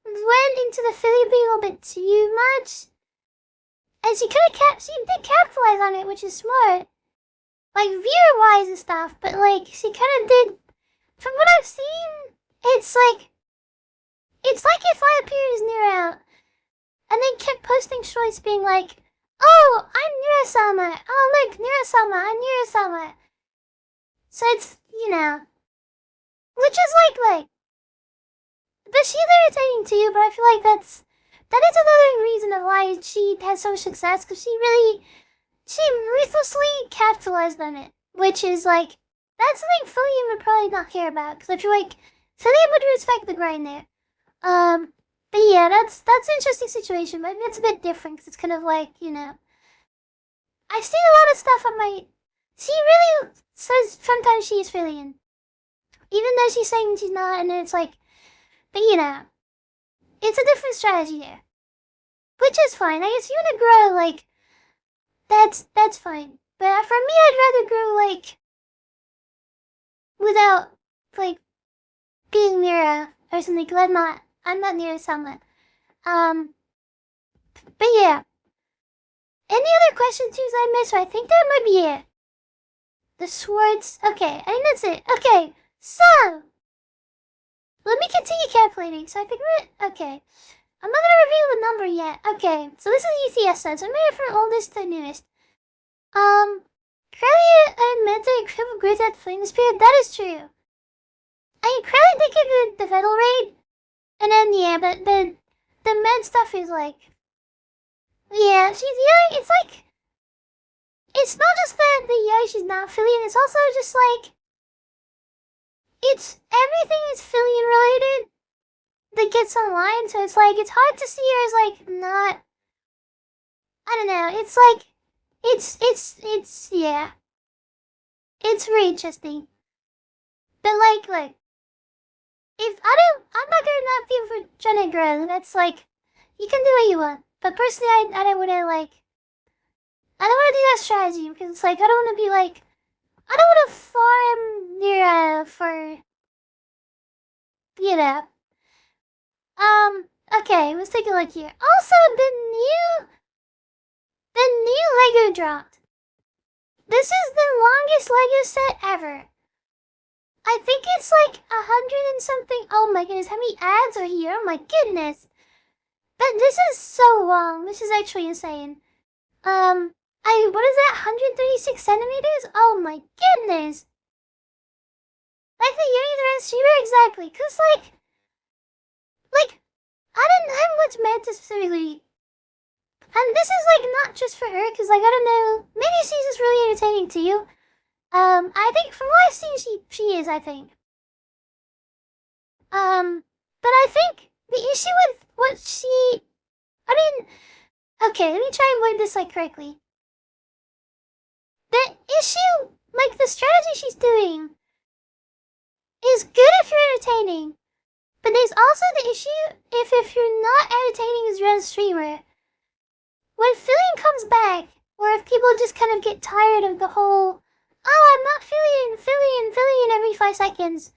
went into the Philly beat a little bit too much. And she did capitalize on it, which is smart. Like, viewer-wise and stuff, but, like, she kind of did... From what I've seen, it's like if I appeared as Nira, and then kept posting shorts being like, oh, I'm Nira-sama. Oh, look, Nira-sama, I'm Nira-sama. So it's, you know... Which is like, but she's irritating too, but I feel like that is another reason of why she has so much success, because she ruthlessly capitalized on it, which is like, that's something Fillion would probably not care about, because I feel like Fillion would respect the grind there. But yeah, that's an interesting situation, but it's a bit different, because it's kind of like, you know, I've seen a lot of stuff on my, she really says sometimes she is Fillion, even though she's saying she's not, and then it's like, but you know, it's a different strategy there, which is fine. I guess you want to grow, like, that's fine. But for me, I'd rather grow, like, without, like, being near or something, because I'm not near someone. But yeah. Any other questions I missed? I think that might be it. The swords. Okay, I think that's it. Okay, so let me continue calculating. So I think okay. I'm not gonna reveal the number yet. Okay, so this is ECS sense. I made it from oldest to newest. Crowley admitted to equivalent grades at Flames period. That is true. Crowley did get the Vettel raid, and then yeah, but the med stuff is like, yeah, it's like, it's not just that she's not Fillion, it's also just like, it's, everything is Fillion related that gets online, so it's like, it's hard to see her as like, not, I don't know, it's like, yeah, it's very interesting, but like, if I'm not gonna not feel for trying to grow, that's like, you can do what you want. But personally, I don't wanna like, I don't wanna do that strategy, because it's like, I don't wanna be like, I don't wanna farm near, for, you know. Okay, let's take a look here. Also, the new Lego dropped. This is the longest Lego set ever. I think it's like 100 and something. Oh my goodness, how many ads are here? Oh my goodness. But this is so long. This is actually insane. What is that? 136 centimeters? Oh my goodness. Like the Yumi transceiver, exactly. Cause like, I don't know what's meant to specifically. And this is like not just for her, cause like, I don't know. Maybe she's just really entertaining to you. I think from what I've seen, she is, I think. But I think the issue with what she, I mean, okay, let me try and word this like correctly. The issue, like the strategy she's doing, is good if you're entertaining. But there's also the issue if you're not entertaining as you're a streamer. When Fillion comes back, or if people just kind of get tired of the whole, oh, I'm not Fillion every 5 seconds,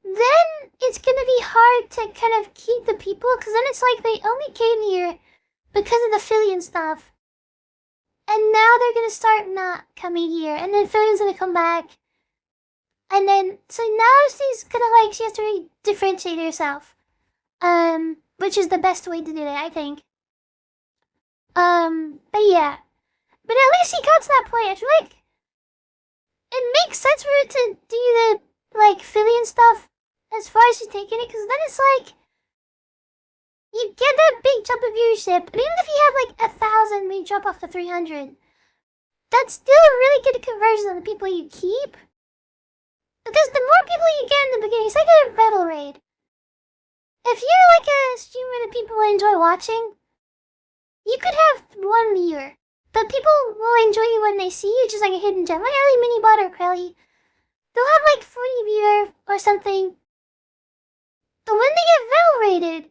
then it's gonna be hard to kind of keep the people, because then it's like they only came here because of the Fillion stuff. And now they're gonna start not coming here, and then Fillion's gonna come back. And then, so now she's gonna like, she has to differentiate herself. Which is the best way to do it, I think. But yeah. But at least he got to that point. I feel like it makes sense for her to do the, like, Fillion stuff as far as she's taking it, because then it's like, you get that big jump of viewership, and even if you have like 1,000 when you drop off to 300, that's still a really good conversion on the people you keep. Because the more people you get in the beginning, it's like a battle raid. If you're like a streamer that people enjoy watching, you could have 1 viewer, but people will enjoy you when they see you, just like a hidden gem, like Ellie Minibot or Crowley. They'll have like 40 viewer or something. But when they get battle raided,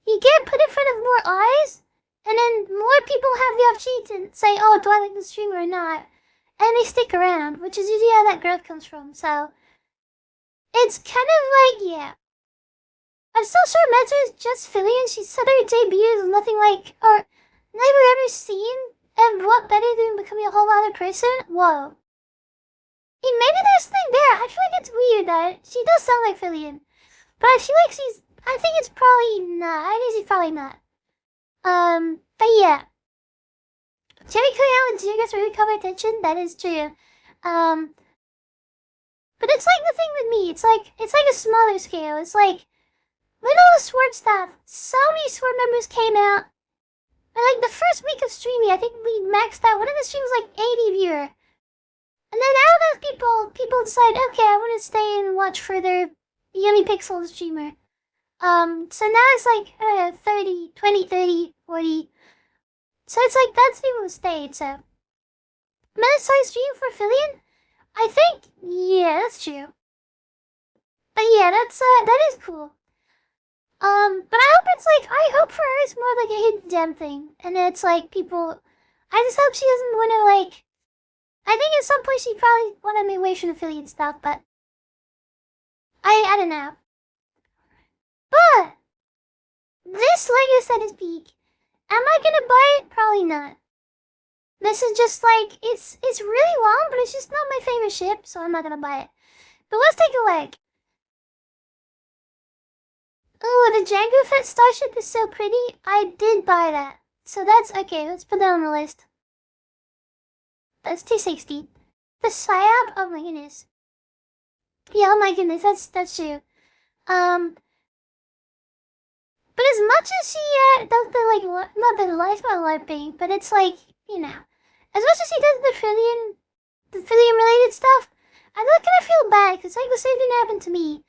you get put in front of more eyes, and then more people have the opportunity to say, oh, do I like the streamer or not? And they stick around, which is usually how that growth comes from, so it's kind of like, yeah. I'm still sure Metsu is just Fillion. She said her debut is nothing like, or never ever seen, and what better than becoming a whole other person? Whoa. I mean, maybe there's something there. I feel like it's weird that she does sound like Fillion, but I feel like I think it's probably not. I think she's probably not. But yeah. Cherry coming out with Jigas really caught my attention. That is true. But it's like the thing with me. It's like a smaller scale. It's like With all the sword stuff, so many sword members came out. And like the first week of streaming, I think we maxed out. One of the streams like 80 viewer. And then out of those people decide, okay, I want to stay and watch further YumiPixel the streamer. So now it's like 30, 20, 30, 40. So it's like that's people who stayed, so. Mandatory stream for Fillion? I think, yeah, that's true. But yeah, that is cool. But I hope it's like, I hope for her it's more like a hidden gem thing. And it's like people, I just hope she doesn't want to like, I think at some point she probably want to make away from affiliate stuff, but I don't know. But this Lego set is peak. Am I gonna buy it? Probably not. This is just like, it's really long, but it's just not my favorite ship, so I'm not gonna buy it. But let's take a look. Oh, the Django Fett starship is so pretty. I did buy that. So that's, okay, let's put that on the list. That's 260. The Psyop, oh my goodness. Yeah, oh my goodness, that's true. But as much as she does the like, not the lifestyle LARPing, but it's like, you know, as much as she does the Fillion related stuff, I kind of feel bad because like the same thing happened to me.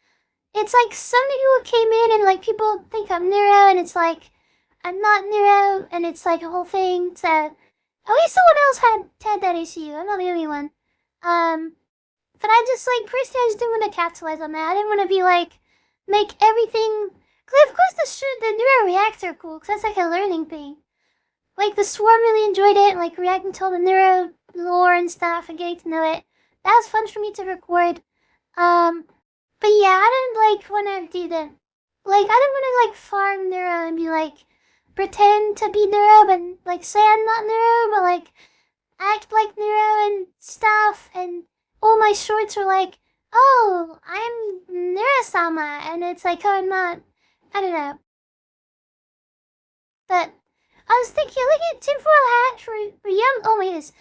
It's like some people came in and like people think I'm Neuro and it's like I'm not Neuro and it's like a whole thing. So at least someone else had that issue. I'm not the only one. But I just like personally I just didn't want to capitalize on that. I didn't want to be like make everything. Cause of course the Neuro reacts are cool because that's like a learning thing. Like the Swarm really enjoyed it, like reacting to all the Neuro lore and stuff and getting to know it. That was fun for me to record. But yeah, I didn't like want to do the, like I didn't want to like farm Neuro and be like pretend to be Neuro but like say I'm not Neuro but like act like Neuro and stuff and all my shorts are like, oh, I'm Neuro-sama and it's like, oh, I'm not, I don't know. But I was thinking, look at tinfoil hat for Yum. Oh my goodness.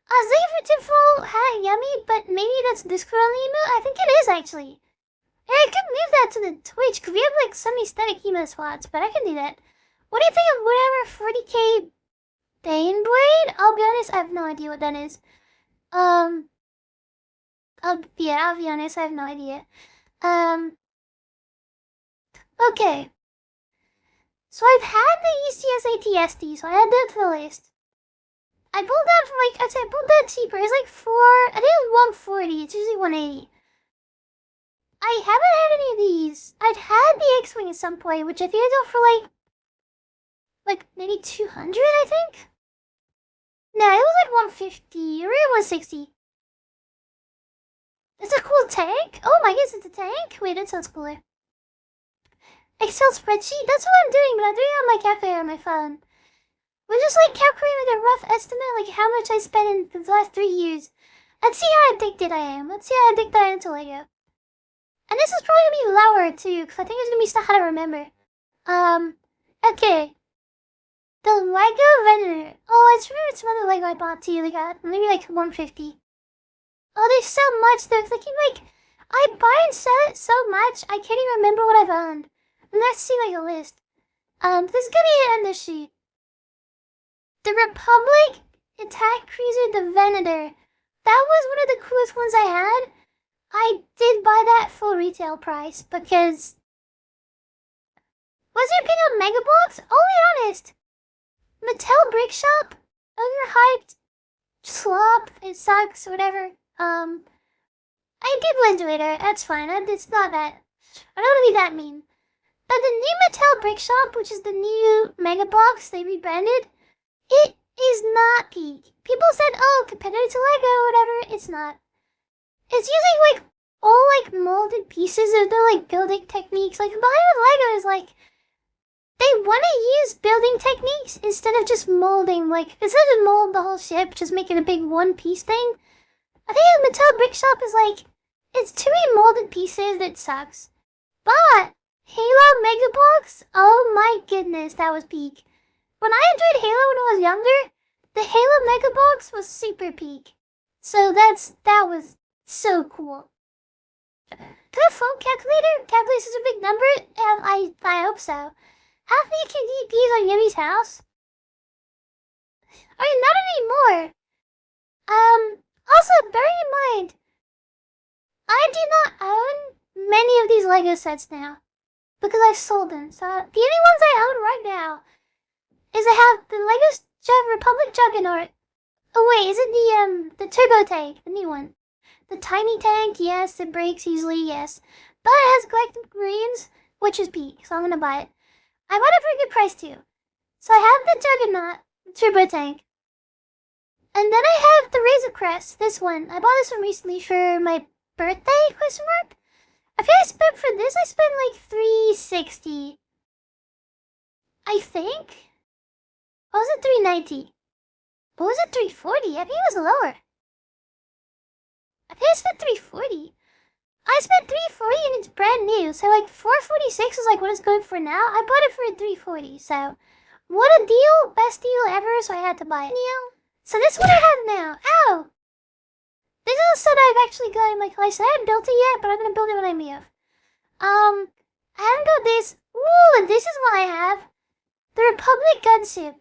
I was looking for tinfoil hat Yummy, but maybe that's Discord only emo? I think it is actually. And I could move that to the Twitch, because we have like some aesthetic emo spots, but I can do that. What do you think of whatever 40k Bane Blade? I'll be honest, I have no idea what that is. I'll be honest, I have no idea. Okay. So I've had the ECS ATSD, so I add that to the list. I pulled that from like, I'd say I pulled that cheaper. It's like I think it was 140, it's usually 180. I haven't had any of these. I'd had the X-Wing at some point, which I think I got for like maybe 200, I think? No, it was like 150, or 160. It's a cool tank? Oh my goodness, it's a tank? Wait, that sounds cooler. Excel spreadsheet? That's what I'm doing, but I'm doing it on my calculator on my phone. We're just like calculating like a rough estimate, like how much I spent in the last 3 years. Let's see how addicted I am. Let's see how addicted I am to Lego. And this is probably gonna be lower too, because I think it's gonna be stuff how to remember. Okay. The Lego vendor. Oh, I just remembered some other Lego I bought too. They got maybe like 150. Oh, there's so much though, because I buy and sell it so much, I can't even remember what I've owned. Let's see like a list. This is gonna be the end of the sheet. The Republic Attack Cruiser, the Venator. That was one of the coolest ones I had. I did buy that full retail price because... What's your opinion on Mega Bloks? I'll be honest. Mattel Brick Shop? Overhyped. Slop. It sucks. Whatever. People enjoy it. That's fine. It's not that... I don't want to be that mean. But the new Mattel Brick Shop, which is the new Mega Bloks they rebranded, it is not peak. People said, oh, competitive to Lego or whatever. It's not. It's using like all like molded pieces of the like building techniques. Like behind with Lego is like they want to use building techniques instead of just molding. Like instead of mold the whole ship, just making a big one piece thing. I think the Mattel Brick Shop is like it's too many molded pieces that sucks. But Halo Mega Bloks, oh my goodness, that was peak. When I enjoyed Halo when I was younger, the Halo Mega Bloks was super peak. So that was so cool. Could a phone calculator calculate such a big number? I hope so. How many KDPs on Yumi's house? I mean, not anymore. Also, bear in mind, I do not own many of these Lego sets now. Because I sold them. So, the only ones I own right now is I have the Lego Republic Juggernaut. Oh wait, is it the Turbo Tank, the new one? The tiny tank, yes, it breaks easily, yes. But it has Galactic Marines, which is peak, so I'm gonna buy it. I bought it for a good price too. So I have the Juggernaut, the Turbo Tank. And then I have the Razor Crest, this one. I bought this one recently for my birthday, question mark? I think I spent for this, I spent like $360. I think? Or was it $390? Or was it $340? I think it was lower. I think I spent $340. I spent $340 and it's brand new. So like $446 is like what it's going for now. I bought it for $340. So what a deal. Best deal ever. So I had to buy it. So this is what I have now. Ow! This is a set I've actually got in my collection. I haven't built it yet, but I'm going to build it when I move. I haven't got this. Ooh, and this is what I have. The Republic Gunship.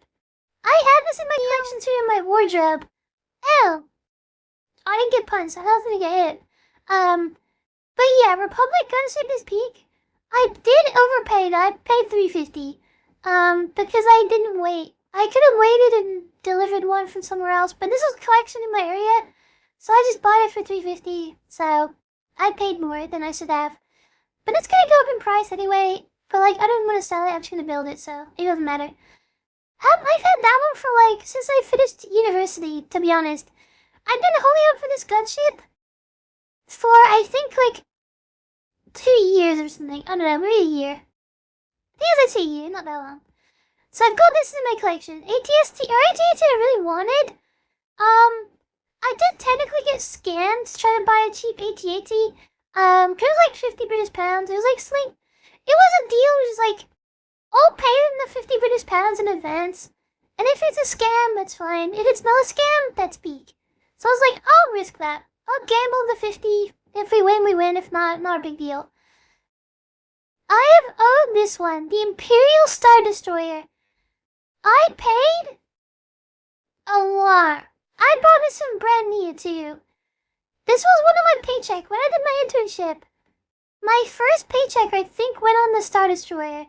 I have this in my collection too in my wardrobe. Ow! I didn't get punched. I was gonna get hit. But yeah, Republic Gunship is peak. I did overpay. I paid $350. Because I didn't wait. I could have waited and delivered one from somewhere else, but this was a collection in my area, so I just bought it for $350. So I paid more than I should have. But it's gonna go up in price anyway. But like, I didn't want to sell it. I'm just gonna build it, so it doesn't matter. I've had that one for like since I finished university. To be honest, I've been holding up for this gunship for I think like 2 years or something. I don't know, maybe a year. I think it was like 2 years, not that long. So I've got this in my collection. ATST I really wanted. I did technically get scammed trying to buy a cheap AT-AT. Cause it was like 50 British pounds. It was like it was a deal. It was like I'll pay them the 50 British pounds in advance. And if it's a scam, that's fine. If it's not a scam, that's peak. So I was like, I'll risk that. I'll gamble the 50. If we win, we win. If not, not a big deal. I have owned this one, the Imperial Star Destroyer. I paid a lot. I bought this one brand new too. This was one of my paycheck when I did my internship. My first paycheck, I think, went on the Star Destroyer.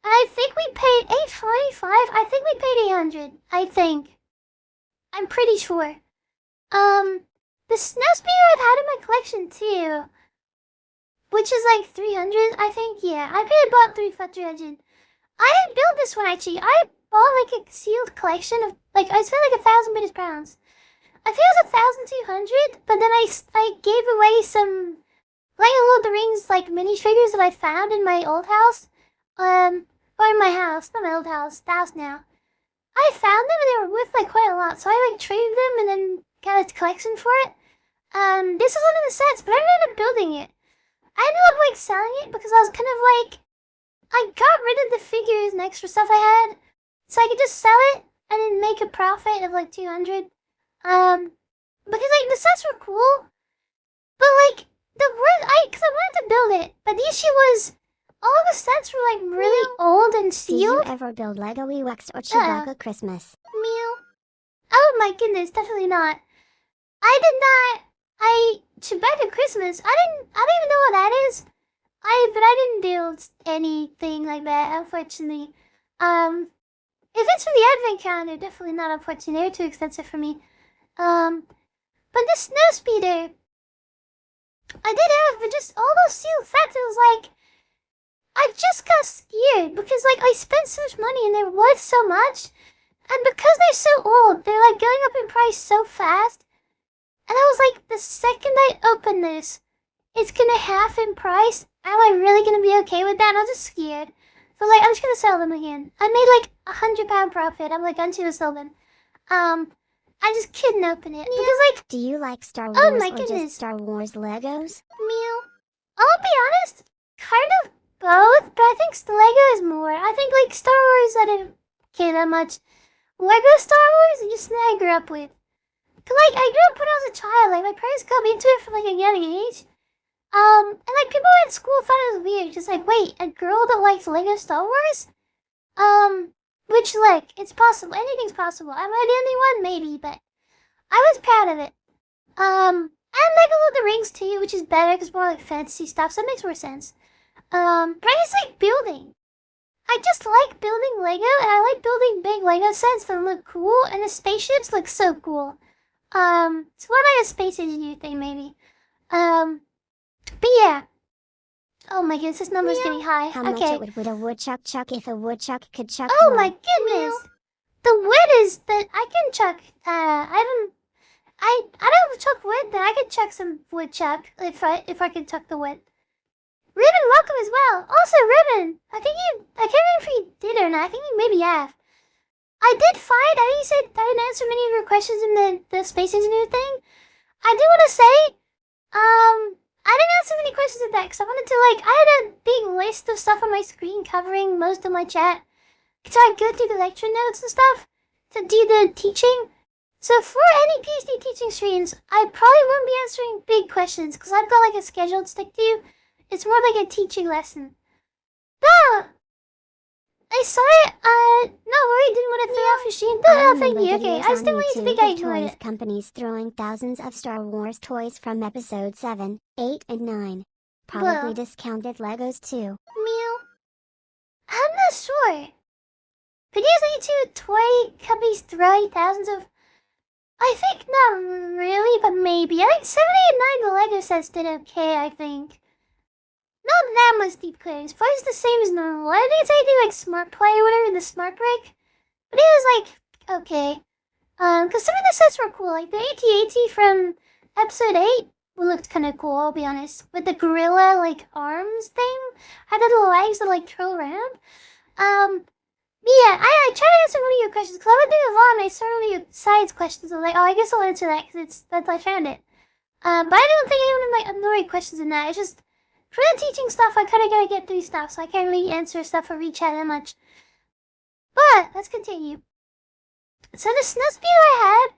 And I think we paid $845. I think we paid $800. I think. I'm pretty sure. The snowspeeder I've had in my collection too, which is like 300. I think. Yeah, I paid about 300. I didn't build this one actually. I bought like a sealed collection of like I spent like 1,000 British pounds. I think it was 1,200, but then I gave away some like Lord of the Rings like minifigures that I found in my old house. Or in my house, not my old house, the house now. I found them and they were worth like quite a lot, so I like traded them and then got a collection for it. This is one of the sets, but I ended up building it. I ended up like selling it because I was kind of like, I got rid of the figures and extra stuff I had, so I could just sell it and then make a profit of like 200. Because like the sets were cool, but like because I wanted to build it, but the issue was all the sets were like really old and sealed. Did you ever build Lego Ewoks or Chewbacca Christmas? Meow. Oh my goodness, definitely not. I did not. Chewbacca Christmas. I don't even know what that is. But I didn't build anything like that, unfortunately. If it's from the Advent calendar, definitely not. Unfortunately, they're too expensive for me. But the snowspeeder, I did have, but just all those sealed sets. It was like I just got scared because like I spent so much money and they're worth so much, and because they're so old, they're like going up in price so fast. And I was like, the second I open this, it's gonna half in price. Am I really gonna be okay with that? And I was just scared. So I was like, I'm just gonna sell them again. I made like £100 profit. I'm like, I'm just gonna sell them. I just couldn't open it because like. Do you like Star Wars oh my or goodness. just Star Wars Legos? Meow. I'll be honest, kind of both, but I think the Lego is more. I think like Star Wars, I didn't care that much. Lego Star Wars is just something I grew up with. Cause like I grew up when I was a child. Like my parents got me into it from like a young age. And like people at school thought it was weird. Just like, wait, a girl that likes Lego Star Wars? Which like, it's possible. Anything's possible. Am I the only one? Maybe, but I was proud of it. And Lego Lord of the Rings too, which is better because more like fantasy stuff, so it makes more sense. But I just like building. I just like building Lego, and I like building big Lego sets that look cool, and the spaceships look so cool. It's more like a space engineer thing, maybe. But yeah. Oh my goodness, this number's getting high. How much Okay. would a woodchuck chuck if a woodchuck could chuck Oh wood? my goodness. The wood is that I can chuck. I don't chuck wood. Then I could chuck some wood chuck if I could chuck the wood. Ribbon, welcome as well. Also, Ribbon, I can't remember if you did or not. I think you maybe have. I did find. I think you said I didn't answer many of your questions in the space engineer thing. I do want to say, I didn't answer many questions of that because I wanted to I had a big list of stuff on my screen covering most of my chat. So I go through the lecture notes and stuff to do the teaching. So for any PhD teaching streams, I probably won't be answering big questions because I've got a schedule to stick to. It's more like a teaching lesson. But I saw it. No worry, didn't want to throw off your stream. No, thank you. Okay, I just didn't want you to think I ignored it. Companies throwing thousands of Star Wars toys from episode 7, 8, and 9. Probably Well. discounted Legos too. Meow. I'm not sure. Videos on YouTube, toy companies throwing thousands of. I think not really, but maybe. I think 7, 8, and 9, the Lego sets did okay, I think. Not that much deep clearance. Probably the same as normal. I think it's anything like Smart Play or whatever, the Smart Brick. But it was okay. Because some of the sets were cool. Like the AT-AT from episode 8 looked kind of cool, I'll be honest. With the gorilla, arms thing. Had the little legs that, curl around. But yeah, I tried to answer one of your questions. Because I went through the VOD and I saw one of your sides questions. I was like, oh, I guess I'll answer that because I found it. But I don't think anyone had, annoying questions in that. It's just, for the teaching stuff, I kind of gotta get through stuff, so I can't really answer stuff for WeChat that much. But, let's continue. So the snow speeder I had,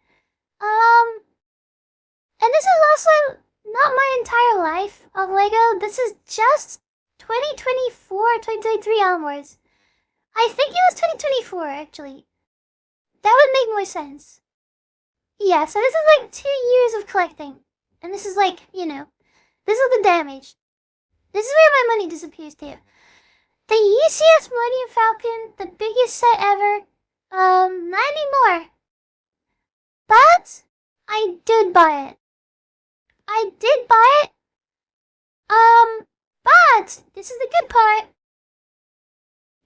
and this is also not my entire life of Lego. This is just 2024, 2023 onwards. I think it was 2024, actually. That would make more sense. Yeah, so this is 2 years of collecting. And this is this is the damage. This is where my money disappears to. The UCS Millennium Falcon, the biggest set ever. Not anymore. But I did buy it. But this is the good part.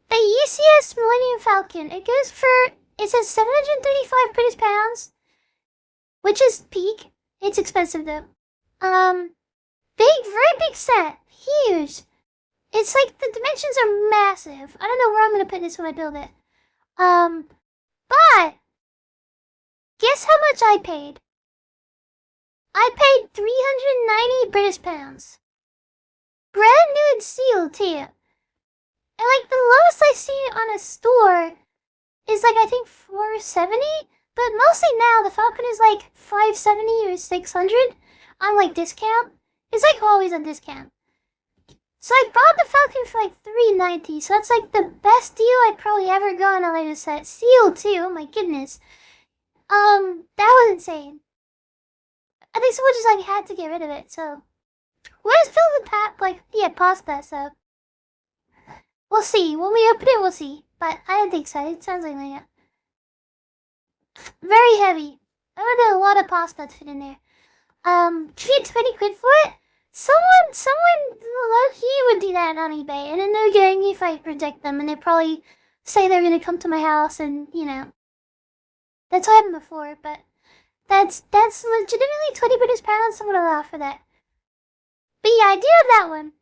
The UCS Millennium Falcon, it says 735 British pounds, which is peak. It's expensive though. Very big set. Huge. It's the dimensions are massive. I don't know where I'm gonna put this when I build it. But guess how much I paid? I paid 390 British pounds. Brand new and sealed too. And the lowest I see on a store is I think 470. But mostly now the Falcon is 570 or 600 on discount. It's always on discount. So I bought the Falcon for 390. So that's the best deal I'd probably ever go on a Lego set. Sealed too. Oh my goodness. That was insane. I think someone just had to get rid of it. So where's filled with pasta. So we'll see. When we open it, we'll see. But I don't think so. It sounds like that. Very heavy. I would do a lot of pasta to fit in there. To get 20 quid for it? Someone low-key would do that on eBay, and then they'd get angry if I reject them, and they'd probably say they're gonna come to my house, and, that's what happened before, but that's legitimately 20 British pounds, someone will allow for that. But yeah, I do have that one.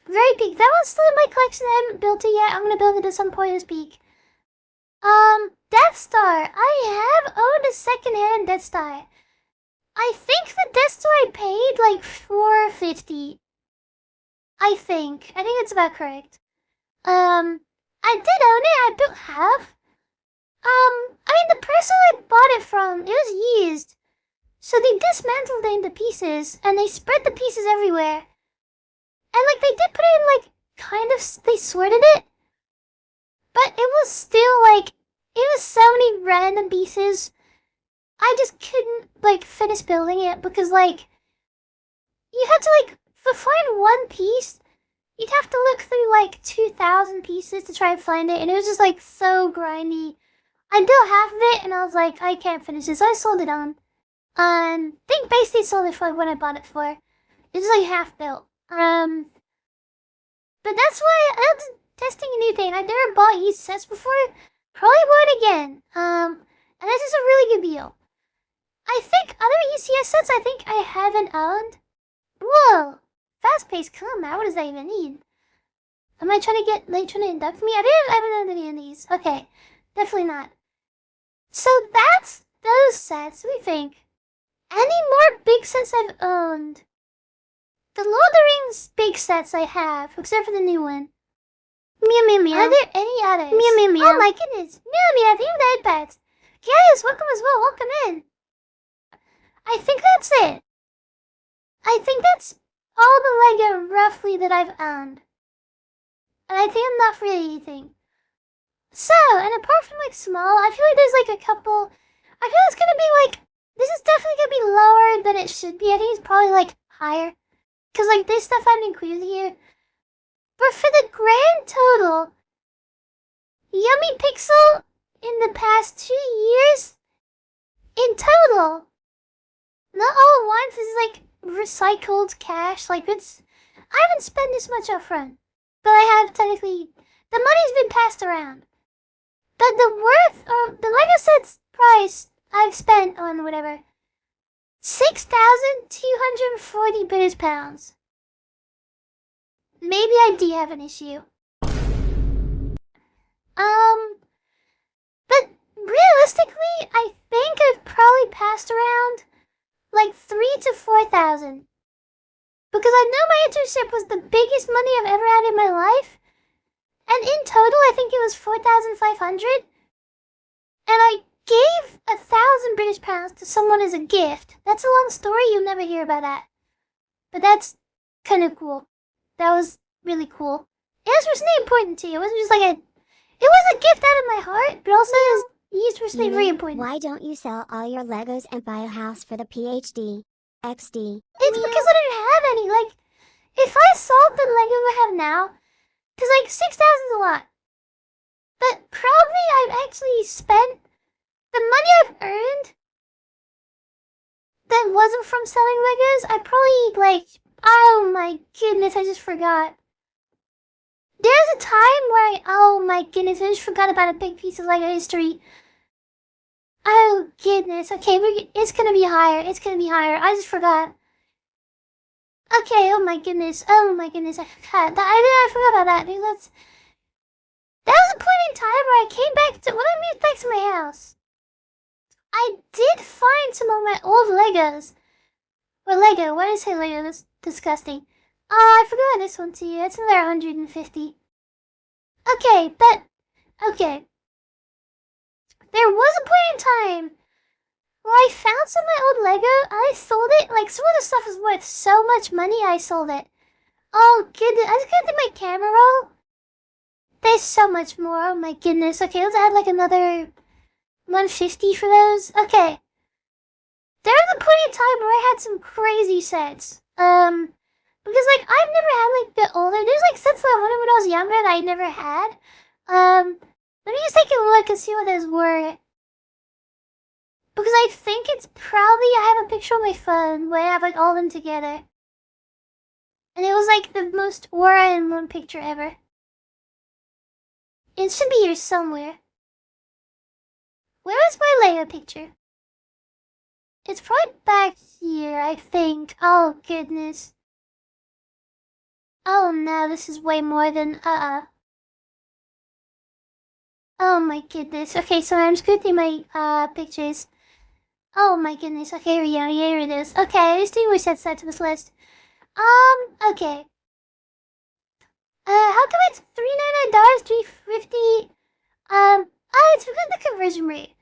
Very peak. That one's still in my collection, I haven't built it yet, I'm gonna build it at some point this week. Death Star. I have owned a second-hand Death Star. I think the Death Star I paid $450. I think it's about correct. I did own it. I built half. The person I bought it from, it was used. So they dismantled it into pieces, and they spread the pieces everywhere. they sorted it. But it was still, like, it was so many random pieces. I just couldn't, like, finish building it because, like, you had to, like, to find one piece, you'd have to look through, like, 2,000 pieces to try and find it, and it was just, like, so grindy. I built half of it, and I was like, I can't finish this, so I sold it on. I think basically sold it for what I bought it for. It was, like, half built. But that's why I'm testing a new thing. I've never bought used sets before. Probably won't again. And this is a really good deal. I think other UCS sets I think I haven't owned. Whoa! Fast-paced combat, what does that even mean? Am I trying to induct me? I haven't owned any of these. Okay. Definitely not. So that's those sets, we think. Any more big sets I've owned? The Lord of the Rings big sets I have, except for the new one. Meow. Are there any others? Meow. Oh my goodness. Meow. Thank you for the headpats. Yes, welcome as well. Welcome in. I think that's it. I think that's all the Lego roughly that I've owned. And I think I'm not for anything. So, and apart from like small, I feel like there's like a couple. I feel it's gonna be like, this is definitely gonna be lower than it should be. I think it's probably like higher. Cause like this stuff I haven't included here. But for the grand total, YumiPixel in the past 2 years, in total, not all at once, this is like recycled cash. Like I haven't spent this much up front, but I have technically, the money's been passed around. But the worth of the Lego set's price I've spent on whatever, 6,240 British pounds. Maybe I do have an issue. But realistically, I think I've probably passed around like 3,000 to 4,000. Because I know my internship was the biggest money I've ever had in my life. And in total, I think it was 4,500. And I gave 1,000 British pounds to someone as a gift. That's a long story, you'll never hear about that. But that's kind of cool. That was really cool. It was really important to you. It wasn't just like it was a gift out of my heart, but also it was really very important. Why don't you sell all your Legos and buy a house for the PhD? XD. It's because I didn't have any. Like, if I sold the Lego I have now, because like 6,000 is a lot. But probably I've actually spent the money I've earned that wasn't from selling Legos. I probably like, oh my goodness, I just forgot. There's a time where oh my goodness, I just forgot about a big piece of Lego history. Oh goodness, okay, it's gonna be higher, I just forgot. Okay, oh my goodness, I forgot about that. That was a point in time where I came back to, when I moved back to my house, I did find some of my old Legos. Well, Lego, why did I say Lego? That's disgusting. I forgot this one too. That's another 150. Okay. There was a point in time where I found some of my old Lego. I sold it. Like, some of the stuff was worth so much money, I sold it. Oh, goodness. I just gotta do my camera roll. There's so much more. Oh, my goodness. Okay, let's add, like, another 150 for those. Okay. There was a point in time where I had some crazy sets. Because, like, I've never had, like, the older... There's, like, sets that I wanted when I was younger that I never had. Let me just take a look and see what those were. Because I think it's probably... I have a picture on my phone where I have, like, all of them together. And it was, like, the most aura in one picture ever. It should be here somewhere. Where is my Lego picture? It's probably back here, I think. Oh, goodness. Oh no, this is way more than, Oh my goodness. Okay, so I'm just going through my, pictures. Oh my goodness. Okay, here it is. Okay, let's do more sets to this list. Okay. How come it's $399, $350? It's because of the conversion rate.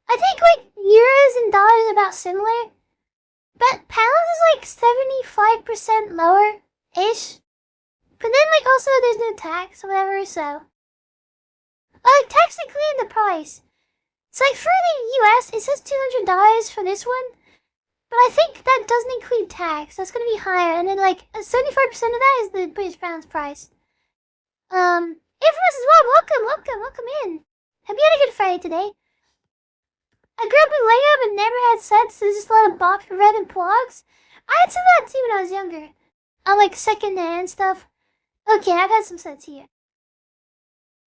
I think, like, euros and dollars are about similar. But pounds is, like, 75% lower-ish. But then, like, also there's no tax or whatever, so. Tax included in the price. It's like for the US, it says $200 for this one. But I think that doesn't include tax. That's gonna be higher. And then like 75% of that is the British pounds price. Infamous as well, welcome in. Have you had a good Friday today? I grew up with Lego but never had sets, so there's just a lot of box red and plugs. I had some of that too when I was younger. Like second-hand stuff. Okay, I've had some sets here.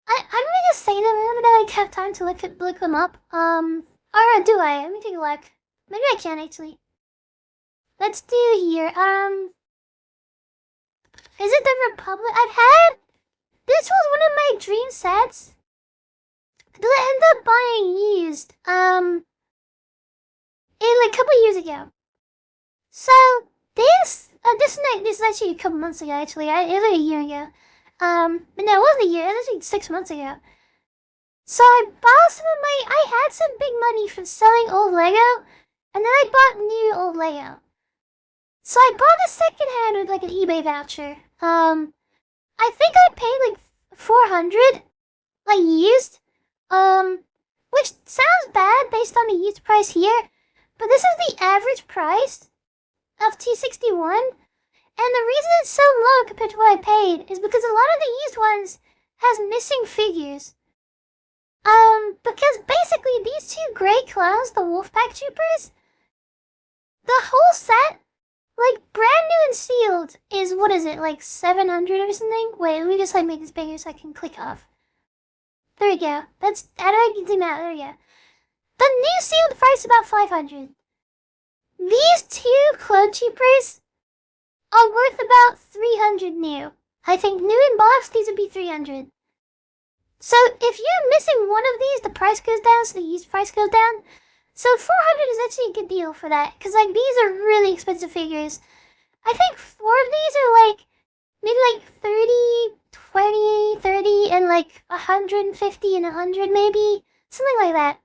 I'm gonna just say them, I don't like have time to look them up. Or do I? Let me take a look. Maybe I can actually. Let's do here. Is it the Republic? This was one of my dream sets. That I ended up buying used. Like a couple years ago. So this is actually a couple months ago. Actually, it was like a year ago. But no, it wasn't a year. It was actually 6 months ago. So I bought I had some big money from selling old Lego, and then I bought new old Lego. So I bought a second hand with like an eBay voucher. I think I paid like $400, like used. Which sounds bad based on the used price here, but this is the average price of T61, and the reason it's so low compared to what I paid is because a lot of the used ones has missing figures. Because basically these two gray clowns, the Wolfpack Troopers, the whole set, like brand new and sealed, is what is it, like 700 or something? Wait, let me just like make this bigger so I can click off. There we go. How do I zoom out? There we go. The new sealed price is about 500. These two clone troopers are worth about 300 new. I think new in box, these would be 300. So if you're missing one of these, the price goes down, so the used price goes down. So 400 is actually a good deal for that, because like these are really expensive figures. I think 4 of these are like maybe like 30, 20, 30, and like 150 and 100 maybe, something like that.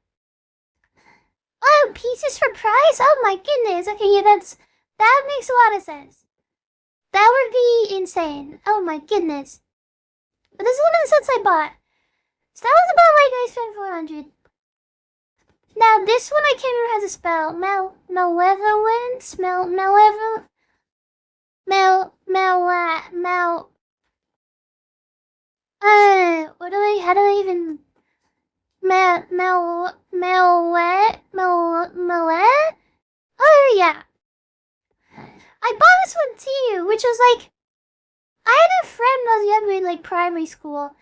Oh, pieces for price? Oh my goodness. Okay, yeah, that makes a lot of sense. That would be insane. Oh my goodness. But this is one of the sets I bought. So that was about like I spent 400. Now this one I can't remember how to spell. Malevolence? How do I even... Oh yeah. I bought this one too, which was like... I had a friend when I was younger in like primary school.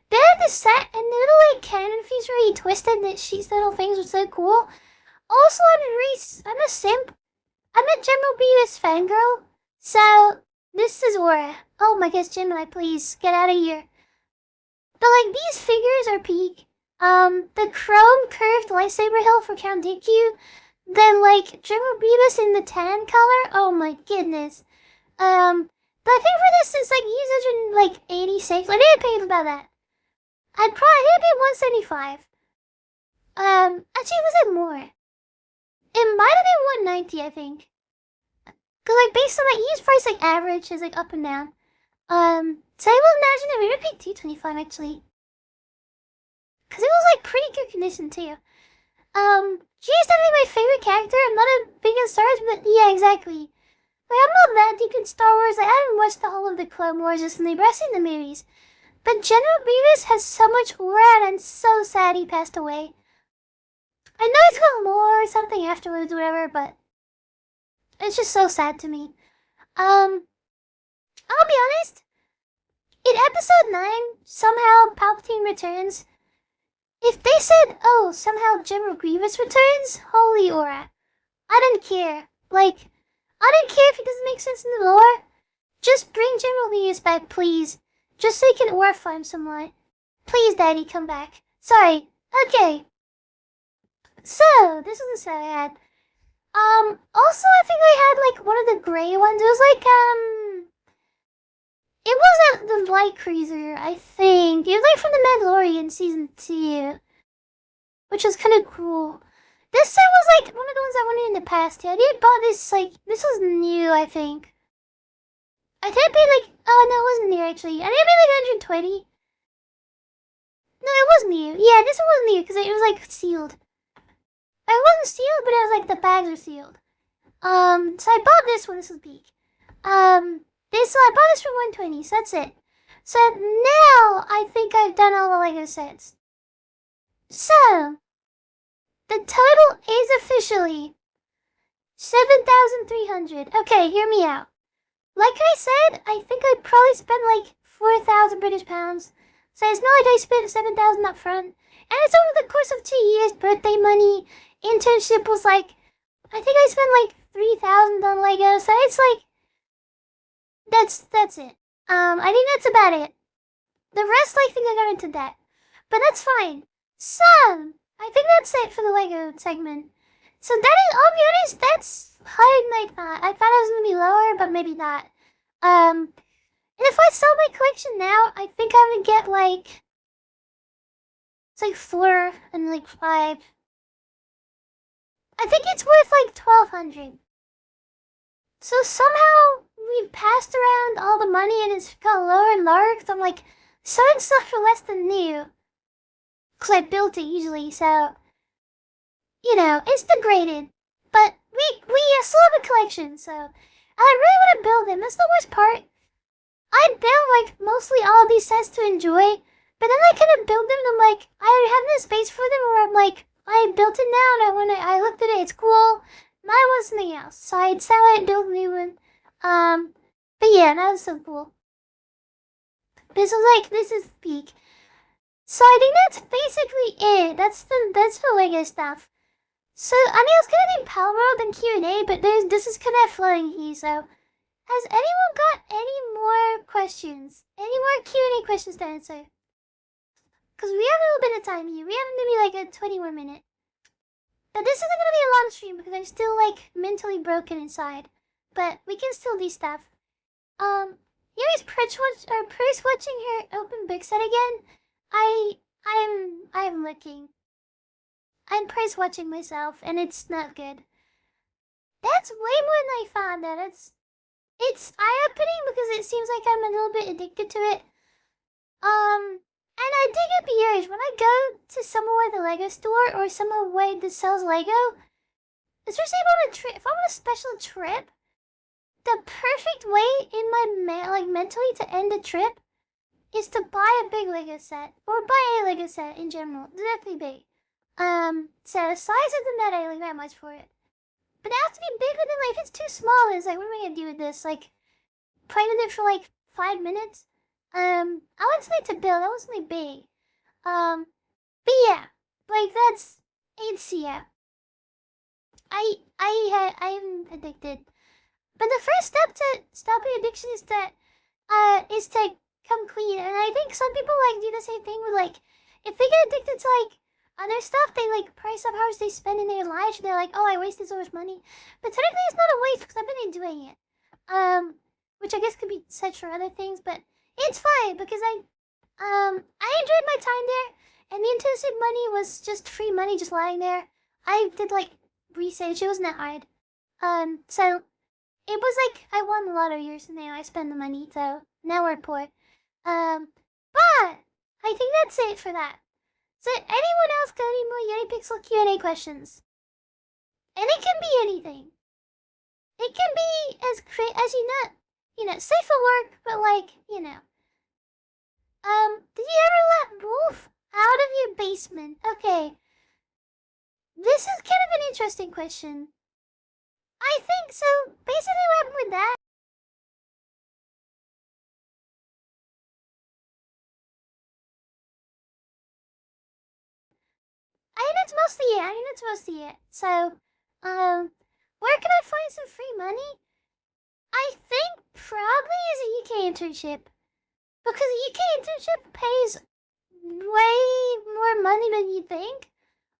They had this set, and the little like cannon piece where he twisted that she's little things was so cool. Also, I'm a simp. I'm a General Beavis fangirl. So, this is Aura. Oh my gosh, Gemini, please, get out of here. But like, these figures are peak. The chrome curved lightsaber hilt for Count Dooku. Then like, General Beavis in the tan color. Oh my goodness. But I think for this, it's like, usage in like 86. I didn't pay about that. I'd pay 175. Actually, was it more? It might have been 190, I think. Cause like based on my used price, like average is like up and down. So I will imagine that we would pay 225 actually. Cause it was like pretty good condition too. She's definitely my favorite character. I'm not a big in Star Wars, but yeah, exactly. Like I'm not that deep in Star Wars. Like I haven't watched the whole of the Clone Wars recently, but I've seen the movies. But General Beavis has so much aura, and I'm so sad he passed away. I know he's got more or something afterwards, whatever, but it's just so sad to me. I'll be honest. In Episode 9, somehow Palpatine returns. If they said, oh, somehow General Grievous returns, holy aura. I didn't care. Like, I didn't care if it doesn't make sense in the lore. Just bring General Grievous back, please. Just so he can aura farm somewhat. Please, Daddy, come back. Sorry. Okay. So, this is the set I had. Also, I think I had, like, one of the gray ones. It was, like, it wasn't the Light Cruiser, I think. It was, like, from The Mandalorian Season 2. Which was kind of cool. This set was, like, one of the ones I wanted in the past. I did buy this, like, this was new, I think. I did pay, like, oh, no, it wasn't new, actually. I did pay, 120. No, it wasn't new. Yeah, this one wasn't new because it was like sealed. It wasn't sealed, but it was like the bags were sealed. So I bought this one. This was peak. I bought this for 120. So that's it. So now I think I've done all the Lego sets. So the total is officially 7,300. Okay, hear me out. Like I said, I think I probably spent like 4,000 British pounds. So it's not like I spent 7,000 up front. And it's over the course of 2 years. Birthday money, internship was like, I think I spent like 3,000 on Lego. So it's like, that's it. I think that's about it. The rest I think I got into debt. But that's fine. So, I think that's it for the Lego segment. So that is, I'll be honest, that's higher than I thought. I thought it was gonna be lower, but maybe not. And if I sell my collection now, I think I would get like, it's like 4 and like 5. I think it's worth like 1,200. So somehow we've passed around all the money and it's got lower and lower because I'm like selling stuff for less than new. Because I built it usually, so, you know, it's degraded. But we still have a collection, so I really want to build them. That's the worst part. I build like mostly all of these sets to enjoy, but then I kind of build them and I'm like, I have no space for them, or I'm like, I built it now and I looked at it, it's cool. Now I want something else, so I'd sell it and build a new one. But yeah, that was so cool. This was like, this is peak. So I think that's basically it. That's the Lego stuff. So I mean, I was gonna do Power World and Q&A, but this is kind of flowing here. So has anyone got any more questions? Any more Q&A questions to answer? Because we have a little bit of time here. We have maybe like a 20 more minute. But this isn't gonna be a long stream because I'm still like mentally broken inside. But we can still do stuff. Yuri's Purse watching her open book set again. I'm looking. I'm price watching myself, and it's not good. That's way more than I thought. That it's eye-opening because it seems like I'm a little bit addicted to it. And I dig up yours. When I go to somewhere with a Lego store or somewhere that sells Lego, especially if I'm on a special trip, the perfect way in my mentally to end a trip is to buy a big Lego set, or buy a Lego set in general. Definitely big. So the size doesn't matter really that much for it. But it has to be bigger than, like, if it's too small, it's like, what am I gonna do with this? Like, play with it for like 5 minutes? I want something to build, I want something big. But yeah, like yeah. I'm addicted. But the first step to stopping addiction is to come clean. And I think some people like do the same thing with, like, if they get addicted to like other stuff, they like price up how much they spend in their lives. They're like, oh, I wasted so much money. But technically it's not a waste because I've been enjoying it. Which I guess could be said for other things, but it's fine because I enjoyed my time there, and the internship money was just free money just lying there. I did like research, it wasn't that hard. So it was like I won a lot of years and now I spend the money, so now we're poor. But I think that's it for that. So anyone else got any more YumiPixel Q&A questions? And it can be anything. It can be as you know, safe for work, but like, you know. Did you ever let Wolf out of your basement? Okay. This is kind of an interesting question. I think so. Basically what happened with that, I think that's mostly it. So, where can I find some free money? I think probably is a UK internship. Because a UK internship pays way more money than you think.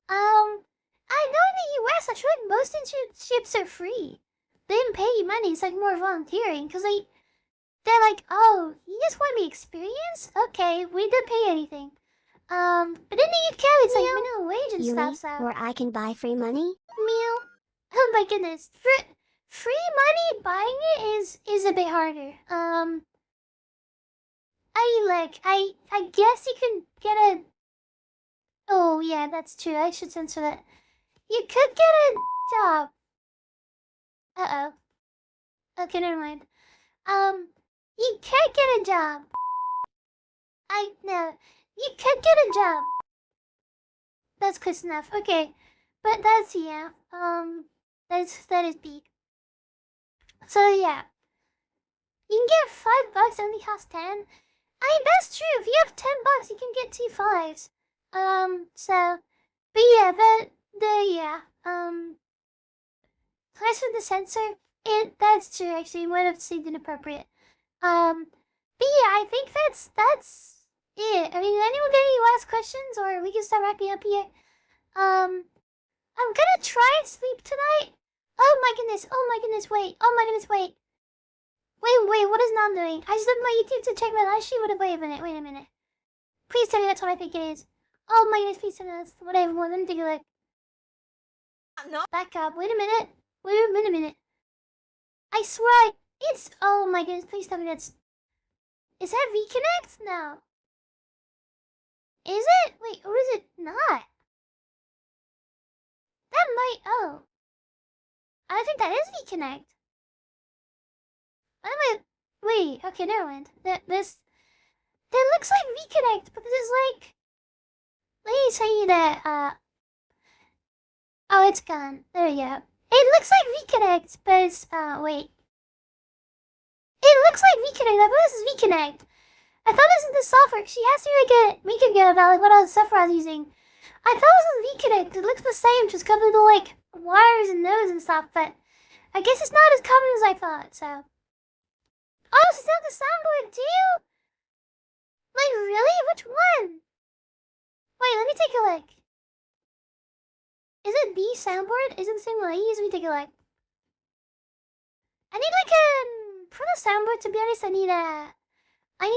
I know in the US, I feel like most internships are free. They didn't pay you money, it's like more volunteering. Because they're like, oh, you just want the experience? Okay, we didn't pay anything. But in the UK, it's like minimum wage and Yumi, stuff, so. where I can buy free money? Meow. Oh my goodness. Free money buying it is a bit harder. I like, I guess you can get a... Oh, yeah, that's true. I should censor that. You could get a job. Uh-oh. Okay, never mind. You can't get a job. No. You could get a job. That's close enough. Okay. But that's, yeah. That is big. So, yeah. You can get $5 only costs 10. I mean, that's true. If you have $10, you can get 2 5s. But yeah, as for the censor, that's true, actually. It would have seemed inappropriate. But yeah, I think that's it. I mean, anyone got any last questions, or we can start wrapping up here? I'm gonna try and sleep tonight. Oh my goodness, wait. Oh my goodness, wait. Wait, what is Nam doing? I just looked at my YouTube to check my live stream. Wait a minute. Please tell me that's what I think it is. Oh my goodness, please tell me that's whatever. Well, let me take a look. No. Back up. Wait a minute. I swear, it's... Oh my goodness, please tell me that's... Is that VConnect? No. Is it? Wait, or is it not? That might... Oh. I think that is VConnect. Wait, okay, never mind. That looks like VConnect, but this is like... Let me tell you that, Oh, it's gone. There we go. It looks like VConnect, but it's, wait. It looks like VConnect. I thought this is VConnect. I thought this is the software. She asked me to get about like what other software I was using. I thought this was VConnect. It looks the same, just covered with like wires and nodes and stuff, but I guess it's not as common as I thought, so. Oh, it's not the soundboard too? Like, really? Which one? Wait, let me take a look. Is it the soundboard? Is it the same one I use? Let me take a look. I need like for the soundboard, to be honest, I need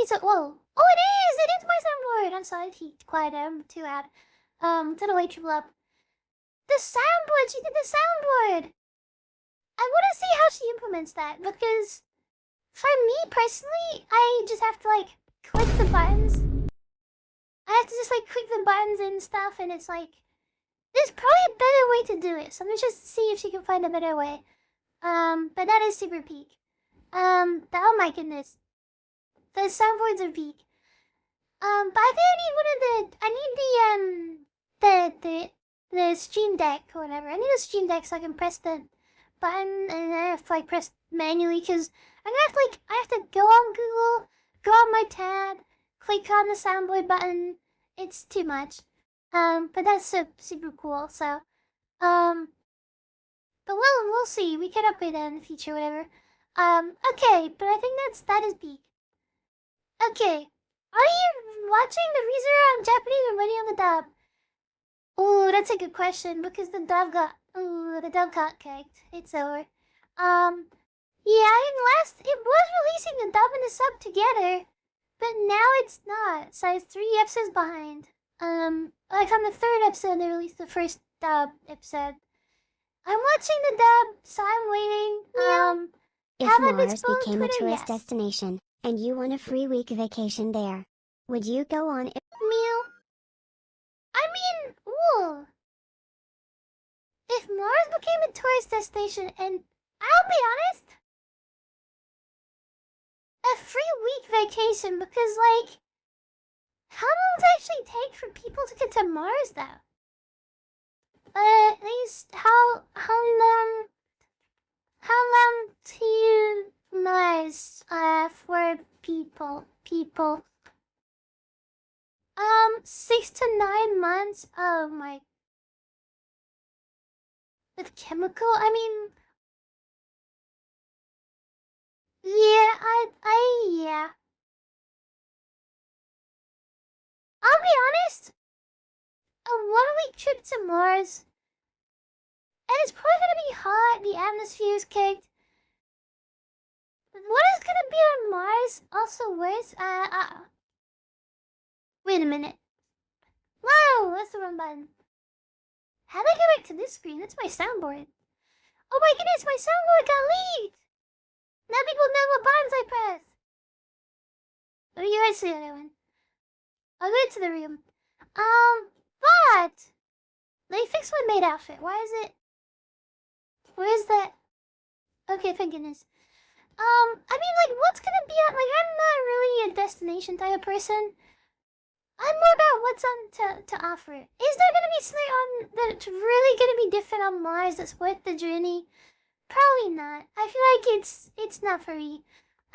to, whoa. Oh, it is my soundboard. I'm sorry, quiet, I'm too loud. To the way triple up. The soundboard, she did the soundboard. I want to see how she implements that, because for me personally, I just have to like click the buttons. I have to just like click the buttons and stuff, and it's like, there's probably a better way to do it. So let me just see if she can find a better way. But that is super peak. Oh my goodness. The soundboards are peak. But I think I need the Stream Deck or whatever. I need a Stream Deck so I can press the button, and I have to like press manually, because I'm gonna have to I have to go on Google, go on my tab, click on the soundboard button. It's too much. But that's super cool, so, but we'll see. We can upgrade that in the future, whatever. Okay, but I think that is peak. Okay, are you watching the ReZero on Japanese or ready on the dub? Ooh, that's a good question, because the dub got kicked. It's over. Yeah, it was releasing the dub and the sub together, but now it's not, so it's 3 episodes behind. Like on the 3rd episode, they released the first dub episode. I'm watching the dub, so I'm waiting. If Mars became a tourist destination, and you won a free week vacation there, would you go on it? Meow. I mean, ooh. If Mars became a tourist destination, and I'll be honest, a free week vacation, because like, how long does it actually take for people to get to Mars, though? At least, how long to Mars, for people? 6 to 9 months? Oh my. With chemical? I mean, yeah, yeah. I'll be honest, a 1-week trip to Mars, and it's probably gonna be hot, the atmosphere is kicked. What is gonna be on Mars also worse? Wait a minute. Whoa, that's the wrong button. How did I get back to this screen? That's my soundboard. Oh my goodness, my soundboard got leaked! Now people know what buttons I press. Oh, you guys see the other one. I'll go to the room. But they fixed my maid outfit. Why is it? Where is that? Okay, thank goodness. I mean, like, what's gonna be at? Like, I'm not really a destination type of person. I'm more about what's on to offer. Is there gonna be something on that's really gonna be different on Mars that's worth the journey? Probably not. I feel like it's not for me.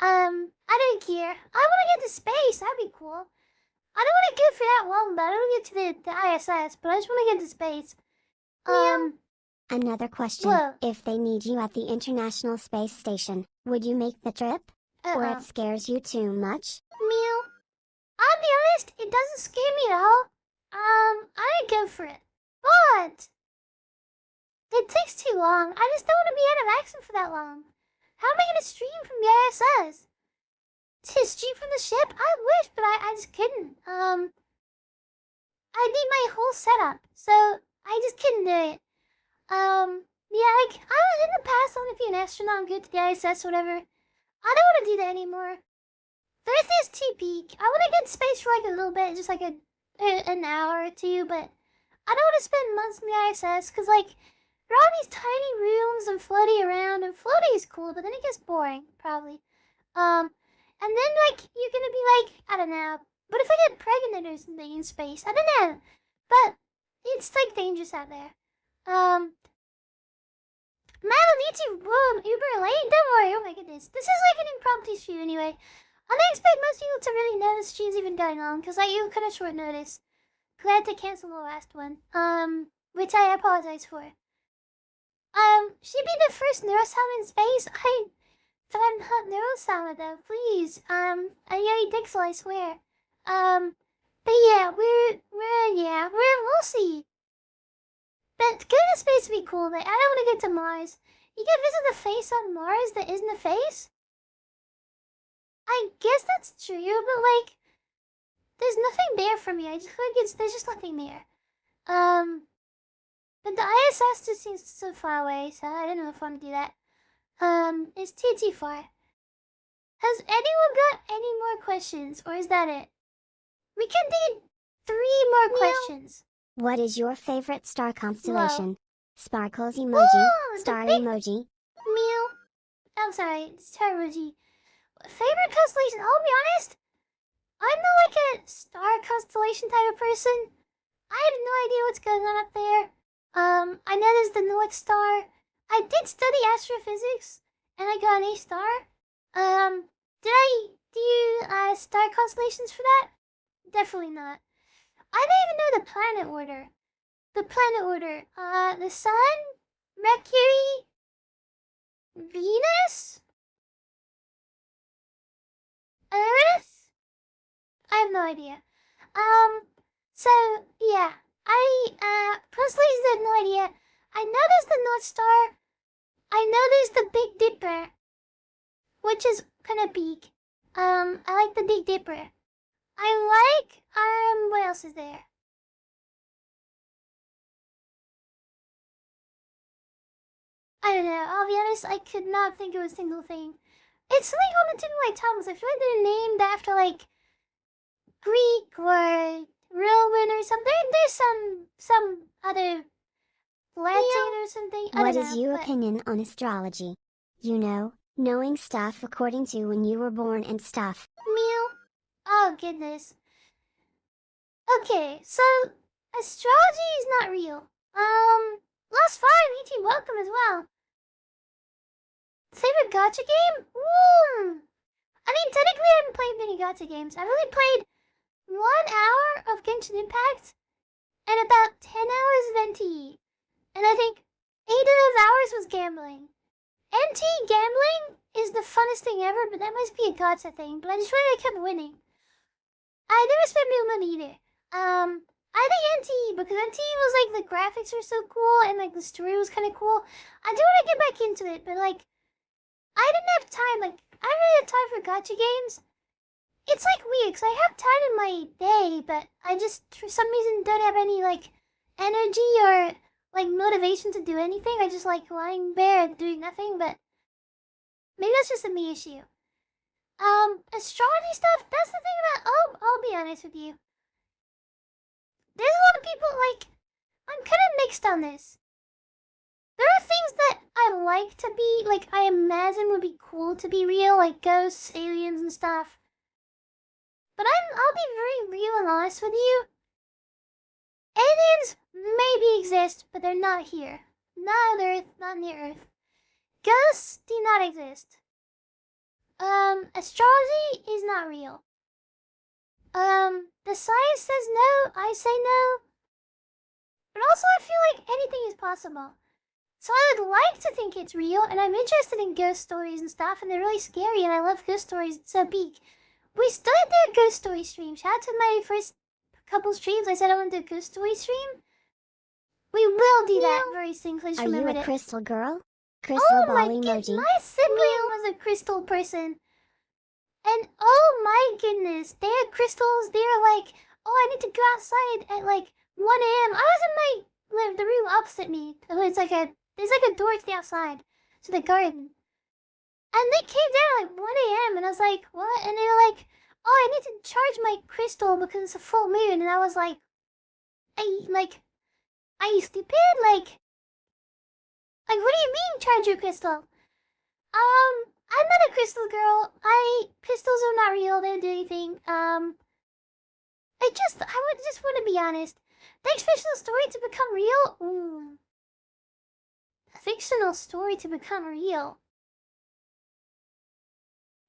I don't care. I want to get to space. That'd be cool. I don't want to get for that long, but I don't want to get to the ISS. But I just want to get to space. Another question. Whoa. If they need you at the International Space Station, would you make the trip? Or it scares you too much? Meow. I'll be honest, it doesn't scare me at all. I'd go for it. But it takes too long. I just don't want to be out of action for that long. How am I going to stream from the ISS? To stream from the ship? I wish, but I just couldn't. I need my whole setup, so I just couldn't do it. Yeah, like, I was in the past, I want to be an astronaut and go to the ISS or whatever. I don't want to do that anymore. Thursday's too peak. I want to get to space for like a little bit, just like an hour or two, but I don't want to spend months in the ISS, because, like, there are all these tiny rooms and floaty around, and floaty is cool, but then it gets boring, probably. And then, like, you're gonna be like, I don't know, but if I get pregnant or something in space, I don't know. But it's, like, dangerous out there. Matt will need to Uber late? Don't worry, oh my goodness. This is like an impromptu stream anyway. I don't expect most people to really know the stream's even going on, because like you kind of short notice. Glad to cancel the last one. Which I apologize for. She'd be the first neurosound in space. But I'm not neurosound though, please. Hiyori Dixel, I swear. But yeah, we'll see. But going to space would be cool, but I don't want to get to Mars. You can visit the face on Mars that isn't a face? I guess that's true, but like, there's nothing there for me. I just feel like there's just nothing there. But the ISS just seems so far away, so I don't know if I want to do that. It's too far. Has anyone got any more questions, or is that it? We can do 3 more questions. What is your favorite star constellation? Whoa. Sparkles emoji, Whoa, star the big emoji. Meow. I'm sorry, it's star emoji. Favorite constellation? I'll be honest. I'm not like a star constellation type of person. I have no idea what's going on up there. I know there's the North Star. I did study astrophysics, and I got an A star. Did I do star constellations for that? Definitely not. I don't even know the planet order. The Sun, Mercury, Venus, Earth? I have no idea. So, yeah. Constellations, I have no idea. I know there's the North Star. I know there's the Big Dipper, which is kinda big. I like the Big Dipper. What else is there? I don't know, I'll be honest, I could not think of a single thing. It's something on the tip of my tongue, so I feel like they're named after, like, Greek or Roman or something. There's some other Latin or something. I What don't is know, your but opinion on astrology? You know, knowing stuff according to when you were born and stuff. Meow. Oh, goodness. Okay, so astrology is not real. Last fire, VTube, welcome as well. Favorite gacha game? Ooh. I mean, technically I haven't played many gacha games. I've only played 1 hour of Genshin Impact and about 10 hours of NTE. And I think 8 of those hours was gambling. NTE gambling is the funnest thing ever, but that must be a gacha thing. But I just really kept winning. I never spent real money either. I think NTE, because NTE was like, the graphics are so cool and like the story was kind of cool. I do want to get back into it, but like, I didn't have time. Like, I don't really have time for gacha games. It's like weird, because I have time in my day, but I just, for some reason, don't have any like energy or like motivation to do anything. I just like lying there and doing nothing, but maybe that's just a me issue. Astrology stuff, that's the thing about, I'll be honest with you. There's a lot of people, like, I'm kind of mixed on this. There are things that I like to be, like, I imagine would be cool to be real, like ghosts, aliens, and stuff. But I'll be very real and honest with you. Aliens maybe exist, but they're not here. Not on Earth, not near Earth. Ghosts do not exist. Astrology is not real. The science says no, I say no. But also I feel like anything is possible. So I would like to think it's real, and I'm interested in ghost stories and stuff, and they're really scary, and I love ghost stories, it's so big. We started doing a ghost story stream. Shout out to my first couple streams. I said I want to do a ghost story stream. We will do that very soon, please remember it. Are you a crystal girl? Crystal ball emoji. My sibling was a crystal person. And oh my goodness, they had crystals. They were like, oh, I need to go outside at like 1 a.m. I was in the room opposite me. There's like a door to the outside, to the garden. And they came down at like 1 a.m. and I was like, what? And they were like, oh, I need to charge my crystal because it's a full moon. And I was like, are you stupid? Like, what do you mean charge your crystal? I'm not a crystal girl. Crystals are not real. They don't do anything. I would just want to be honest. Thanks, fictional story to become real? Ooh. A fictional story to become real?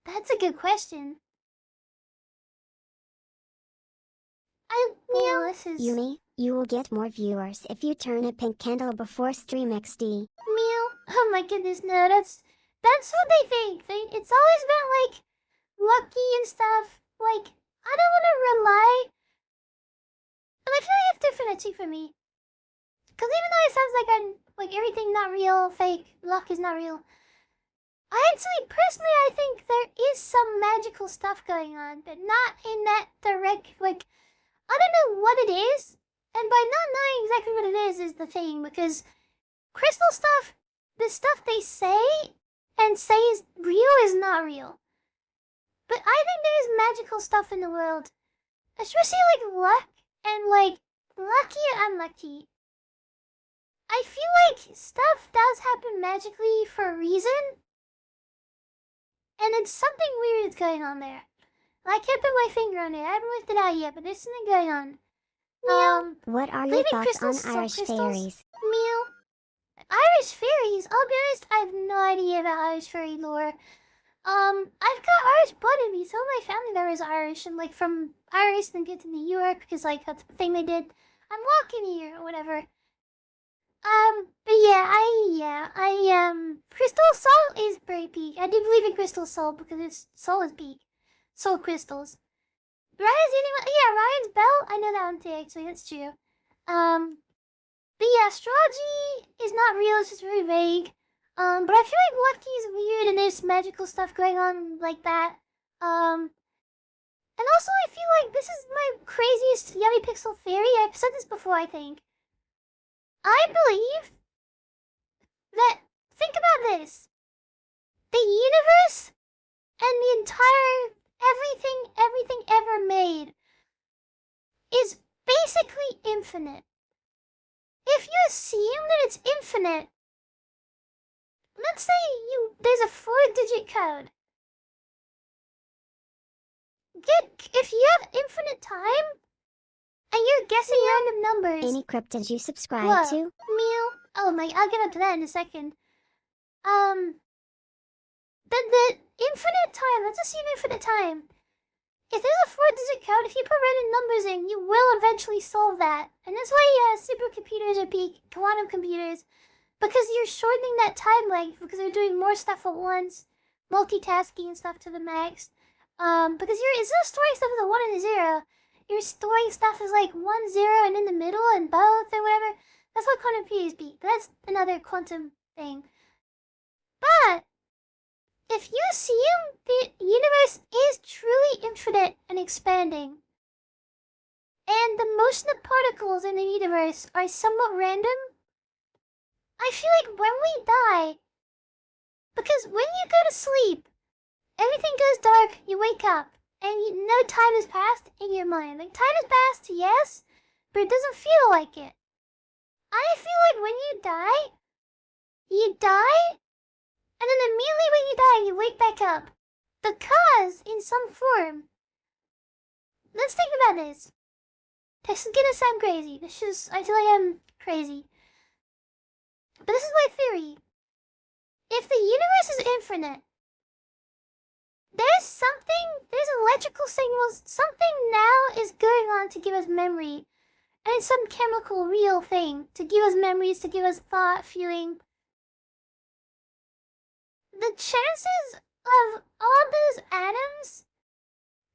That's a good question. Yumi, you will get more viewers if you turn a pink candle before stream XD. Meow. Oh my goodness, no, that's what they think. It's always about, like, lucky and stuff. Like, I don't want to rely. And I feel like it's different actually for me. Because even though it sounds like like everything not real, fake, luck is not real. Personally, I think there is some magical stuff going on, but not in that direct, like, I don't know what it is. And by not knowing exactly what it is the thing, because crystal stuff, the stuff they say and say is real is not real. But I think there is magical stuff in the world. Especially like luck and like lucky and unlucky. I feel like stuff does happen magically for a reason. And it's something weird that's going on there. I can't put my finger on it. I haven't worked it out yet, but there's something going on. What are your thoughts on Irish fairies? Meow. Irish fairies? I'll be honest, I have no idea about Irish fairy lore. I've got Irish blood in me. Some of my family there is Irish, and like from Irish then get to New York because like that's the thing they did. I'm walking here or whatever. But crystal salt is very peak. I do believe in crystal salt because its soul is peak. Soul crystals. Ryan's bell. I know that one too. Actually, that's true. But yeah, astrology is not real. It's just very vague. But I feel like lucky is weird and there's magical stuff going on like that. And also I feel like this is my craziest YumiPixel theory. I've said this before, I think. I believe that, think about this. The universe and the entire everything ever made is basically infinite. If you assume that it's infinite, let's say there's a 4-digit code. If you have infinite time, and you're guessing random numbers. Any crypt did you subscribe to? Meow. Oh my, I'll get up to that in a second. The infinite time, let's assume infinite time. If there's a 4-digit code, if you put random numbers in, you will eventually solve that. And that's why supercomputers are peak, quantum computers. Because you're shortening that time length, because they're doing more stuff at once. Multitasking and stuff to the max. Because instead of storing stuff as a 1 and a 0, you're storing stuff as like 1, 0, and in the middle, and both, or whatever. That's what quantum computers be. That's another quantum thing. But if you assume the universe is truly infinite and expanding, and the motion of particles in the universe are somewhat random, I feel like when we die, because when you go to sleep, everything goes dark, you wake up, and no time has passed in your mind. Like, time has passed, yes, but it doesn't feel like it. I feel like when you die, and then immediately when you die, you wake back up. Because, in some form, let's think about this. This is gonna sound crazy. I feel like I'm crazy. But this is my theory. If the universe is infinite, there's electrical signals, something now is going on to give us memory. And it's some chemical, real thing to give us memories, to give us thought, feeling. The chances of all those atoms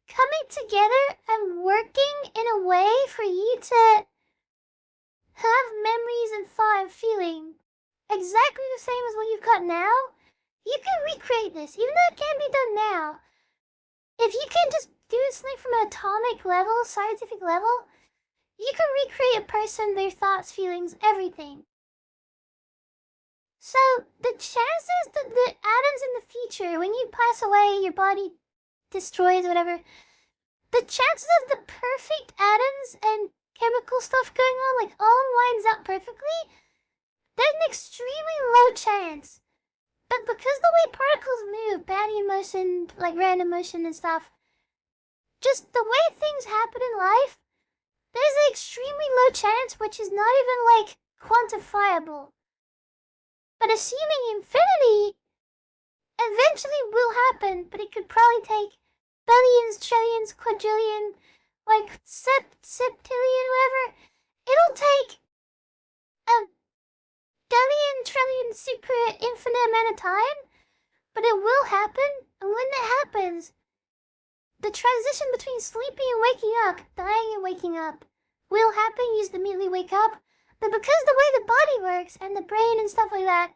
coming together and working in a way for you to have memories and thought and feeling exactly the same as what you've got now, you can recreate this, even though it can't be done now. If you can just do something from an atomic level, scientific level, you can recreate a person, their thoughts, feelings, everything. So, the chances that the atoms in the future, when you pass away, your body destroys, whatever, the chances of the perfect atoms and chemical stuff going on, like, all lines up perfectly, there's an extremely low chance. But because the way particles move, bounding motion, like random motion and stuff, just the way things happen in life, there's an extremely low chance, which is not even, like, quantifiable. But assuming infinity eventually will happen, but it could probably take billions, trillions, quadrillion, like septillion, whatever. It'll take a billion, trillion, super infinite amount of time, but it will happen. And when that happens, the transition between sleeping and waking up, dying and waking up, will happen. You just immediately wake up. But because the way the body works and the brain and stuff like that,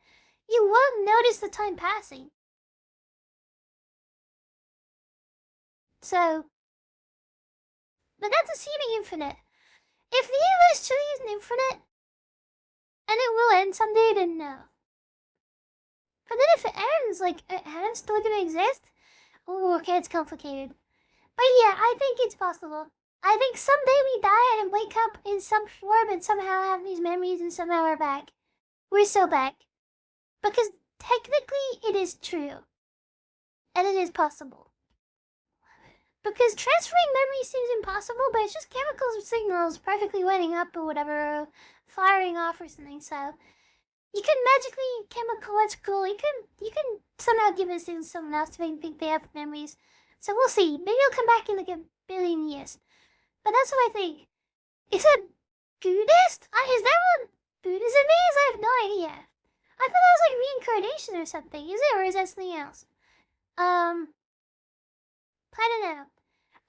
you won't notice the time passing. So, but that's assuming infinite. If the universe truly isn't infinite, and it will end someday, then no. But then if it ends, like, atoms still gonna exist? Oh, okay, it's complicated. But yeah, I think it's possible. I think someday we die and wake up in some form and somehow have these memories and somehow we're back. We're so back. Because technically it is true. And it is possible. Because transferring memory seems impossible, but it's just chemical signals perfectly lining up or whatever, firing off or something, so you can magically, chemical, electrical, you can somehow give this to someone else to make them think they have memories. So we'll see. Maybe it'll come back in like a billion years. But that's what I think. Is it Buddhist? Is that what Buddhism is? I have no idea. I thought that was like reincarnation or something. Is it, or is that something else? I don't know.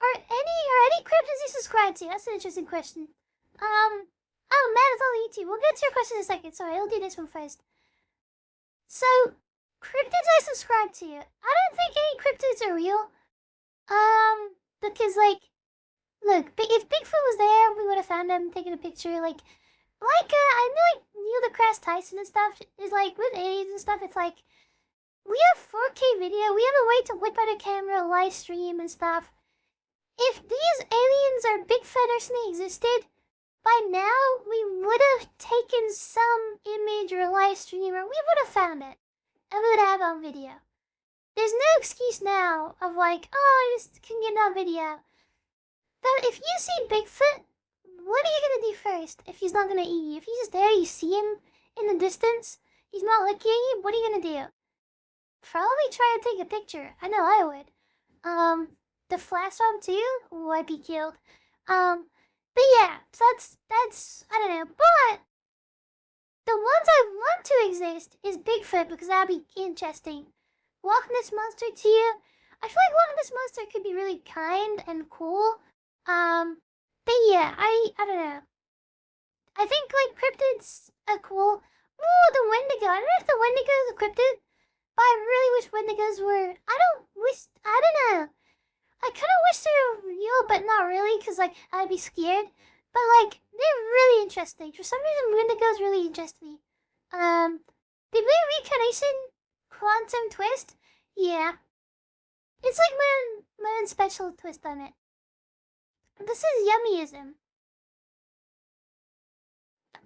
Are any cryptids you subscribe to? That's an interesting question. Oh, Matt, it's all YouTube. We'll get to your question in a second. Sorry, I'll do this one first. So, cryptids I subscribe to. I don't think any cryptids are real. Because, like, look, if Bigfoot was there, we would have found him, taken a picture, I know, like, Neil deGrasse Tyson and stuff is, like, with aliens and stuff, it's like, we have 4K video, we have a way to whip out a camera, live stream and stuff. If these aliens or Bigfoot or something existed, by now, we would have taken some image or live stream, or we would have found it, and we would have it on video. There's no excuse now of like, oh, I just couldn't get it on video. But if you see Bigfoot, what are you gonna do first if he's not gonna eat you? If he's just there, you see him in the distance, he's not looking at you, what are you gonna do? Probably try to take a picture. I know I would. The flash on too? Ooh, I'd be killed. But yeah, so that's, I don't know, but the ones I want to exist is Bigfoot because that'd be interesting. Loch Ness Monster to you, I feel like Loch Ness Monster could be really kind and cool. But yeah, I don't know. I think like cryptids are cool. Ooh, the Wendigo. I don't know if the Wendigo is a cryptid, but I really wish Wendigos were. I don't know. I kind of wish they were real, but not really, because, like, I'd be scared. But, like, they're really interesting. For some reason, Wendigos really interest me. The reincarnation quantum twist? Yeah. It's like my own special twist on it. This is yummyism.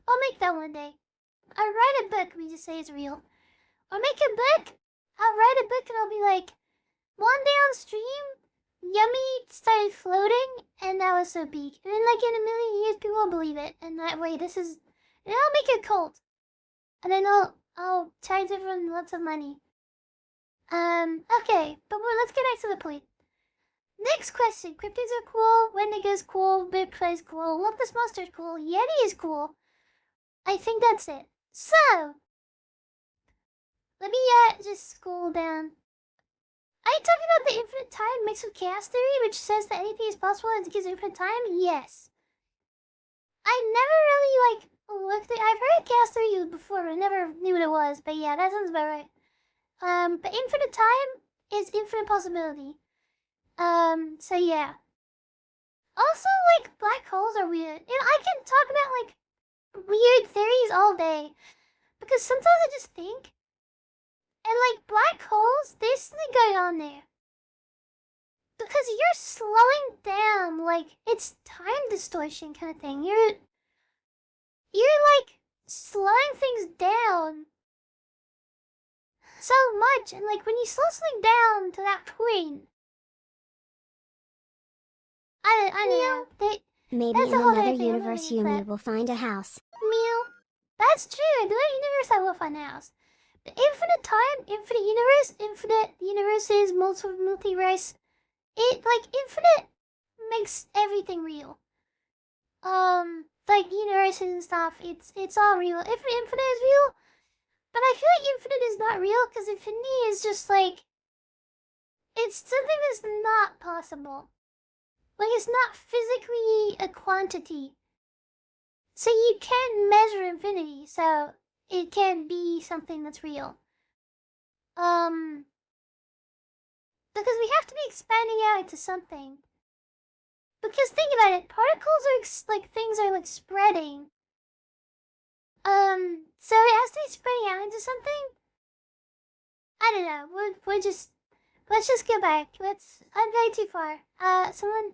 I'll make that one day. I'll write a book, we just say it's real. I'll make a book, I'll write a book and I'll be like, one day on stream, Yummy started floating and that was so big. And then like in a million years people will believe it. And that way and I'll make a cult. And then I'll charge everyone lots of money. Okay, but let's get back to the point. Next question. Cryptids are cool, Wendigo's cool, Bitcoin is cool, Love this Monster is cool, Yeti is cool. I think that's it. So, let me just scroll down. Are you talking about the infinite time mixed with chaos theory, which says that anything is possible and it gives infinite time? Yes. I never really looked at. I've heard chaos theory before, but I never knew what it was. But yeah, that sounds about right. But infinite time is infinite possibility. So yeah. Also, like, black holes are weird. And I can talk about, like, weird theories all day. Because sometimes I just think, and, like, black holes, there's something going on there. Because you're slowing down, like, it's time distortion kind of thing. You're like, slowing things down so much. And, like, when you slow something down to that point, I don't know. Maybe in another universe Yumi will find a house. Meow. That's true. In another universe I will find a house. The infinite time, infinite universe, infinite universes, multiverse. It, like, infinite makes everything real. Like, universes and stuff, it's all real. If infinite is real, but I feel like infinite is not real, because infinity is just, like, it's something that's not possible. Like, it's not physically a quantity. So you can't measure infinity, so it can't be something that's real. Because we have to be expanding out into something. Because think about it, particles are like things are like spreading. So it has to be spreading out into something. I don't know. Let's just go back. I'm going too far. Someone,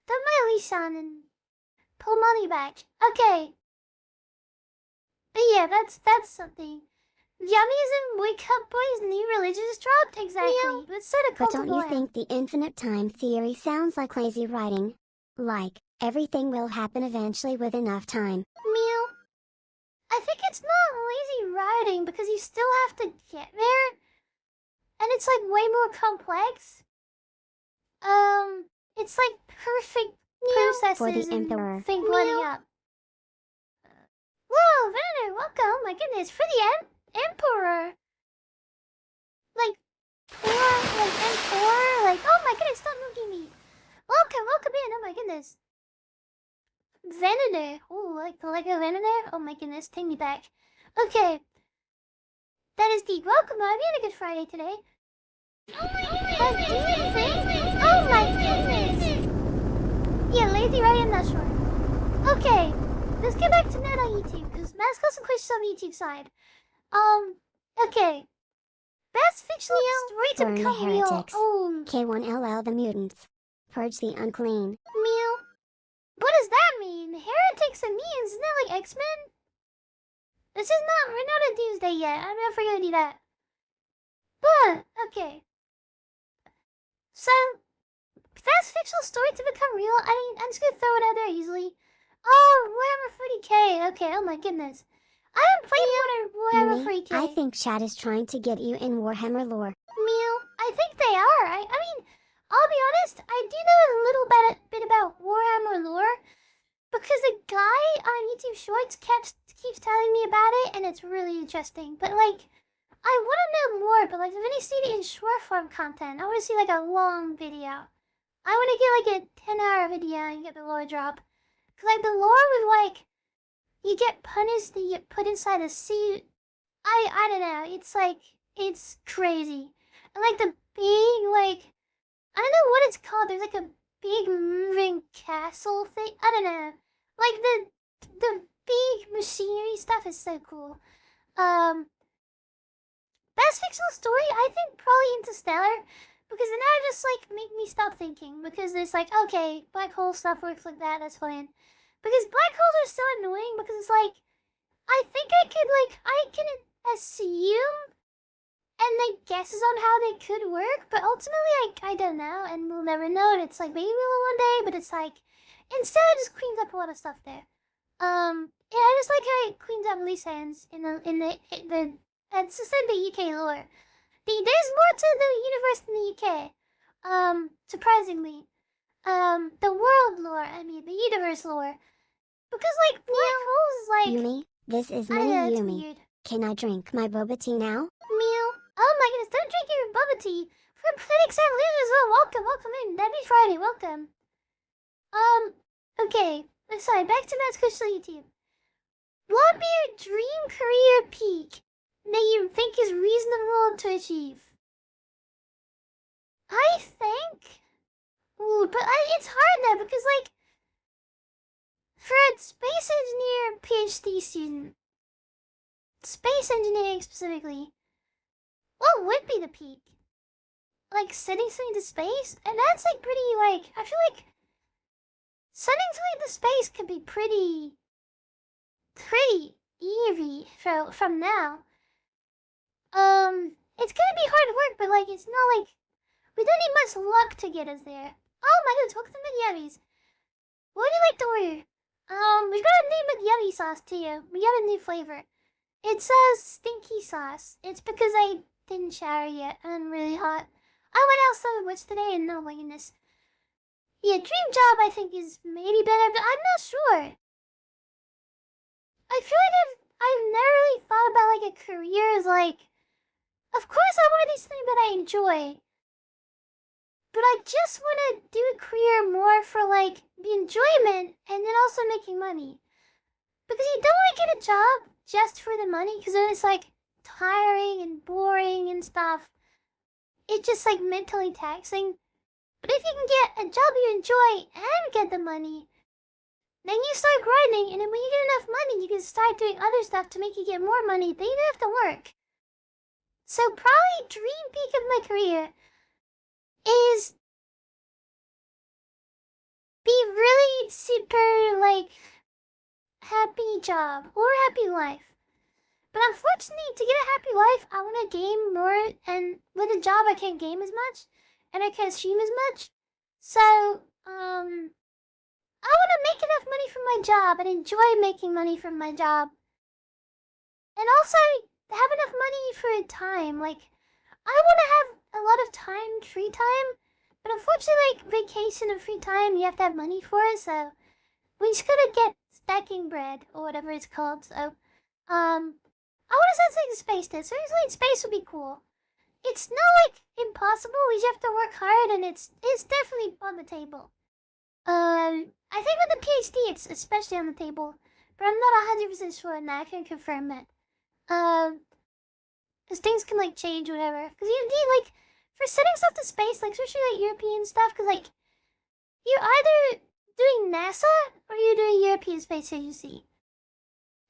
put my leash on and pull money back. Okay. But yeah, that's something. Yummyism, Wake Up Boy's new religion just dropped. Exactly. Yeah. Let's set a But don't you think the infinite time theory sounds like lazy writing? Like, everything will happen eventually with enough time. Meow. I think it's not lazy writing because you still have to get there. And it's like way more complex. It's like perfect processes for the Emperor. and thing lining up. Whoa, Venator, welcome! Oh my goodness, for the Emperor. Like, Emperor, like, oh my goodness, stop looking at me. Welcome in, oh my goodness. Venator, oh, like the Lego Venator? Oh my goodness, take me back. Okay. That is deep. Welcome, I'm having a good Friday today. Oh my goodness! Oh my goodness! Yeah, lazy writing, I'm not sure. Okay, let's get back to Ned on YouTube, because Matt's got some questions on the YouTube side. Okay. Best fictional story to Burn the become real. heretics. Oh. K1LL the mutants. Purge the unclean. Meow. What does that mean? Heretics and mutants, isn't that like X-Men? We're not on Doomsday yet. I'm never gonna do that. But, okay. So, best fictional story to become real? I mean, I'm just gonna throw it out there easily. Oh, Warhammer 40k. Okay, oh my goodness. I haven't played Warhammer 40k. I think Chad is trying to get you in Warhammer lore. Meow. I think they are. I mean, I'll be honest, I do know a little bit about Warhammer lore. Because a guy on YouTube Shorts keeps telling me about it, and it's really interesting. But, like, I want to know more, but, like, if any see it in short form content, I want to see, like, a long video. I want to get, like, a 10-hour video and get the lore drop. Because, like, the lore with, like, you get punished and you get put inside a suit. I don't know. It's, like, it's crazy. And, like, the big, like, I don't know what it's called. There's, like, a big moving castle thing. I don't know. Like, the big machinery stuff is so cool. Best fictional story? I think probably Interstellar. Because then that would just like make me stop thinking. Because it's like, okay, black hole stuff works like that, that's fine. Because black holes are so annoying because it's like, I think I can assume and make guesses on how they could work, but ultimately I don't know, and we'll never know. And it's like maybe we will one day, but it's like instead it just cleans up a lot of stuff there. Yeah, I just like how it cleans up loose ends in the it's just in the UK lore. There's more to the universe than the UK. Surprisingly, the world lore. I mean, the universe lore. Because like black holes is like Yumi, this is I don't Mini know, it's Yumi. weird. Can I drink my boba tea now? Meow. Oh my goodness, don't drink your bubble tea. For Planet Sad Losers, well, welcome in. Happy Friday, welcome. Okay. Sorry, back to Matt's Crystal YouTube. What would be your dream career peak that you think is reasonable to achieve? I think... Ooh, but it's hard now because, like, for a space engineer PhD student, space engineering specifically, what would be the peak? Like, sending something to space? And that's, like, pretty, like, I feel like sending something to space could be pretty eerie from now. It's gonna be hard work, but, like, it's not, like, we don't need much luck to get us there. Oh my goodness, welcome to McYummies. What would you like to order? We've got a new McYummy sauce too. We got a new flavor. It says stinky sauce. It's because I didn't shower yet and I'm really hot. I went outside what's today and oh my goodness. Yeah, dream job I think is maybe better, but I'm not sure. I feel like I've never really thought about like a career as like, of course I want to do something that I enjoy. But I just want to do a career more for like the enjoyment and then also making money. Because you don't want to get a job just for the money because then it's like tiring and boring and stuff. It's just like mentally taxing. But if you can get a job you enjoy and get the money, then you start grinding and then when you get enough money you can start doing other stuff to make you get more money. Then you don't have to work. So probably dream peak of my career is be really super like happy job or happy life. But unfortunately, to get a happy life, I want to game more, and with a job I can't game as much and I can't stream as much. So I want to make enough money from my job and enjoy making money from my job. And also have enough money for time. Like I want to have a lot of time, free time. But unfortunately, like vacation and free time, you have to have money for it. So we just gotta get stacking bread or whatever it's called. So, I want to send something to space. Then seriously, space would be cool. It's not like impossible. We just have to work hard, and it's definitely on the table. I think with the PhD, it's especially on the table. But I'm not 100% sure on that. I can confirm that. Because things can like change, or whatever. Because you need like. For sending stuff to space, like especially like European stuff, because like you're either doing NASA or you're doing European Space Agency.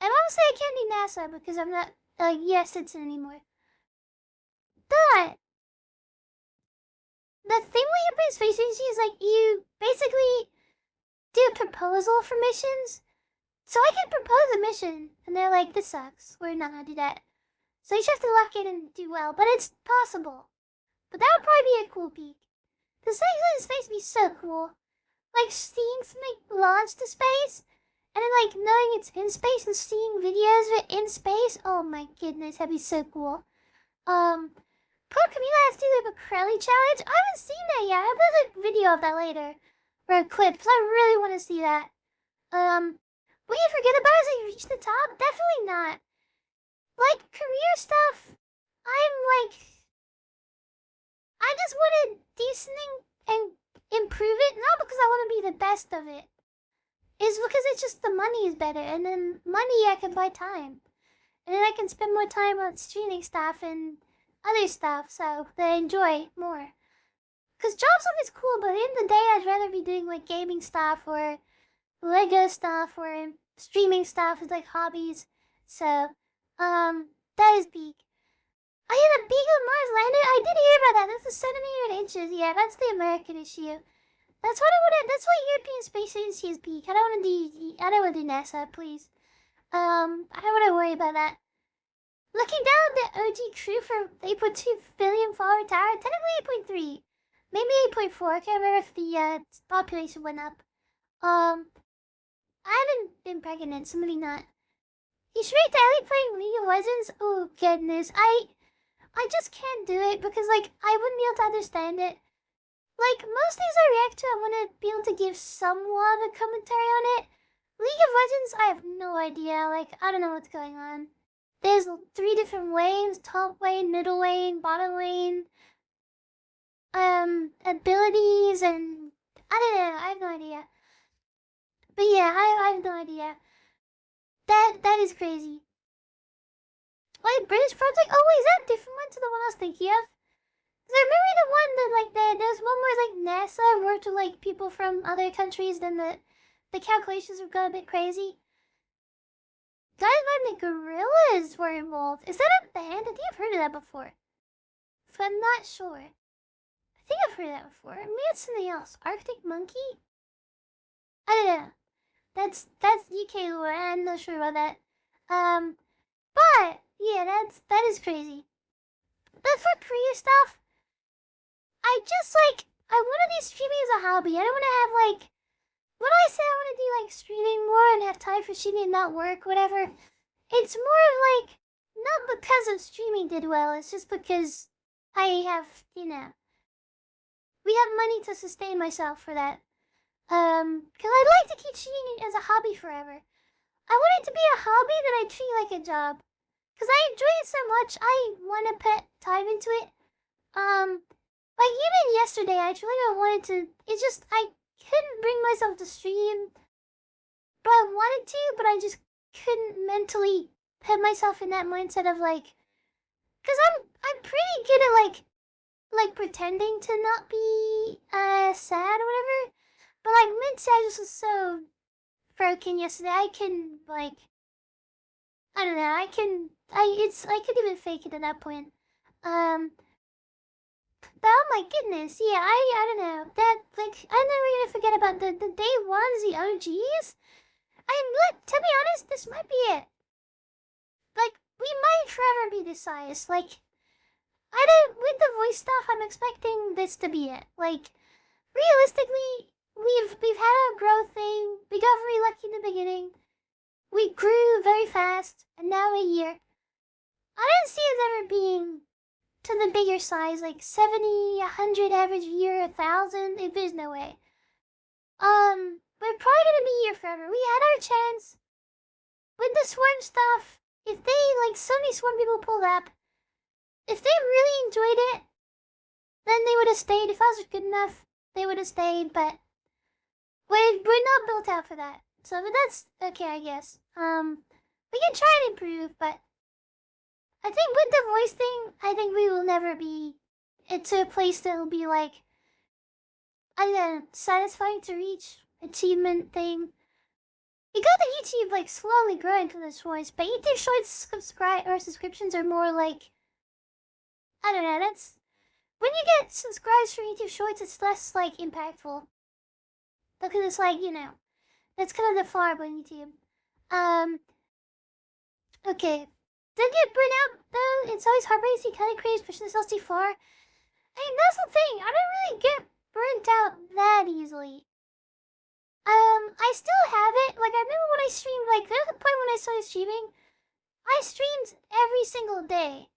And honestly, I can't do NASA because I'm not a US citizen anymore. But the thing with European Space Agency is like you basically do a proposal for missions. So I can propose a mission, and they're like, "This sucks. We're not gonna do that." So you just have to lock in and do well, but it's possible. But that would probably be a cool peak. The things in space would be so cool. Like seeing something launch to space, and then like knowing it's in space and seeing videos of it in space. Oh my goodness, that'd be so cool. Poor Camila has to do like a Crowley challenge. I haven't seen that yet. I'll put a video of that later. Or a clip, because I really want to see that. Will you forget about it as you reach the top? Definitely not. Like career stuff, I just want to decent and improve it, not because I want to be the best of it. It's because it's just the money is better, and then money I can buy time. And then I can spend more time on streaming stuff and other stuff, so that I enjoy more. Because job stuff is cool, but at the end of the day, I'd rather be doing like gaming stuff or Lego stuff or streaming stuff as like hobbies. So, that is big. Oh yeah, the beak of Mars landed. I did hear about that. That's a centimeter in inches. Yeah, that's the American issue. That's what I want to. That's what European Space Agency is peak. I don't want to do. I don't want to do NASA, please. I don't want to worry about that. Looking down at the OG crew for 8.2 billion follower tower, technically 8.3, maybe 8.4. I can't remember if the population went up. I haven't been pregnant, so maybe not. You should rate Ellie playing League of Legends. Oh goodness, I just can't do it because like I wouldn't be able to understand it. Like most things I react to, I want to be able to give somewhat a commentary on it. League of Legends, I have no idea. Like I don't know what's going on. There's 3 different lanes: top lane, middle lane, bottom lane. Abilities and I don't know. I have no idea. But yeah, I have no idea. That is crazy. Like British project? Oh wait, is that a different one to the one I was thinking of? Cause I remember the one that like there's one where like NASA worked with like people from other countries. Then the calculations have got a bit crazy. Guys, my gorillas were involved. Is that a band? I think I've heard of that before. But I'm not sure. I think I've heard of that before. Maybe it's something else. Arctic Monkey? I don't know. That's UK lore. I'm not sure about that. But yeah, that is crazy. But for Korea stuff, I just like I want to do streaming as a hobby. I don't want to have like when I say I want to do like streaming more and have time for streaming and not work, whatever. It's more of like not because of streaming did well. It's just because I have we have money to sustain myself for that. Because I'd like to keep streaming as a hobby forever. I want it to be a hobby that I treat like a job. Because I enjoy it so much, I want to put time into it. Like even yesterday, I truly wanted to, it's just, I couldn't bring myself to stream. But I wanted to, but I just couldn't mentally put myself in that mindset of like, because I'm pretty good at like pretending to not be sad or whatever. But like mid sadness was so broken yesterday. I can like I don't know. I could even fake it at that point. But oh my goodness, yeah. I don't know that like I'm never gonna forget about the day ones, the OGs. Look, to be honest, this might be it. Like we might forever be this size. Like I don't with the voice stuff. I'm expecting this to be it. Like realistically. We've had a growth thing. We got very lucky in the beginning. We grew very fast, and now a year. I didn't see us ever being to the bigger size, like 70, 100 average year, 1,000. There's no way. We're probably gonna be here forever. We had our chance with the swarm stuff. If they like so many swarm people pulled up, if they really enjoyed it, then they would have stayed. If I was good enough, they would have stayed. But we're not built out for that. So but that's okay, I guess. We can try and improve, but I think with the voice thing, I think we will never be to a place that will be like I don't know, satisfying to reach achievement thing. You got the YouTube like slowly growing for this voice, but YouTube Shorts subscriptions are more like I don't know, that's when you get subscribes for YouTube Shorts, it's less like impactful. Because it's like, that's kind of the far on YouTube. Okay. Did get burnt out though? It's always heartbreaking to see Kelly Craves pushing themselves too far. I mean, that's the thing. I don't really get burnt out that easily. I still have it. Like, I remember when I streamed, like, there's a point when I started streaming, I streamed every single day.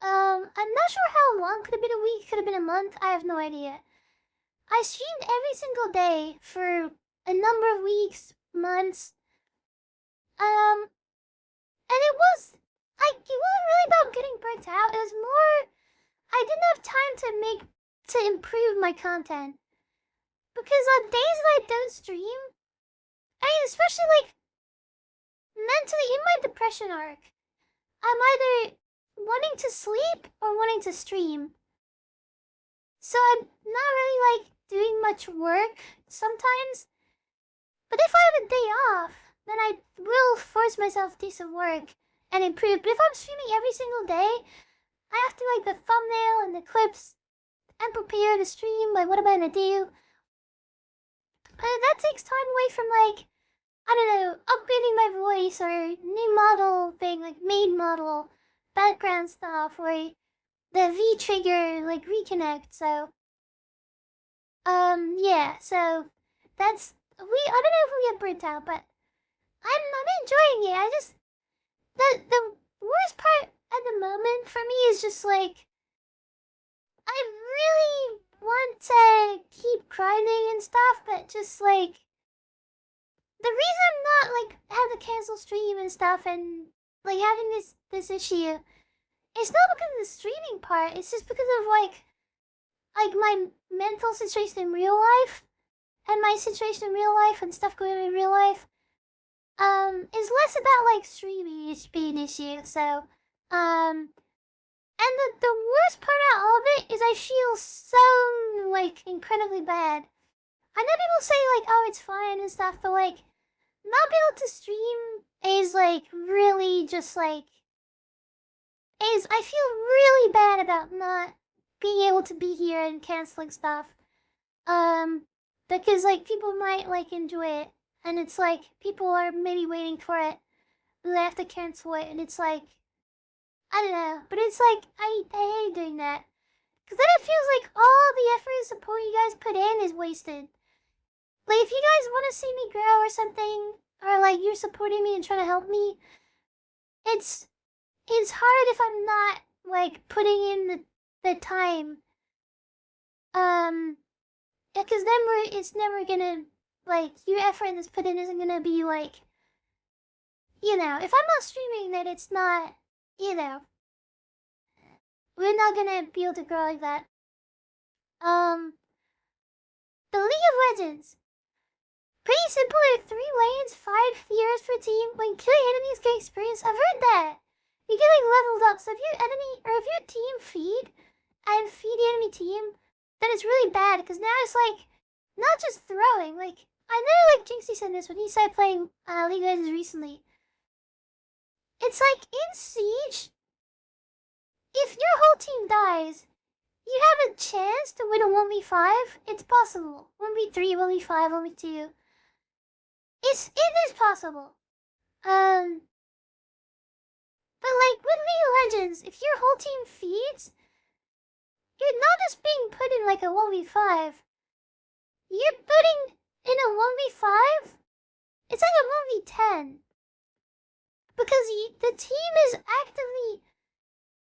I'm not sure how long. Could have been a week, could have been a month. I have no idea. I streamed every single day for a number of weeks, months. And it wasn't really about getting burnt out. It was more, I didn't have time to improve my content. Because on days that I don't stream, I mean, especially like mentally in my depression arc, I'm either wanting to sleep or wanting to stream. So I'm not really like doing much work sometimes. But if I have a day off, then I will force myself to do some work and improve. But if I'm streaming every single day, I have to like the thumbnail and the clips and prepare the stream. Like, what am I gonna do? That takes time away from like, I don't know, upgrading my voice or new model thing, like Maid model, background stuff, or the V trigger, like reconnect. So, yeah. So that's I don't know if we get burnt out, but I'm enjoying it. I just the worst part at the moment for me is just like I really want to keep grinding and stuff, but just like the reason I'm not like have to cancel stream and stuff and like having this issue, it's not because of the streaming part. It's just because of like my mental situation in real life and my situation in real life and stuff going on in real life. Is less about like streaming being an issue. So, and the worst part out of all of it is I feel so like incredibly bad. I know people say like, oh, it's fine and stuff, but like not being able to stream is like really just like I feel really bad about not being able to be here and canceling stuff. Because like people might like enjoy it, and it's like people are maybe waiting for it, but they have to cancel it, and it's like I don't know, but it's like I hate doing that, because then it feels like all the effort and support you guys put in is wasted. Like if you guys want to see me grow or something, or like you're supporting me and trying to help me, it's hard if I'm not like putting in the time. Because then it's never gonna like your effort that's put in isn't gonna be like, you know, if I'm not streaming, then it's not, you know, we're not gonna be able to grow like that. The League of Legends. Pretty simple, there are 3 lanes, 5 heroes per team. When killing enemies get experience, I've heard that. You get like leveled up, so if your enemy, or if your team feed the enemy team, then it's really bad, because now it's like, not just throwing, like, I know like Jinxie said this when he started playing League of Legends recently. It's like, in Siege, if your whole team dies, you have a chance to win a 1v5. It's possible. 1v3, 1v5, 1v2. It is possible. But like with League of Legends, if your whole team feeds, you're not just being put in like a 1v5. You're putting in a 1v5. It's like a 1v10. Because the team is actively...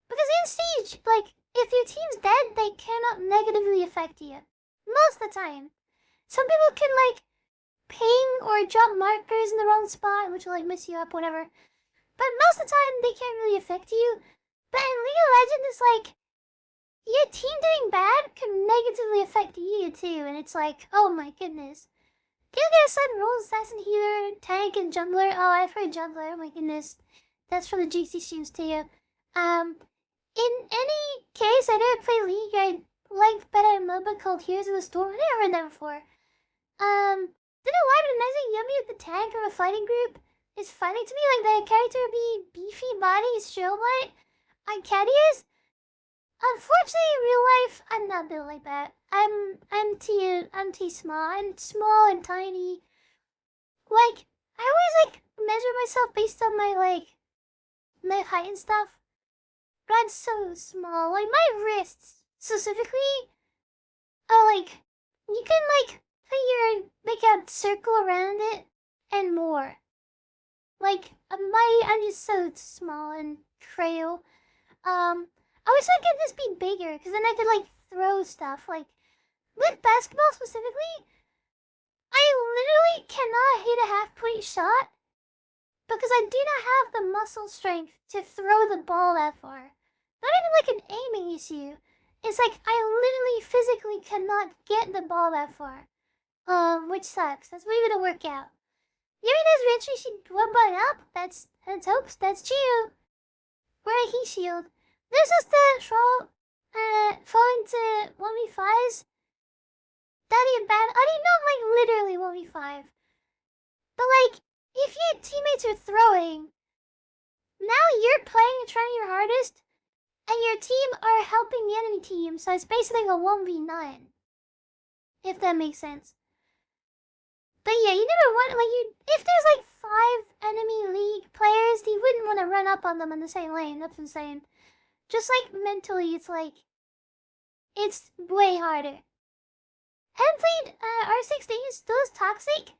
Because in Siege, like, if your team's dead, they cannot negatively affect you. Most of the time. Some people can like ping or drop markers in the wrong spot, which will like mess you up, whatever. But most of the time, they can't really affect you. But in League of Legends, it's like, your team doing bad can negatively affect you too, and it's like, oh my goodness. Gilgit Sun rolls assassin, healer, tank, and jungler. Oh, I've heard jungler. Oh my goodness, that's from the GC streams too. In any case, I didn't play League. I liked better MOBA called Heroes of the Storm. I never heard that before. Don't know why, but amazing Yumi with the tank or a fighting group is funny to me. Like the character would be beefy body, strobe light, Arcadius. Unfortunately, in real life, I'm not built like that. I'm too small. I'm small and tiny. Like, I always like measure myself based on my height and stuff. But I'm so small. Like my wrists specifically are like, you can like make a circle around it and more. Like I'm just so small and frail. I wish I could just be bigger, because then I could like throw stuff. Like with basketball specifically, I literally cannot hit a half-point shot because I do not have the muscle strength to throw the ball that far. Not even like an aiming issue. It's like I literally physically cannot get the ball that far. Which sucks. That's what we're gonna work out. Yumina's Rentry, she one button up. That's hopes. That's Chiyu. We're a heat shield. This is the fall into 1v5s. That ain't bad. I mean, not like literally 1v5. But like, if your teammates are throwing, now you're playing and trying your hardest, and your team are helping the enemy team, so it's basically a 1v9. If that makes sense. But yeah, you never want, if there's like 5 enemy league players, you wouldn't want to run up on them in the same lane, that's what I'm saying. Just like mentally, it's way harder. Haven't played R16 still is toxic?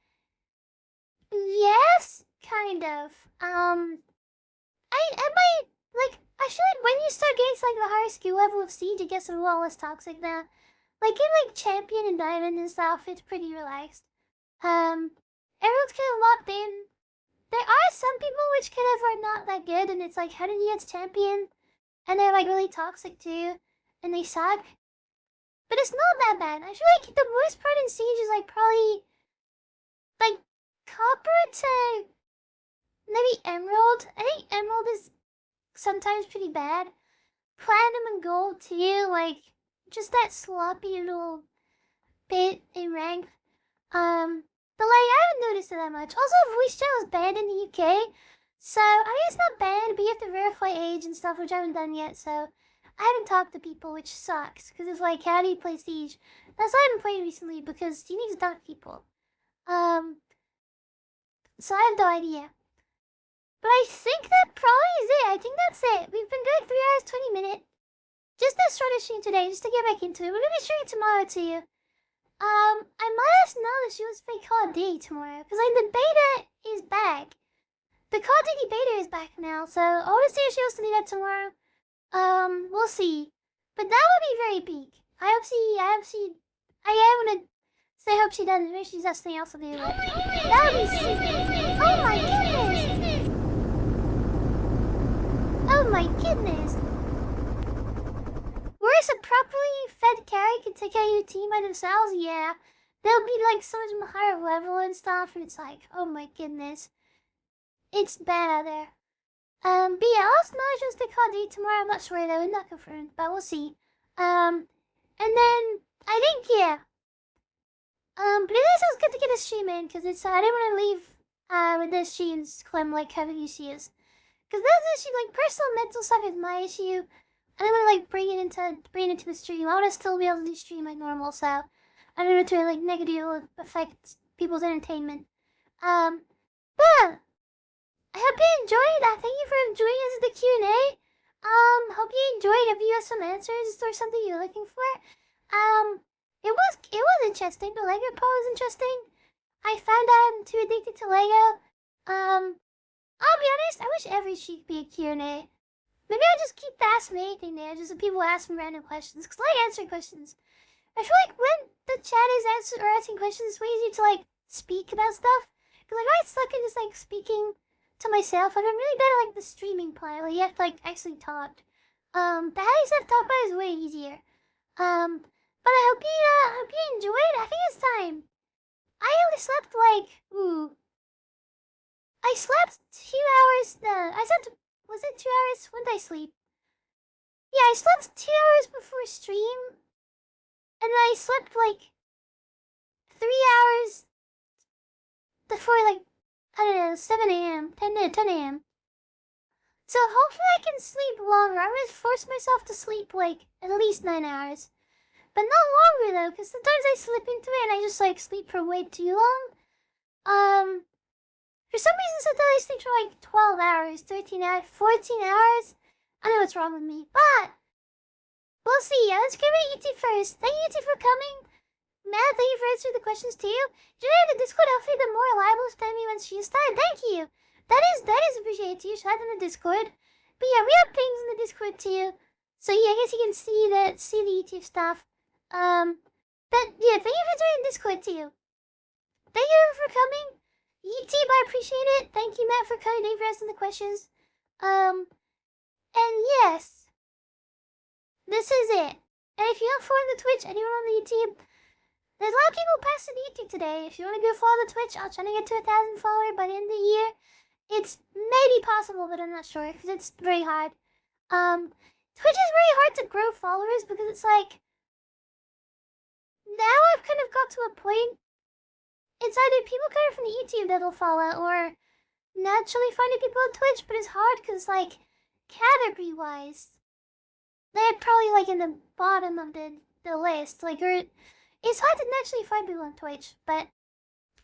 Yes, kind of. I might, I feel like when you start getting to the higher skill level of Siege, it gets a lot less toxic now. In Champion and Diamond and stuff, it's pretty relaxed. Everyone's kind of locked in. There are some people which kind of are not that good, and it's how did you get Champion? And they're really toxic too, and they suck. But it's not that bad. I feel like the worst part in Siege is probably Copper to maybe Emerald. I think Emerald is sometimes pretty bad. Platinum and Gold too, just that sloppy little bit in rank. But I haven't noticed it that much. Also, voice chat was banned in the UK, so I mean it's not banned, but you have to verify age and stuff, which I haven't done yet. So I haven't talked to people, which sucks because it's how do you play Siege? That's why I haven't played recently because you need to talk to people. So I have no idea. But I think that probably is it. I think that's it. We've been good 3 hours 20 minutes. Just a short stream today, just to get back into it. We're gonna be streaming tomorrow too. I might ask now that she was play Call of Duty tomorrow, because the beta is back. The Call of Duty beta is back now, so I want to see if she wants to do that tomorrow. We'll see. But that would be very big. I want to say I hope she doesn't. Maybe she's got something else to do. That would be sick. Oh my goodness! Oh my goodness! Whereas a properly fed carry can take out your team by themselves, yeah. They'll be so much higher level and stuff, and it's oh my goodness. It's bad out there. But yeah, I'll ask Nigel to Call of Duty tomorrow. I'm not sure though, not confirmed, but we'll see. And then I think yeah. But it sounds good to get a stream in, because it's I didn't want to leave with this streams Clem having issues. Because that's issue, personal mental stuff is my issue. I don't want to bring it into the stream. I want to still be able to do stream like normal, so I don't want to negatively affect people's entertainment. But I hope you enjoyed. Thank you for joining us at the Q&A. Hope you enjoyed. If you have some answers or something you're looking for, it was interesting. The Lego part was interesting. I found out I'm too addicted to Lego. I'll be honest. I wish every stream could be a Q&A. Maybe I'll just keep the Ask Me Anything there, just so people ask me random questions, because I like answering questions. I feel when the chat is asking questions, it's way easier to, speak about stuff. Because, I suck at just, speaking to myself. I'm really bad at, the streaming part, you have to, actually talk. The having stuff talk about is way easier. But I hope you enjoyed. I think it's time. I only slept, I slept 2 hours, was it 2 hours? When did I sleep? Yeah, I slept 2 hours before stream. And then I slept 3 hours before I don't know, 7 a.m. 10 a.m. So hopefully I can sleep longer. I'm gonna force myself to sleep at least 9 hours. But not longer though, because sometimes I slip into it and I just sleep for way too long. For some reason, sometimes I sleep for 12 hours, 13 hours, 14 hours. I don't know what's wrong with me, but we'll see. Let's go to YouTube first. Thank you, YouTube, for coming. Matt, thank you for answering the questions too. Did you have the Discord outfit the more reliable spam me when she started? Thank you. That is appreciated too. Shout out in the Discord. But yeah, we have things in the Discord too. So yeah, I guess you can see the YouTube stuff. But yeah, thank you for joining Discord too. Thank you for coming. YouTube, I appreciate it. Thank you, Matt, for coming. Thank you for asking the questions. And yes, this is it. And if you don't follow the Twitch, anyone on the YouTube, there's a lot of people passing the YouTube today. If you want to go follow the Twitch, I'll try to get to 1,000 followers by the end of the year. It's maybe possible, but I'm not sure because it's very hard. Twitch is very hard to grow followers because it's now I've kind of got to a point. It's either people coming from the YouTube that'll follow, or naturally finding people on Twitch, but it's hard because, like, category-wise, they're probably, like, in the bottom of the list. Like, it's hard to naturally find people on Twitch, but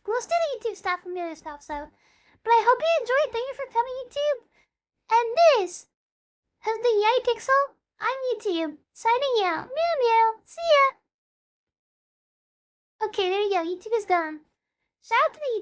we'll still do YouTube stuff and the other stuff, so. But I hope you enjoyed. Thank you for coming, YouTube. And this has been YumiPixel. I'm YouTube, signing out. Meow meow. See ya. Okay, there you go. YouTube is gone. Shout out to the YouTube.